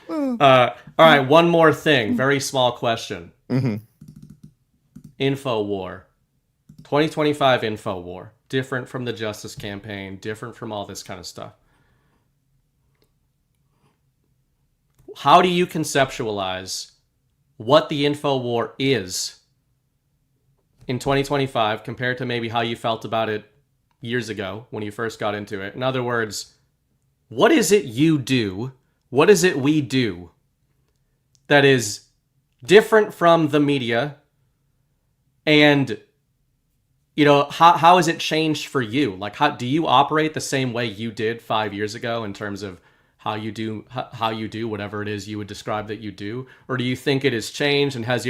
All right, one more thing. Very small question. Mm-hmm. InfoWar. 2025 InfoWar. Different from the Justice Campaign. Different from all this kind of stuff. how do you conceptualize what the info war is in 2025 compared to maybe how you felt about it years ago when you first got into it? In other words, what is it you do? What is it we do that is different from the media? And, you know, how has it changed for you? Like, how do you operate the same way you did 5 years ago in terms of how you do whatever it is you would describe that you do? Or do you think it has changed, and has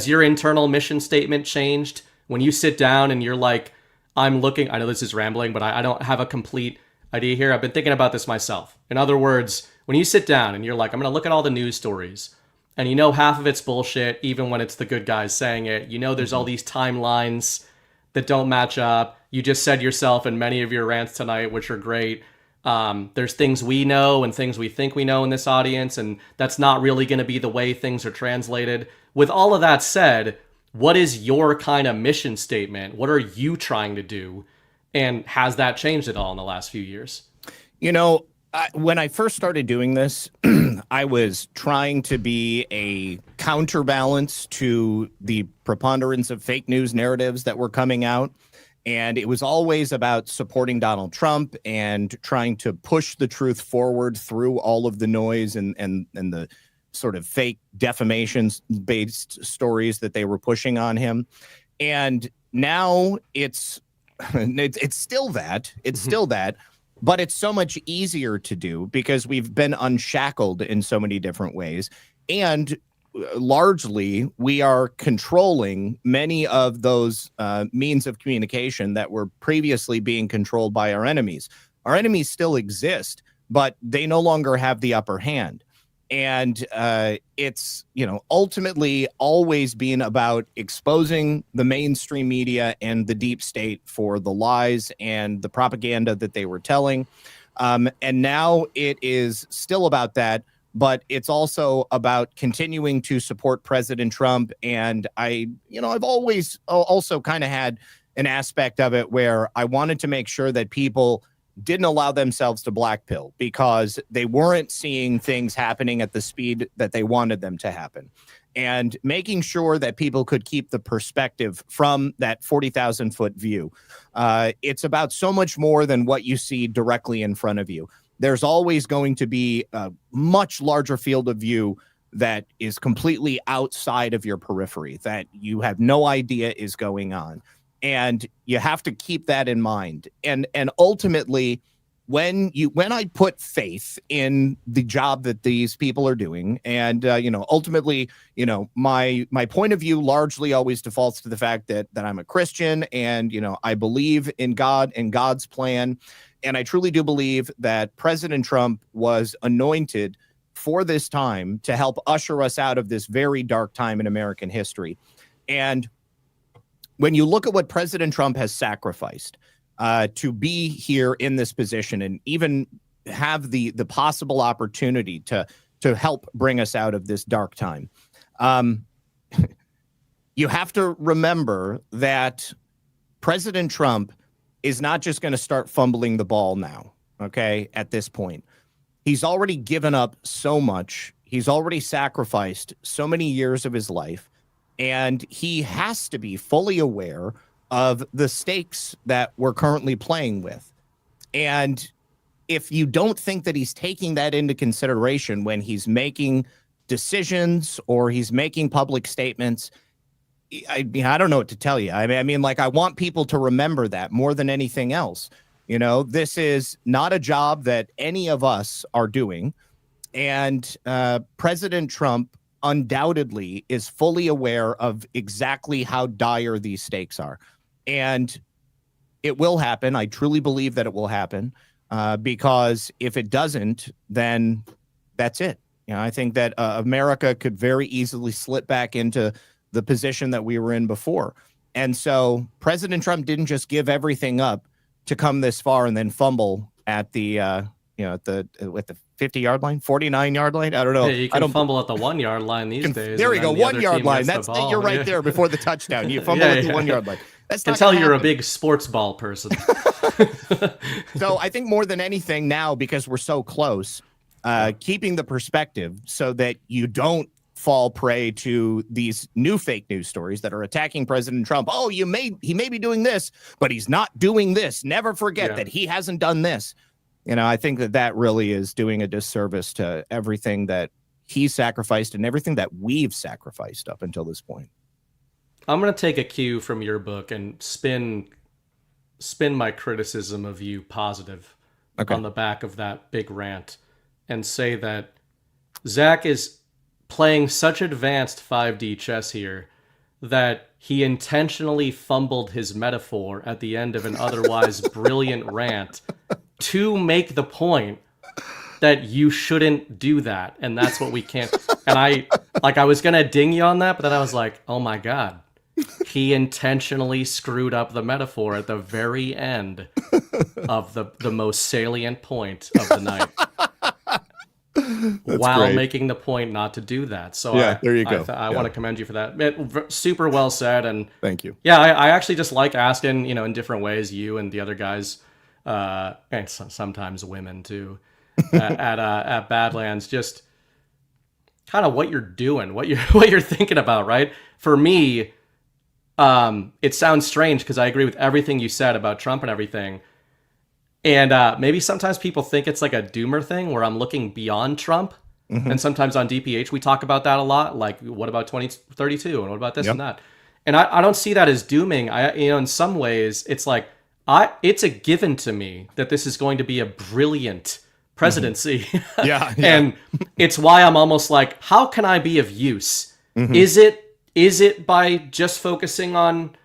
your internal mission statement changed when you sit down and you're like, I know this is rambling, but I don't have a complete idea here. I've been thinking about this myself. In other words, when you sit down and you're like, I'm going to look at all the news stories, and you know half of it's bullshit, even when it's the good guys saying it. You know there's all these timelines that don't match up. You just said yourself in many of your rants tonight, which are great. There's things we know and things we think we know in this audience, and that's not really going to be the way things are translated. With all of that said, what is your kind of mission statement? What are you trying to do? And has that changed at all in the last few years? You know, when I first started doing this, I was trying to be a counterbalance to the preponderance of fake news narratives that were coming out. And it was always about supporting Donald Trump and trying to push the truth forward through all of the noise and the sort of fake defamation-based stories that they were pushing on him. And now it's still that. It's still that. But it's so much easier to do because we've been unshackled in so many different ways. And largely, we are controlling many of those means of communication that were previously being controlled by our enemies. Our enemies still exist, but they no longer have the upper hand. And it's, ultimately always been about exposing the mainstream media and the deep state for the lies and the propaganda that they were telling. And now it is still about that, but it's also about continuing to support President Trump. And I've always also kind of had an aspect of it where I wanted to make sure that people didn't allow themselves to black pill because they weren't seeing things happening at the speed that they wanted them to happen. And making sure that people could keep the perspective from that 40,000 foot view. It's about so much more than what you see directly in front of you. There's always going to be a much larger field of view that is completely outside of your periphery, that you have no idea is going on. And you have to keep that in mind. And ultimately, when I put faith in the job that these people are doing, and ultimately, my point of view largely always defaults to the fact that I'm a Christian, and I believe in God and God's plan, and I truly do believe that President Trump was anointed for this time to help usher us out of this very dark time in American history. And when you look at what President Trump has sacrificed to be here in this position and even have the possible opportunity to help bring us out of this dark time, you have to remember that President Trump is not just going to start fumbling the ball now, okay, at this point. He's already given up so much. He's already sacrificed so many years of his life. And he has to be fully aware of the stakes that we're currently playing with. And if you don't think that he's taking that into consideration when he's making decisions or he's making public statements, I don't know what to tell you. I mean, I want people to remember that more than anything else. This is not a job that any of us are doing. And President Trump undoubtedly is fully aware of exactly how dire these stakes are. And it will happen. I truly believe that it will happen because if it doesn't, then that's it. I think that America could very easily slip back into the position that we were in before. And so President Trump didn't just give everything up to come this far and then fumble at the, at the 50-yard line, 49-yard line. I don't know. Yeah, you can fumble at the 1-yard line these days. There we go. 1-yard line. You're right there before the touchdown. You fumble at the 1-yard line. That's can tell you're a big sports ball person. So I think more than anything now, because we're so close, keeping the perspective so that you don't fall prey to these new fake news stories that are attacking President Trump. Oh, he may be doing this, but he's not doing this. Never forget that he hasn't done this. I think that really is doing a disservice to everything that he sacrificed and everything that we've sacrificed up until this point. I'm going to take a cue from your book and spin my criticism of you positive on the back of that big rant and say that Zach is playing such advanced 5D chess here that he intentionally fumbled his metaphor at the end of an otherwise brilliant rant to make the point that you shouldn't do that. And that's what we can't. And I was going to ding you on that, but then I was like, oh my God, he intentionally screwed up the metaphor at the very end of the most salient point of the night. While great. Making the point not to do that. So there you go. I want to commend you for that. Super well said. And thank you. Yeah, I actually just like asking, in different ways, you and the other guys, and sometimes women too, at Badlands, just kind of what you're doing, what you're thinking about, right? For me, it sounds strange because I agree with everything you said about Trump and everything. And maybe sometimes people think it's like a doomer thing where I'm looking beyond Trump. Mm-hmm. And sometimes on DPH, we talk about that a lot. Like, what about 2032? And what about this and that? And I don't see that as dooming. In some ways, it's like, it's a given to me that this is going to be a brilliant presidency. Mm-hmm. Yeah. And it's why I'm almost like, how can I be of use? Mm-hmm. Is it by just focusing on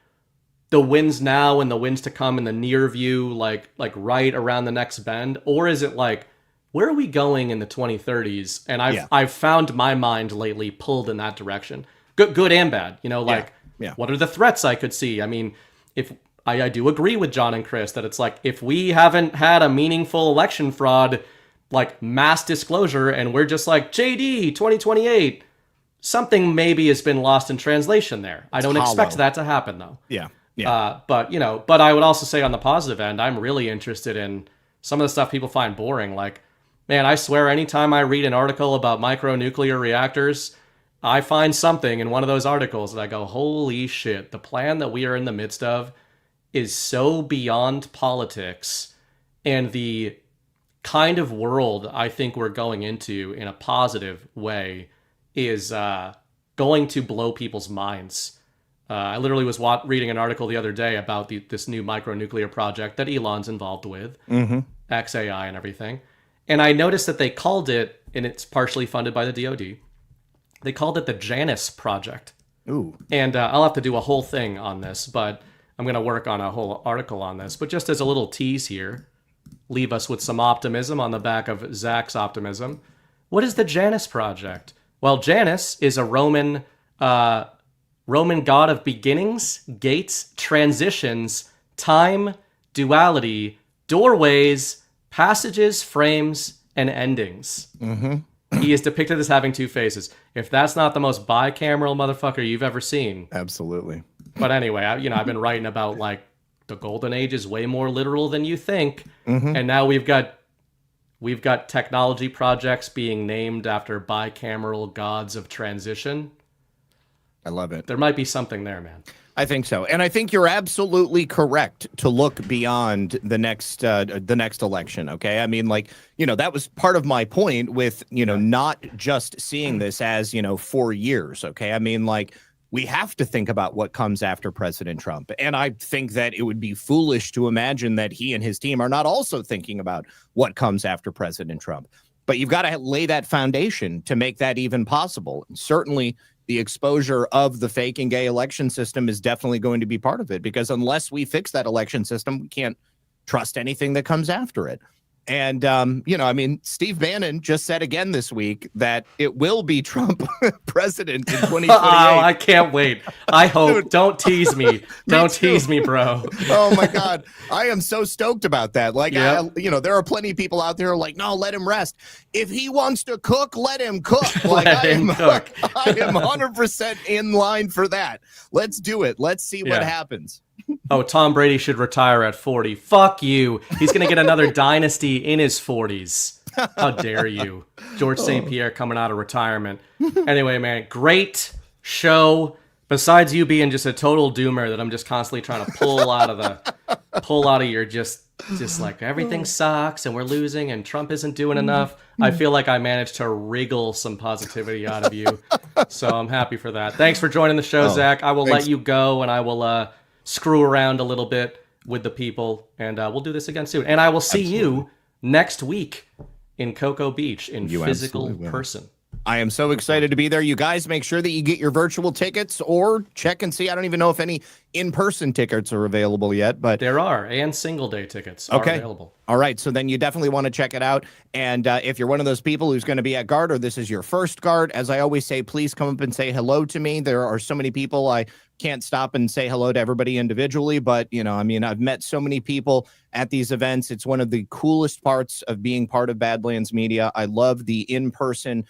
the wins now and the wins to come in the near view, like right around the next bend? Or is it like, where are we going in the 2030s? And I've found my mind lately pulled in that direction. Good and bad. What are the threats I could see? I mean, if I do agree with John and Chris that it's like, if we haven't had a meaningful election fraud, like mass disclosure, and we're just like, JD 2028, something maybe has been lost in translation there. I don't expect that to happen though. Yeah. But I would also say on the positive end, I'm really interested in some of the stuff people find boring. Like, man, I swear anytime I read an article about micronuclear reactors, I find something in one of those articles that I go, holy shit, the plan that we are in the midst of is so beyond politics, and the kind of world I think we're going into in a positive way is going to blow people's minds. I literally was reading an article the other day about this new micronuclear project that Elon's involved with, XAI and everything. And I noticed that they called it, and it's partially funded by the DoD, they called it the Janus Project. Ooh. And I'll have to do a whole thing on this, but I'm going to work on a whole article on this. But just as a little tease here, leave us with some optimism on the back of Zach's optimism. What is the Janus Project? Well, Janus is a Roman god of beginnings, gates, transitions, time, duality, doorways, passages, frames, and endings. Mm-hmm. He is depicted as having two faces. If that's not the most bicameral motherfucker you've ever seen. Absolutely. But anyway, I've been writing about like the golden age is way more literal than you think. Mm-hmm. And now we've got technology projects being named after bicameral gods of transition. I love it. There might be something there, man. I think so. And I think you're absolutely correct to look beyond the next election. Okay. I mean, that was part of my point with, not just seeing this as, 4 years. Okay. I mean, we have to think about what comes after President Trump. And I think that it would be foolish to imagine that he and his team are not also thinking about what comes after President Trump. But you've got to lay that foundation to make that even possible. And certainly the exposure of the fake and gay election system is definitely going to be part of it, because unless we fix that election system, we can't trust anything that comes after it. And, Steve Bannon just said again this week that it will be Trump president in 2028. Oh, I can't wait. I hope. Dude, don't tease me. Don't tease me, bro. Oh, my God. I am so stoked about that. There are plenty of people out there like, no, let him rest. If he wants to cook, let him cook. Cook. I am 100% in line for that. Let's do it. Let's see what happens. Oh, Tom Brady should retire at 40. Fuck you. He's going to get another dynasty in his 40s. How dare you? George St. Pierre coming out of retirement. Anyway, man, great show. Besides you being just a total doomer that I'm just constantly trying to pull out of your just like everything sucks and we're losing and Trump isn't doing enough. I feel like I managed to wriggle some positivity out of you. So I'm happy for that. Thanks for joining the show, Zach. I will let you go and I will screw around a little bit with the people and we'll do this again soon. And I will see you next week in Cocoa Beach in physical person. I am so excited to be there. You guys make sure that you get your virtual tickets or check and see. I don't even know if any in-person tickets are available yet, but there are, and single day tickets are available. All right. So then you definitely want to check it out. And if you're one of those people who's going to be at guard or this is your first guard, as I always say, please come up and say hello to me. There are so many people. I can't stop and say hello to everybody individually, but I've met so many people at these events. It's one of the coolest parts of being part of Badlands Media. I love the in-person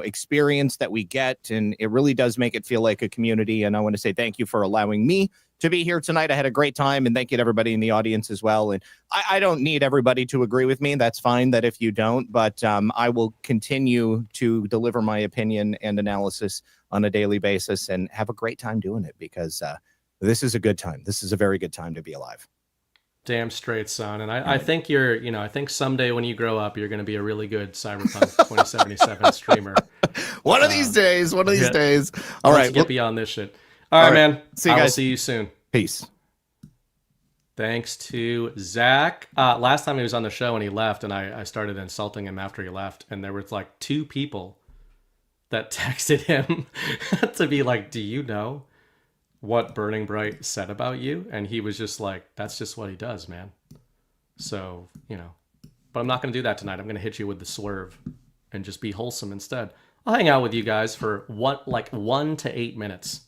experience that we get, and it really does make it feel like a community. And I want to say thank you for allowing me to be here tonight. I had a great time, and thank you to everybody in the audience as well. And I don't need everybody to agree with me. That's fine that if you don't, but I will continue to deliver my opinion and analysis on a daily basis and have a great time doing it because this is a good time. This is a very good time to be alive. Damn straight, son. And I think I think someday when you grow up, you're going to be a really good Cyberpunk 2077 streamer. One of these days. All right. Get beyond this shit. All right, man. See you guys. I'll see you soon. Peace. Thanks to Zach. Last time he was on the show and he left, and I started insulting him after he left. And there was like 2 people that texted him to be like, do you know what Burning Bright said about you? And he was just like, that's just what he does, man. So, but I'm not going to do that tonight. I'm going to hit you with the swerve and just be wholesome instead. I'll hang out with you guys for 1 to 8 minutes.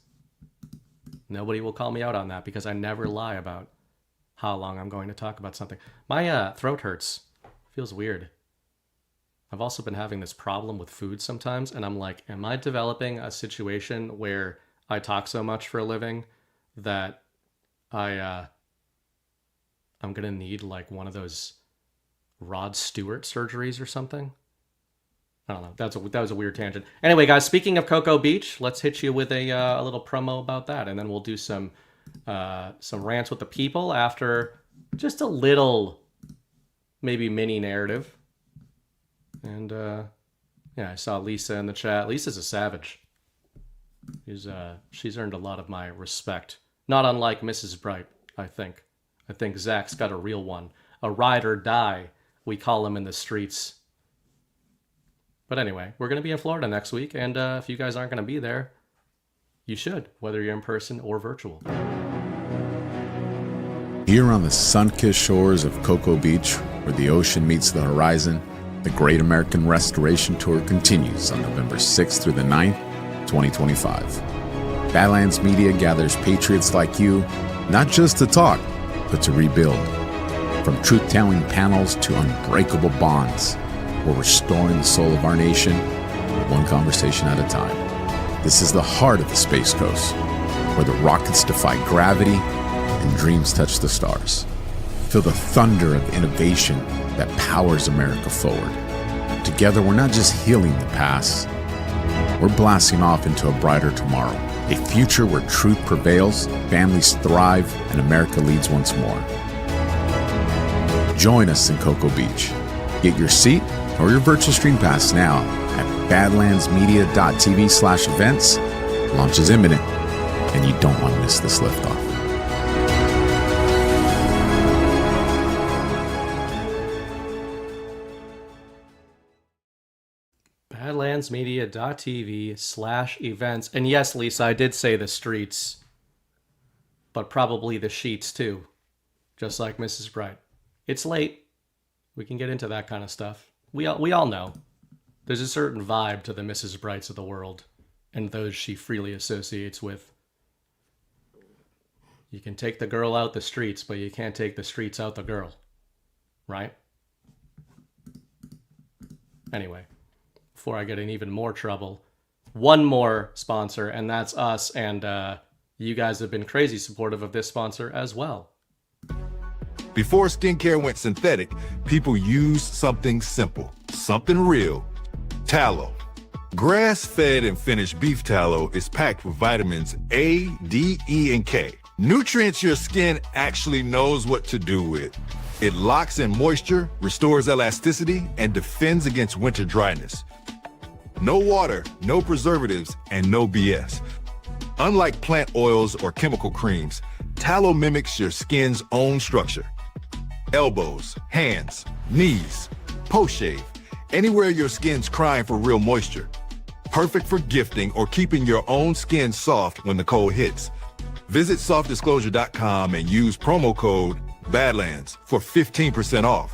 Nobody will call me out on that because I never lie about how long I'm going to talk about something. My throat hurts. Feels weird. I've also been having this problem with food sometimes, and I'm like, am I developing a situation where I talk so much for a living that I'm gonna need like one of those Rod Stewart surgeries or something? I don't know. That was a weird tangent. Anyway, guys, speaking of Cocoa Beach, let's hit you with a little promo about that, and then we'll do some rants with the people after just a little, maybe mini narrative. And I saw Lisa in the chat. Lisa's a savage. She's earned a lot of my respect. Not unlike Mrs. Bright, I think. I think Zach's got a real one. A ride or die, we call him in the streets. But anyway, we're going to be in Florida next week, and if you guys aren't going to be there, you should, whether you're in person or virtual. Here on the sun-kissed shores of Cocoa Beach, where the ocean meets the horizon, the Great American Restoration Tour continues on November 6th through the 9th, 2025. Badlands Media gathers patriots like you, not just to talk, but to rebuild. From truth-telling panels to unbreakable bonds, we're restoring the soul of our nation, one conversation at a time. This is the heart of the Space Coast, where the rockets defy gravity and dreams touch the stars. Feel the thunder of innovation that powers America forward. Together, we're not just healing the past, we're blasting off into a brighter tomorrow, a future where truth prevails, families thrive, and America leads once more. Join us in Cocoa Beach. Get your seat or your virtual stream pass now at badlandsmedia.tv/events. Launch is imminent, and you don't want to miss this liftoff. badlandsmedia.tv/events. And yes, Lisa, I did say the streets, but probably the sheets too, just like Mrs. Bright. It's late. We can get into that kind of stuff. We all know. There's a certain vibe to the Mrs. Brights of the world and those she freely associates with. You can take the girl out the streets, but you can't take the streets out the girl. Right? Anyway, before I get in even more trouble, one more sponsor, and that's us. And you guys have been crazy supportive of this sponsor as well. Before skincare went synthetic, people used something simple, something real, tallow. Grass-fed and finished beef tallow is packed with vitamins A, D, E, and K. Nutrients your skin actually knows what to do with. It locks in moisture, restores elasticity, and defends against winter dryness. No water, no preservatives, and no BS. Unlike plant oils or chemical creams, tallow mimics your skin's own structure. Elbows, hands, knees, post-shave, anywhere your skin's crying for real moisture. Perfect for gifting or keeping your own skin soft when the cold hits. Visit softdisclosure.com and use promo code Badlands for 15% off.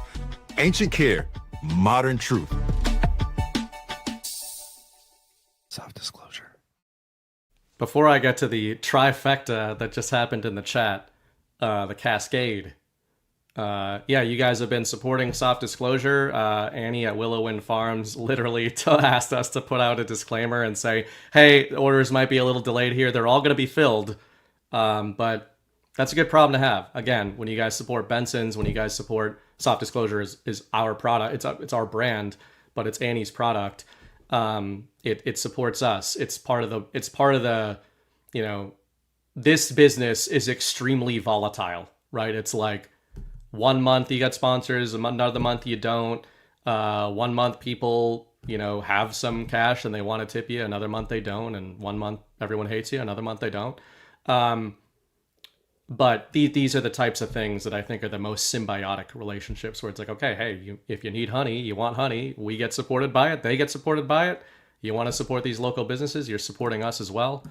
Ancient care, modern truth. Soft disclosure. Before I get to the trifecta that just happened in the chat, the cascade. Yeah, you guys have been supporting Soft Disclosure. Annie at Willow Wind Farms literally asked us to put out a disclaimer and say, hey, orders might be a little delayed here. They're all going to be filled. But that's a good problem to have. Again, when you guys support Benson's, when you guys support Soft Disclosure is our product. It's our brand, but it's Annie's product. It supports us. It's part of the, you know, this business is extremely volatile, right? It's like, 1 month you got sponsors, another month you don't. 1 month people, you know, have some cash and they want to tip you. Another month they don't. And 1 month everyone hates you. Another month they don't. But these are the types of things that I think are the most symbiotic relationships where it's like, okay, hey, if you need honey, you want honey, we get supported by it. They get supported by it. You want to support these local businesses, you're supporting us as well.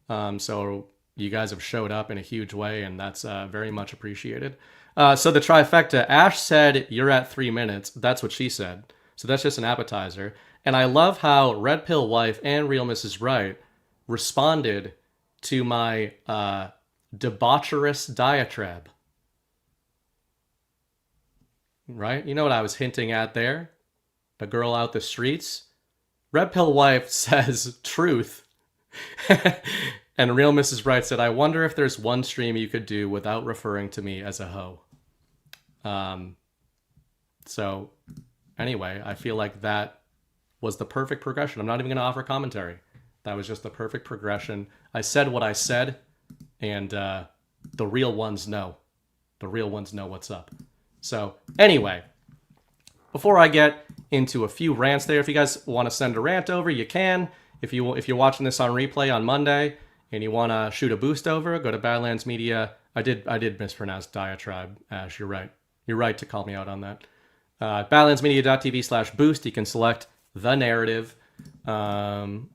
So you guys have showed up in a huge way, and that's very much appreciated. So the trifecta, Ash said, you're at 3 minutes. That's what she said. So that's just an appetizer. And I love how Red Pill Wife and Real Mrs. Right responded to my debaucherous diatribe. Right? You know what I was hinting at there? The girl out the streets. Red Pill Wife says truth. And Real Mrs. Bright said, I wonder if there's one stream you could do without referring to me as a hoe. So anyway, I feel like that was the perfect progression. I'm not even going to offer commentary. That was just the perfect progression. I said what I said, and the real ones know. The real ones know what's up. So anyway, before I get into a few rants there, if you guys want to send a rant over, you can. If you're watching this on replay on Monday and you want to shoot a boost over, go to Badlands Media. I did mispronounce diatribe, Ash. You're right. You're right to call me out on that. badlandsmedia.tv/boost. You can select the narrative.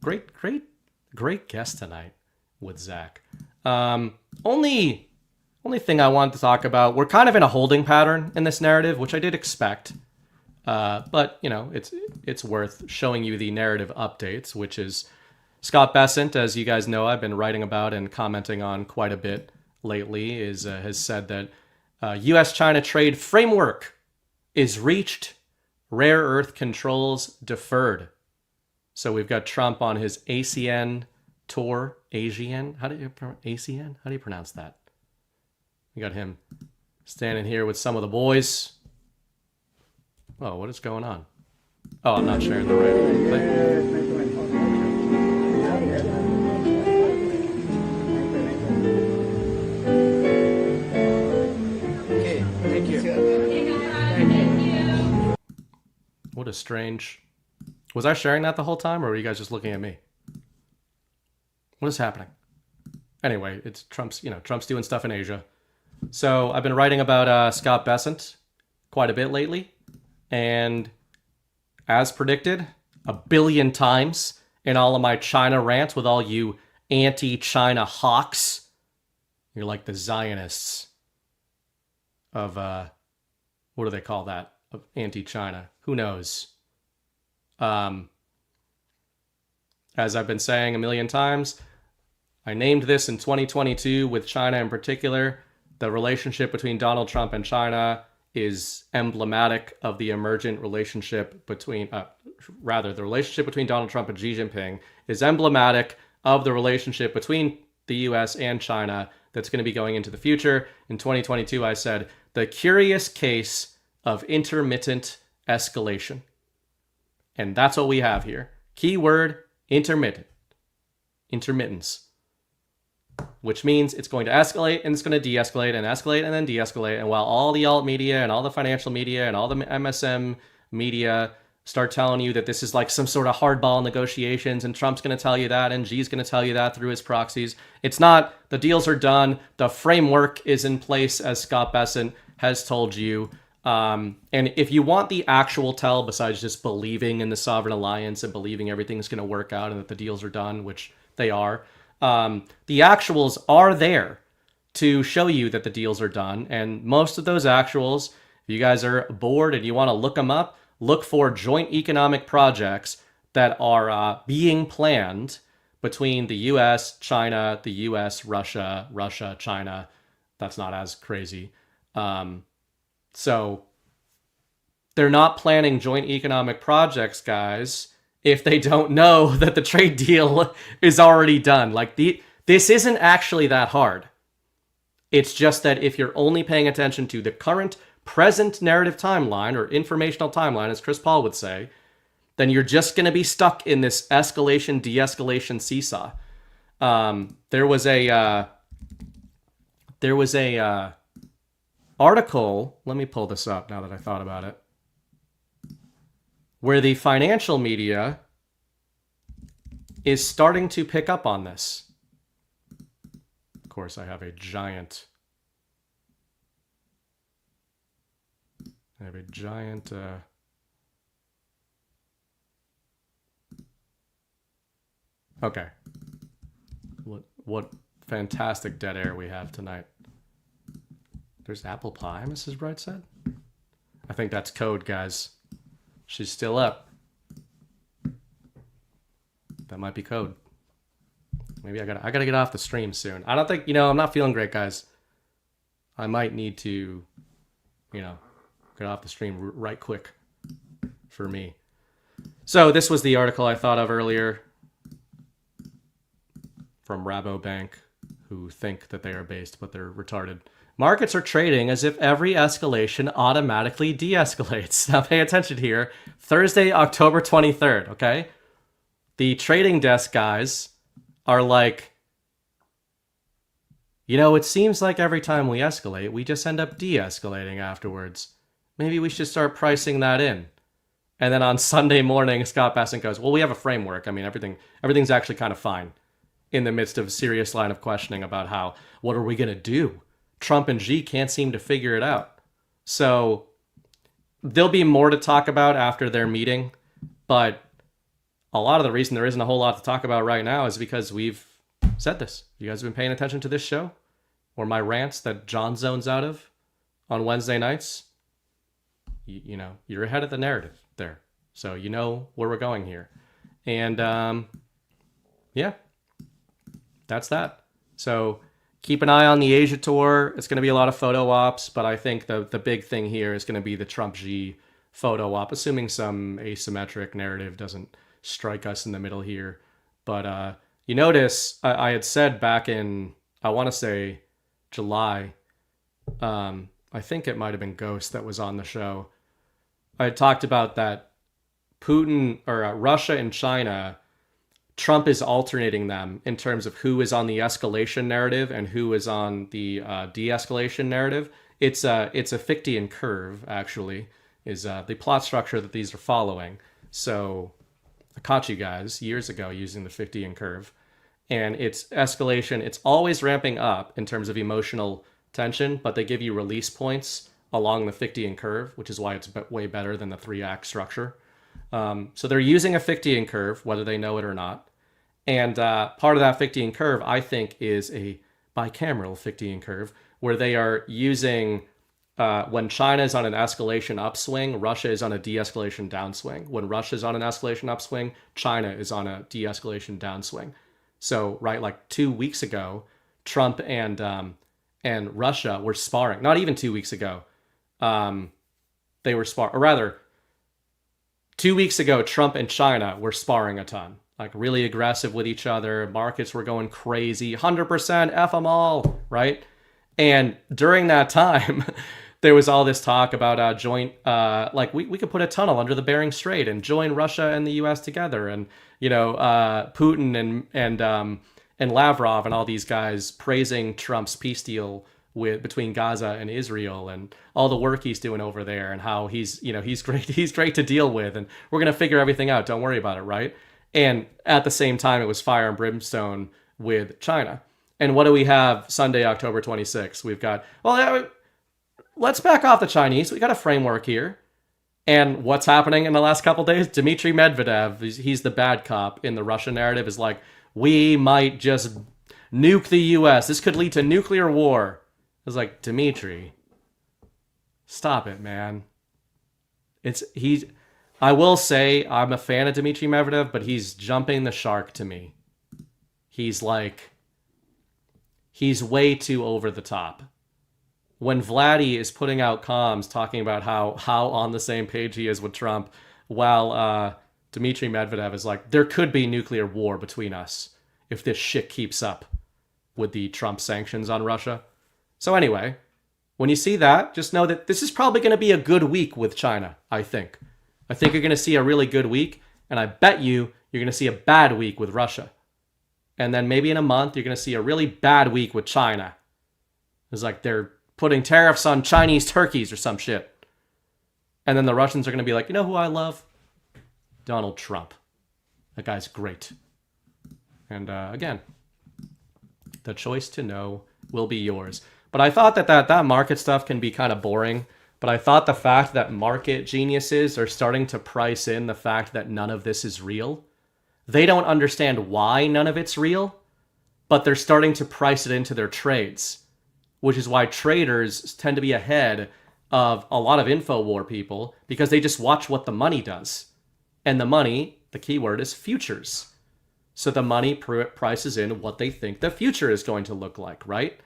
Great guest tonight with Zak. Only thing I wanted to talk about, we're kind of in a holding pattern in this narrative, which I did expect. But, you know, it's worth showing you the narrative updates, which is Scott Bessent, as you guys know, I've been writing about and commenting on quite a bit lately, has said that U.S.-China trade framework is reached, rare earth controls deferred. So we've got Trump on his ASEAN tour. ASEAN? How do you pronounce that? We got him standing here with some of the boys. Oh, what is going on? Oh, I'm not sharing the right thing. Okay, thank you. What a strange... Was I sharing that the whole time, or were you guys just looking at me? What is happening? Anyway, it's Trump's doing stuff in Asia. So I've been writing about Scott Bessent quite a bit lately. And as predicted, 1 billion times in all of my China rants with all you anti-China hawks, you're like the Zionists of, what do they call that? Of anti-China. Who knows? As I've been saying 1 million times, I named this in 2022 with China in particular. The relationship between Donald Trump and China is emblematic of the emergent relationship between, the relationship between Donald Trump and Xi Jinping is emblematic of the relationship between the US and China that's going to be going into the future. In 2022, I said, the curious case of intermittent escalation. And that's what we have here. Keyword, intermittent. Intermittence. Which means it's going to escalate and it's going to de-escalate and escalate and then de-escalate. And while all the alt media and all the financial media and all the MSM media start telling you that this is like some sort of hardball negotiations and Trump's going to tell you that and Xi's going to tell you that through his proxies, it's not. The deals are done. The framework is in place, as Scott Bessent has told you. And if you want the actual tell, besides just believing in the sovereign alliance and believing everything's going to work out and that the deals are done, which they are, the actuals are there to show you that the deals are done. And most of those actuals, if you guys are bored and you want to look them up, look for joint economic projects that are being planned between the US, China, the US, Russia, China. That's not as crazy. So they're not planning joint economic projects, guys, if they don't know that the trade deal is already done. Like, this isn't actually that hard. It's just that if you're only paying attention to the current present narrative timeline, or informational timeline, as Chris Paul would say, then you're just going to be stuck in this escalation, de-escalation seesaw. There was a article, let me pull this up now that I thought about it, where the financial media is starting to pick up on this. Of course, I have a giant... Okay. What fantastic dead air we have tonight. There's apple pie, Mrs. Bright said. I think that's code, guys. She's still up. That might be code. Maybe I gotta get off the stream soon. I don't think, I'm not feeling great, guys. I might need to, get off the stream right quick for me. So this was the article I thought of earlier from Rabobank, who think that they are based, but they're retarded. Markets are trading as if every escalation automatically de-escalates. Now pay attention here. Thursday, October 23rd, okay? The trading desk guys are like, it seems like every time we escalate, we just end up de-escalating afterwards. Maybe we should start pricing that in. And then on Sunday morning, Scott Bessent goes, well, we have a framework. I mean, everything's actually kind of fine, in the midst of a serious line of questioning about what are we going to do? Trump and Xi can't seem to figure it out. So there'll be more to talk about after their meeting, but a lot of the reason there isn't a whole lot to talk about right now is because we've said this. You guys have been paying attention to this show, or my rants that John zones out of on Wednesday nights? You're ahead of the narrative there. So you know where we're going here. And yeah, that's that. So keep an eye on the Asia tour. It's going to be a lot of photo ops, but I think the big thing here is going to be the Trump-Xi photo op, assuming some asymmetric narrative doesn't strike us in the middle here. But you notice I had said back in, I want to say July, I think it might have been Ghost that was on the show. I had talked about that Putin, or Russia and China, Trump is alternating them in terms of who is on the escalation narrative and who is on the de-escalation narrative. It's a Fichtean curve, actually, is the plot structure that these are following. So I caught you guys years ago using the Fichtean curve. And it's escalation. It's always ramping up in terms of emotional tension, but they give you release points along the Fichtean curve, which is why it's way better than the 3-act structure. So they're using a Fichtean curve, whether they know it or not. And part of that Fichtean curve, I think, is a bicameral Fichtean curve, where they are using, when China is on an escalation upswing, Russia is on a de-escalation downswing. When Russia is on an escalation upswing, China is on a de-escalation downswing. So, right, like 2 weeks ago, Trump and Russia were sparring. Not even 2 weeks ago. They were sparring, or rather, 2 weeks ago, Trump and China were sparring a ton. Like, really aggressive with each other. Markets were going crazy. 100% F them all, right? And during that time, there was all this talk about joint, like we could put a tunnel under the Bering Strait and join Russia and the U.S. together, and Putin and Lavrov and all these guys praising Trump's peace deal between Gaza and Israel and all the work he's doing over there and how he's great to deal with, and we're gonna figure everything out. Don't worry about it, right? And at the same time, it was fire and brimstone with China. And what do we have Sunday, October 26th? We've got, let's back off the Chinese. We got a framework here. And what's happening in the last couple days? Dmitry Medvedev, he's the bad cop in the Russian narrative, is like, we might just nuke the US. This could lead to nuclear war. I was like, Dmitry, stop it, man. I will say I'm a fan of Dmitry Medvedev, but he's jumping the shark to me. He's way too over the top. When Vladdy is putting out comms talking about how on the same page he is with Trump, while Dmitry Medvedev is like, there could be nuclear war between us if this shit keeps up with the Trump sanctions on Russia. So anyway, when you see that, just know that this is probably going to be a good week with China, I think. I think you're going to see a really good week, and I bet you're going to see a bad week with Russia. And then maybe in a month, you're going to see a really bad week with China. It's like they're putting tariffs on Chinese turkeys or some shit. And then the Russians are going to be like, you know who I love? Donald Trump. That guy's great. And again, the choice to know will be yours. But I thought that market stuff can be kind of boring. But I thought the fact that market geniuses are starting to price in the fact that none of this is real. They don't understand why none of it's real, but they're starting to price it into their trades, which is why traders tend to be ahead of a lot of InfoWar people because they just watch what the money does. And the money, the keyword is futures. So the money prices in what they think the future is going to look like, right?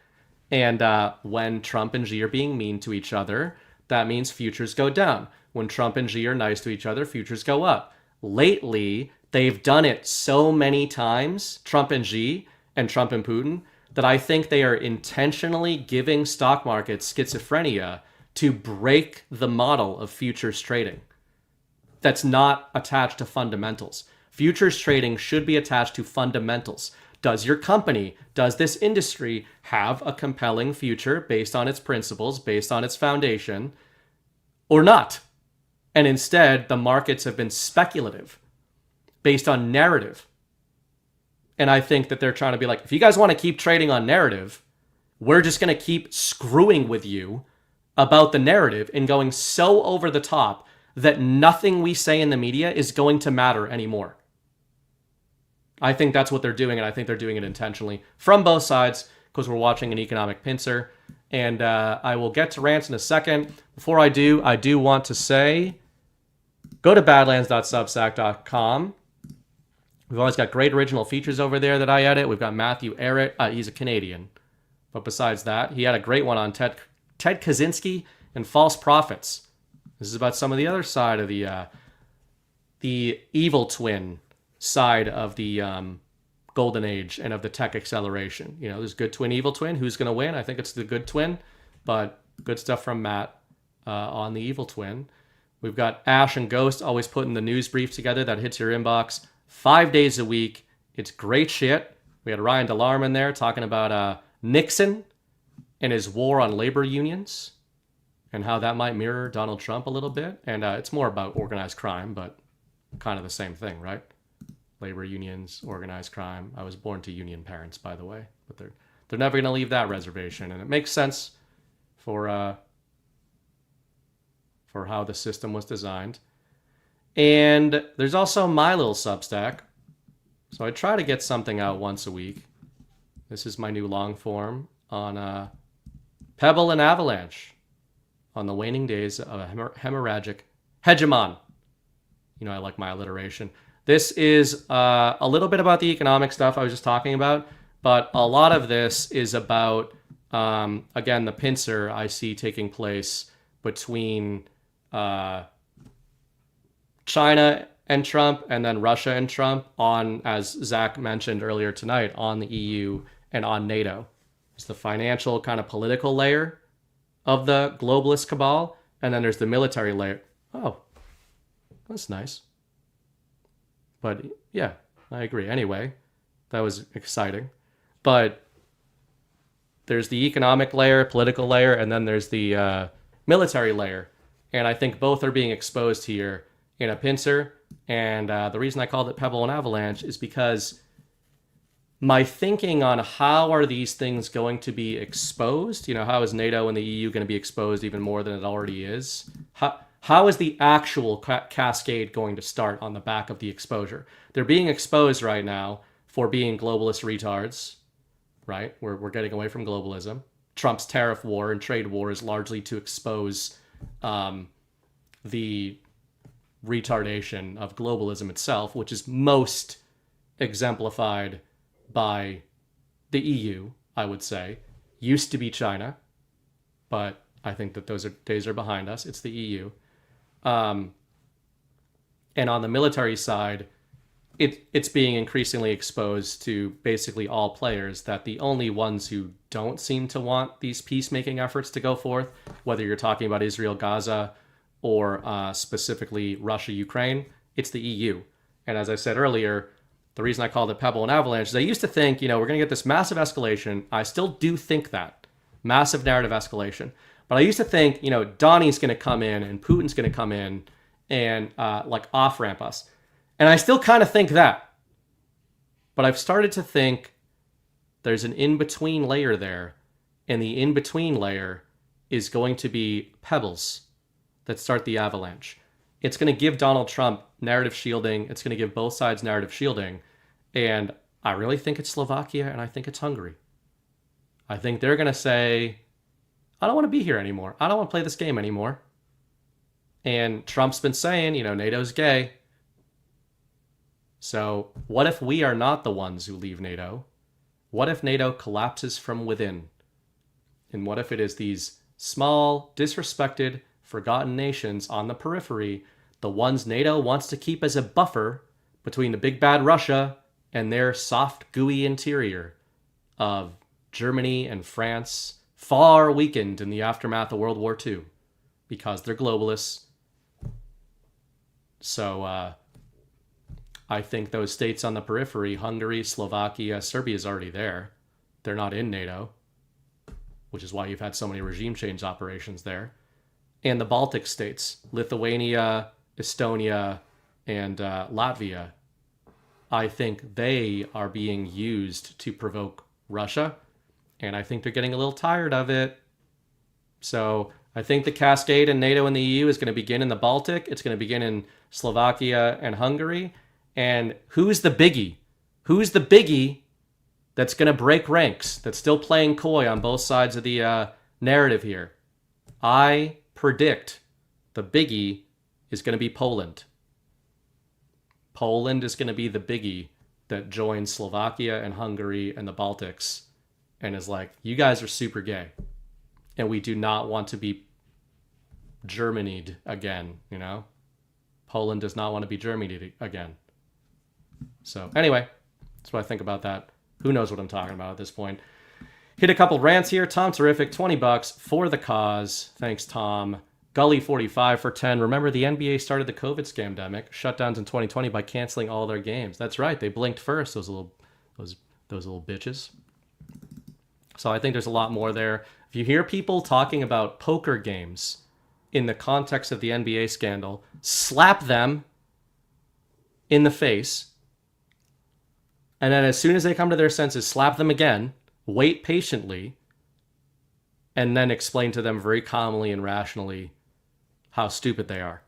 And when Trump and Xi are being mean to each other, that means futures go down. When Trump and Xi are nice to each other, futures go up. Lately, they've done it so many times, Trump and Xi and Trump and Putin, that I think they are intentionally giving stock markets schizophrenia to break the model of futures trading. That's not attached to fundamentals. Futures trading should be attached to fundamentals. Does your company, does this industry have a compelling future based on its principles, based on its foundation, or not? And instead, the markets have been speculative, based on narrative. And I think that they're trying to be like, if you guys want to keep trading on narrative, we're just going to keep screwing with you about the narrative and going so over the top that nothing we say in the media is going to matter anymore. I think that's what they're doing, and I think they're doing it intentionally from both sides because we're watching an economic pincer. And I will get to rants in a second. Before I do want to say, go to badlands.substack.com. We've always got great original features over there that I edit. We've got Matthew Arrett. He's a Canadian. But besides that, he had a great one on Ted Kaczynski and false prophets. This is about some of the other side of the evil twin side of the golden age and of the tech acceleration. You know, there's good twin, evil twin. Who's going to win? I think it's the good twin. But good stuff from Matt on the evil twin. We've got Ash and Ghost always putting the news brief together that hits your inbox 5 days a week. It's great shit. We had Ryan DeLarme in there talking about Nixon and his war on labor unions and how that might mirror Donald Trump a little bit. And it's more about organized crime, but kind of the same thing, right? Labor unions, organized crime. I was born to union parents, by the way, but they're never going to leave that reservation. And it makes sense for how the system was designed. And there's also my little Substack. So I try to get something out once a week. This is my new long form on Pebble and Avalanche on the waning days of a hemorrhagic hegemon. You know, I like my alliteration. This is a little bit about the economic stuff I was just talking about, but a lot of this is about, again, the pincer I see taking place between China and Trump and then Russia and Trump on, as Zach mentioned earlier tonight, on the EU and on NATO. It's the financial kind of political layer of the globalist cabal, and then there's the military layer. Oh, that's nice. But yeah, I agree. Anyway, that was exciting. But there's the economic layer, political layer, and then there's the military layer. And I think both are being exposed here in a pincer. And the reason I called it Pebble and Avalanche is because my thinking on how are these things going to be exposed, how is NATO and the EU going to be exposed even more than it already is? How is the actual cascade going to start on the back of the exposure? They're being exposed right now for being globalist retards, right? We're getting away from globalism. Trump's tariff war and trade war is largely to expose the retardation of globalism itself, which is most exemplified by the EU, I would say. Used to be China, but I think that those days are behind us. It's the EU. And on the military side, it's being increasingly exposed to basically all players, that the only ones who don't seem to want these peacemaking efforts to go forth, whether you're talking about Israel, Gaza, or specifically Russia, Ukraine, it's the EU. And as I said earlier, the reason I called it Pebble and Avalanche is I used to think, we're going to get this massive escalation. I still do think that. Massive narrative escalation. But I used to think, Donnie's going to come in and Putin's going to come in and off-ramp us. And I still kind of think that. But I've started to think there's an in-between layer there. And the in-between layer is going to be pebbles that start the avalanche. It's going to give Donald Trump narrative shielding. It's going to give both sides narrative shielding. And I really think it's Slovakia and I think it's Hungary. I think they're going to say, I don't want to be here anymore. I don't want to play this game anymore. And Trump's been saying, NATO's gay. So what if we are not the ones who leave NATO? What if NATO collapses from within? And what if it is these small, disrespected, forgotten nations on the periphery, the ones NATO wants to keep as a buffer between the big bad Russia and their soft, gooey interior of Germany and France, far weakened in the aftermath of World War II because they're globalists. So I think those states on the periphery, Hungary, Slovakia, Serbia's already there. They're not in NATO, which is why you've had so many regime change operations there. And the Baltic states, Lithuania, Estonia, and Latvia, I think they are being used to provoke Russia. And I think they're getting a little tired of it. So I think the cascade in NATO and the EU is going to begin in the Baltic. It's going to begin in Slovakia and Hungary. And who's the biggie? Who's the biggie that's going to break ranks, that's still playing coy on both sides of the narrative here? I predict the biggie is going to be Poland. Poland is going to be the biggie that joins Slovakia and Hungary and the Baltics and is like, you guys are super gay. And we do not want to be Germanied again, Poland does not want to be Germanied again. So anyway, that's what I think about that. Who knows what I'm talking about at this point. Hit a couple rants here. Tom Terrific, $20 for the cause. Thanks, Tom. Gully 45 for 10. Remember, the NBA started the COVID scamdemic, shutdowns in 2020 by canceling all their games. That's right. They blinked first, those little bitches. So I think there's a lot more there. If you hear people talking about poker games in the context of the NBA scandal, slap them in the face. And then as soon as they come to their senses, slap them again, wait patiently, and then explain to them very calmly and rationally how stupid they are.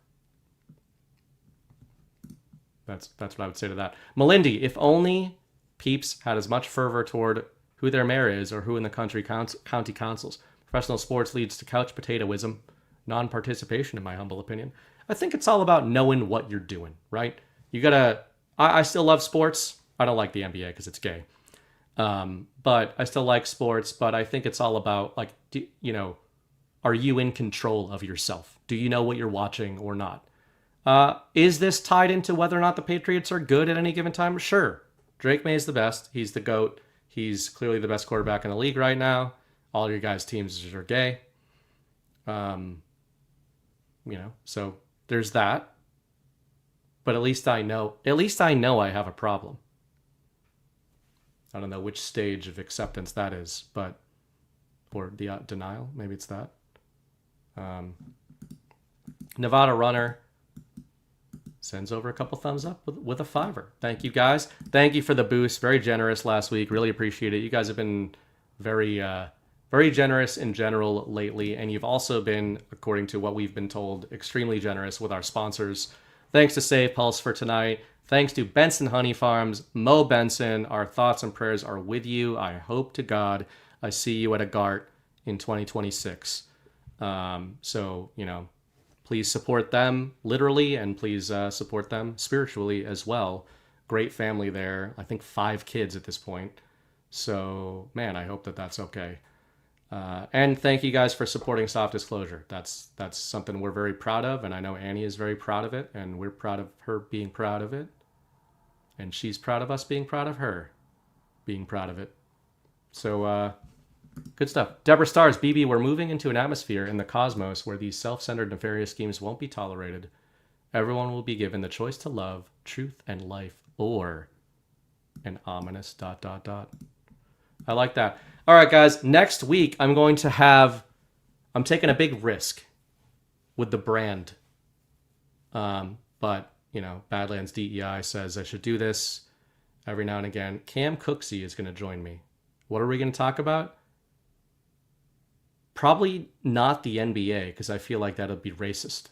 That's what I would say to that. Melindy, if only peeps had as much fervor toward who their mayor is or who in the county councils. Professional sports leads to couch potatoism, non-participation, in my humble opinion. I think it's all about knowing what you're doing, right? You gotta... I still love sports. I don't like the NBA because it's gay. But I still like sports, but I think it's all about, are you in control of yourself? Do you know what you're watching or not? Is this tied into whether or not the Patriots are good at any given time? Sure. Drake May is the best. He's the GOAT. He's clearly the best quarterback in the league right now. All your guys' teams are gay. So there's that. But at least I know I have a problem. I don't know which stage of acceptance that is, or the denial, maybe it's that. Nevada Runner sends over a couple thumbs up with a $5. Thank you, guys. Thank you for the boost. Very generous last week. Really appreciate it. You guys have been very generous in general lately, and you've also been, according to what we've been told, extremely generous with our sponsors. Thanks to Save Pulse for tonight. Thanks to Benson Honey Farms, Mo Benson. Our thoughts and prayers are with you. I hope to God I see you at a GART in 2026. Please support them literally, and please support them spiritually as well. Great family there. I think 5 kids at this point. So, man, I hope that that's okay. And thank you guys for supporting Soft Disclosure. That's something we're very proud of, and I know Annie is very proud of it, and we're proud of her being proud of it. And she's proud of us being proud of her being proud of it. So, good stuff. Deborah Stars, BB, we're moving into an atmosphere in the cosmos where these self-centered nefarious schemes won't be tolerated. Everyone will be given the choice to love, truth, and life, or an ominous ... I like that. All right, guys, next week I'm taking a big risk with the brand. But, Badlands DEI says I should do this every now and again. Cam Cooksey is going to join me. What are we going to talk about? Probably not the NBA, because I feel like that'll be racist.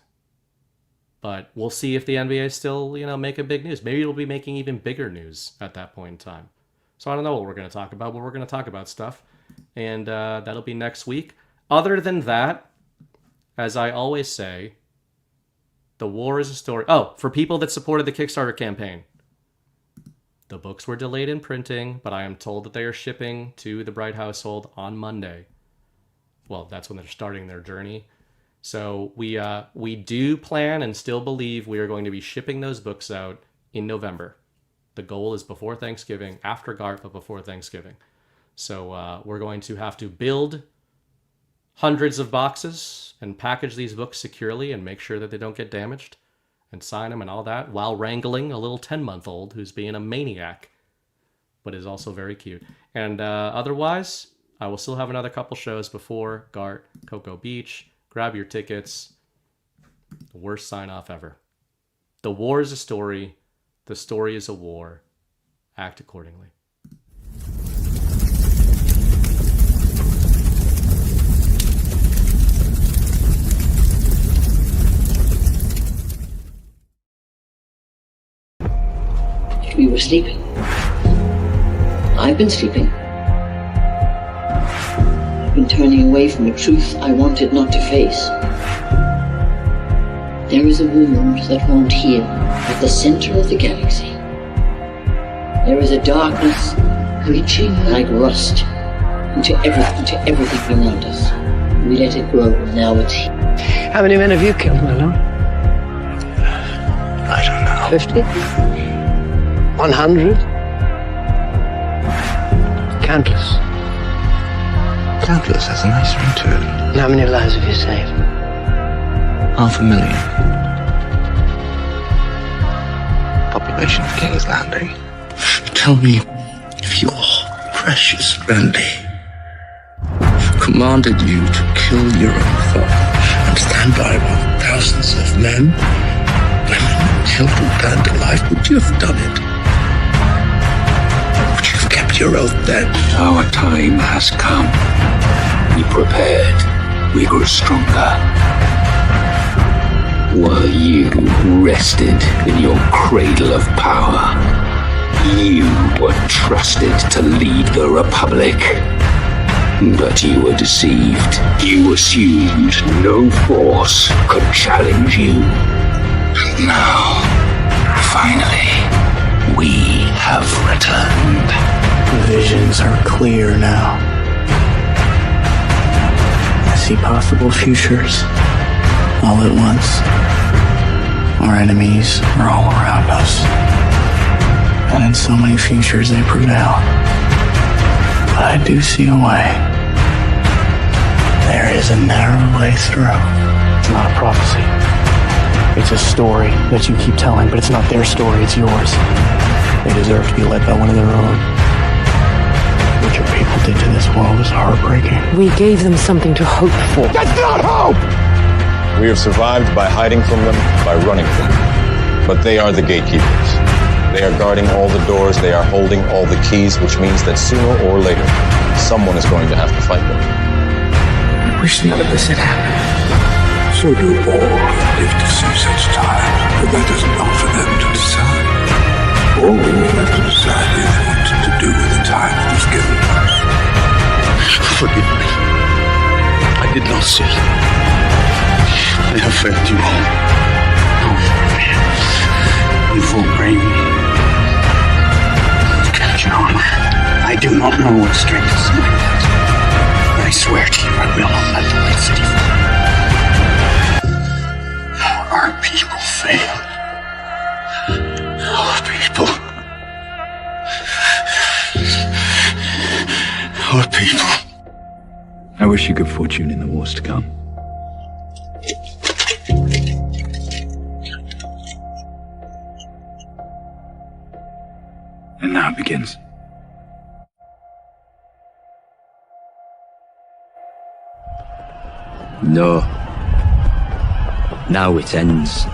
But we'll see if the NBA still, making big news. Maybe it'll be making even bigger news at that point in time. So I don't know what we're going to talk about, but we're going to talk about stuff. And that'll be next week. Other than that, as I always say, the war is a story. Oh, for people that supported the Kickstarter campaign, the books were delayed in printing, but I am told that they are shipping to the Bright household on Monday. Well, that's when they're starting their journey. So we do plan and still believe we are going to be shipping those books out in November. The goal is before Thanksgiving, after GART, but before Thanksgiving. So we're going to have to build hundreds of boxes and package these books securely and make sure that they don't get damaged and sign them and all that, while wrangling a little 10-month-old who's being a maniac, but is also very cute. And otherwise, I will still have another couple shows before GART, Cocoa Beach. Grab your tickets. The worst sign-off ever. The war is a story. The story is a war. Act accordingly. We were sleeping. I've been sleeping. I've been turning away from a truth I wanted not to face. There is a wound that won't heal at the center of the galaxy. There is a darkness reaching like rust into everything around us. We let it grow, and now it's here. How many men have you killed, Malone? I don't know. 50? 100? Countless. Countless has a nice ring to it. And how many lives have you saved? 500,000. Population of King's Landing. Tell me if your precious Randy commanded you to kill your own father and stand by while thousands of men, women, children burned alive, would you have done it? Would you have kept your oath then? Our time has come. We prepared. We grew stronger. Were you rested in your cradle of power? You were trusted to lead the Republic. But you were deceived. You assumed no force could challenge you. And now, finally, we have returned. The visions are clear now. I see possible futures all at once. Our enemies are all around us. And in so many futures they prevail. But I do see a way. There is a narrow way through. It's not a prophecy. It's a story that you keep telling, but it's not their story, it's yours. They deserve to be led by one of their own. What your people did to this world is heartbreaking. We gave them something to hope for. That's not hope! We have survived by hiding from them, by running from them. But they are the gatekeepers. They are guarding all the doors, they are holding all the keys, which means that sooner or later, someone is going to have to fight them. I wish none of this had happened. So do all who live to see such time, but that is not for them to decide. All we will have to decide is what to do with the time that is given us. Forgive me. I did not see. I have failed you all. You will bring me. Captain Armor, I do not know what strength is in my net. I swear to you I will not let the White City fall. Our people fail. Our people. Our people. I wish you good fortune in the wars to come. And now it begins. No. Now it ends.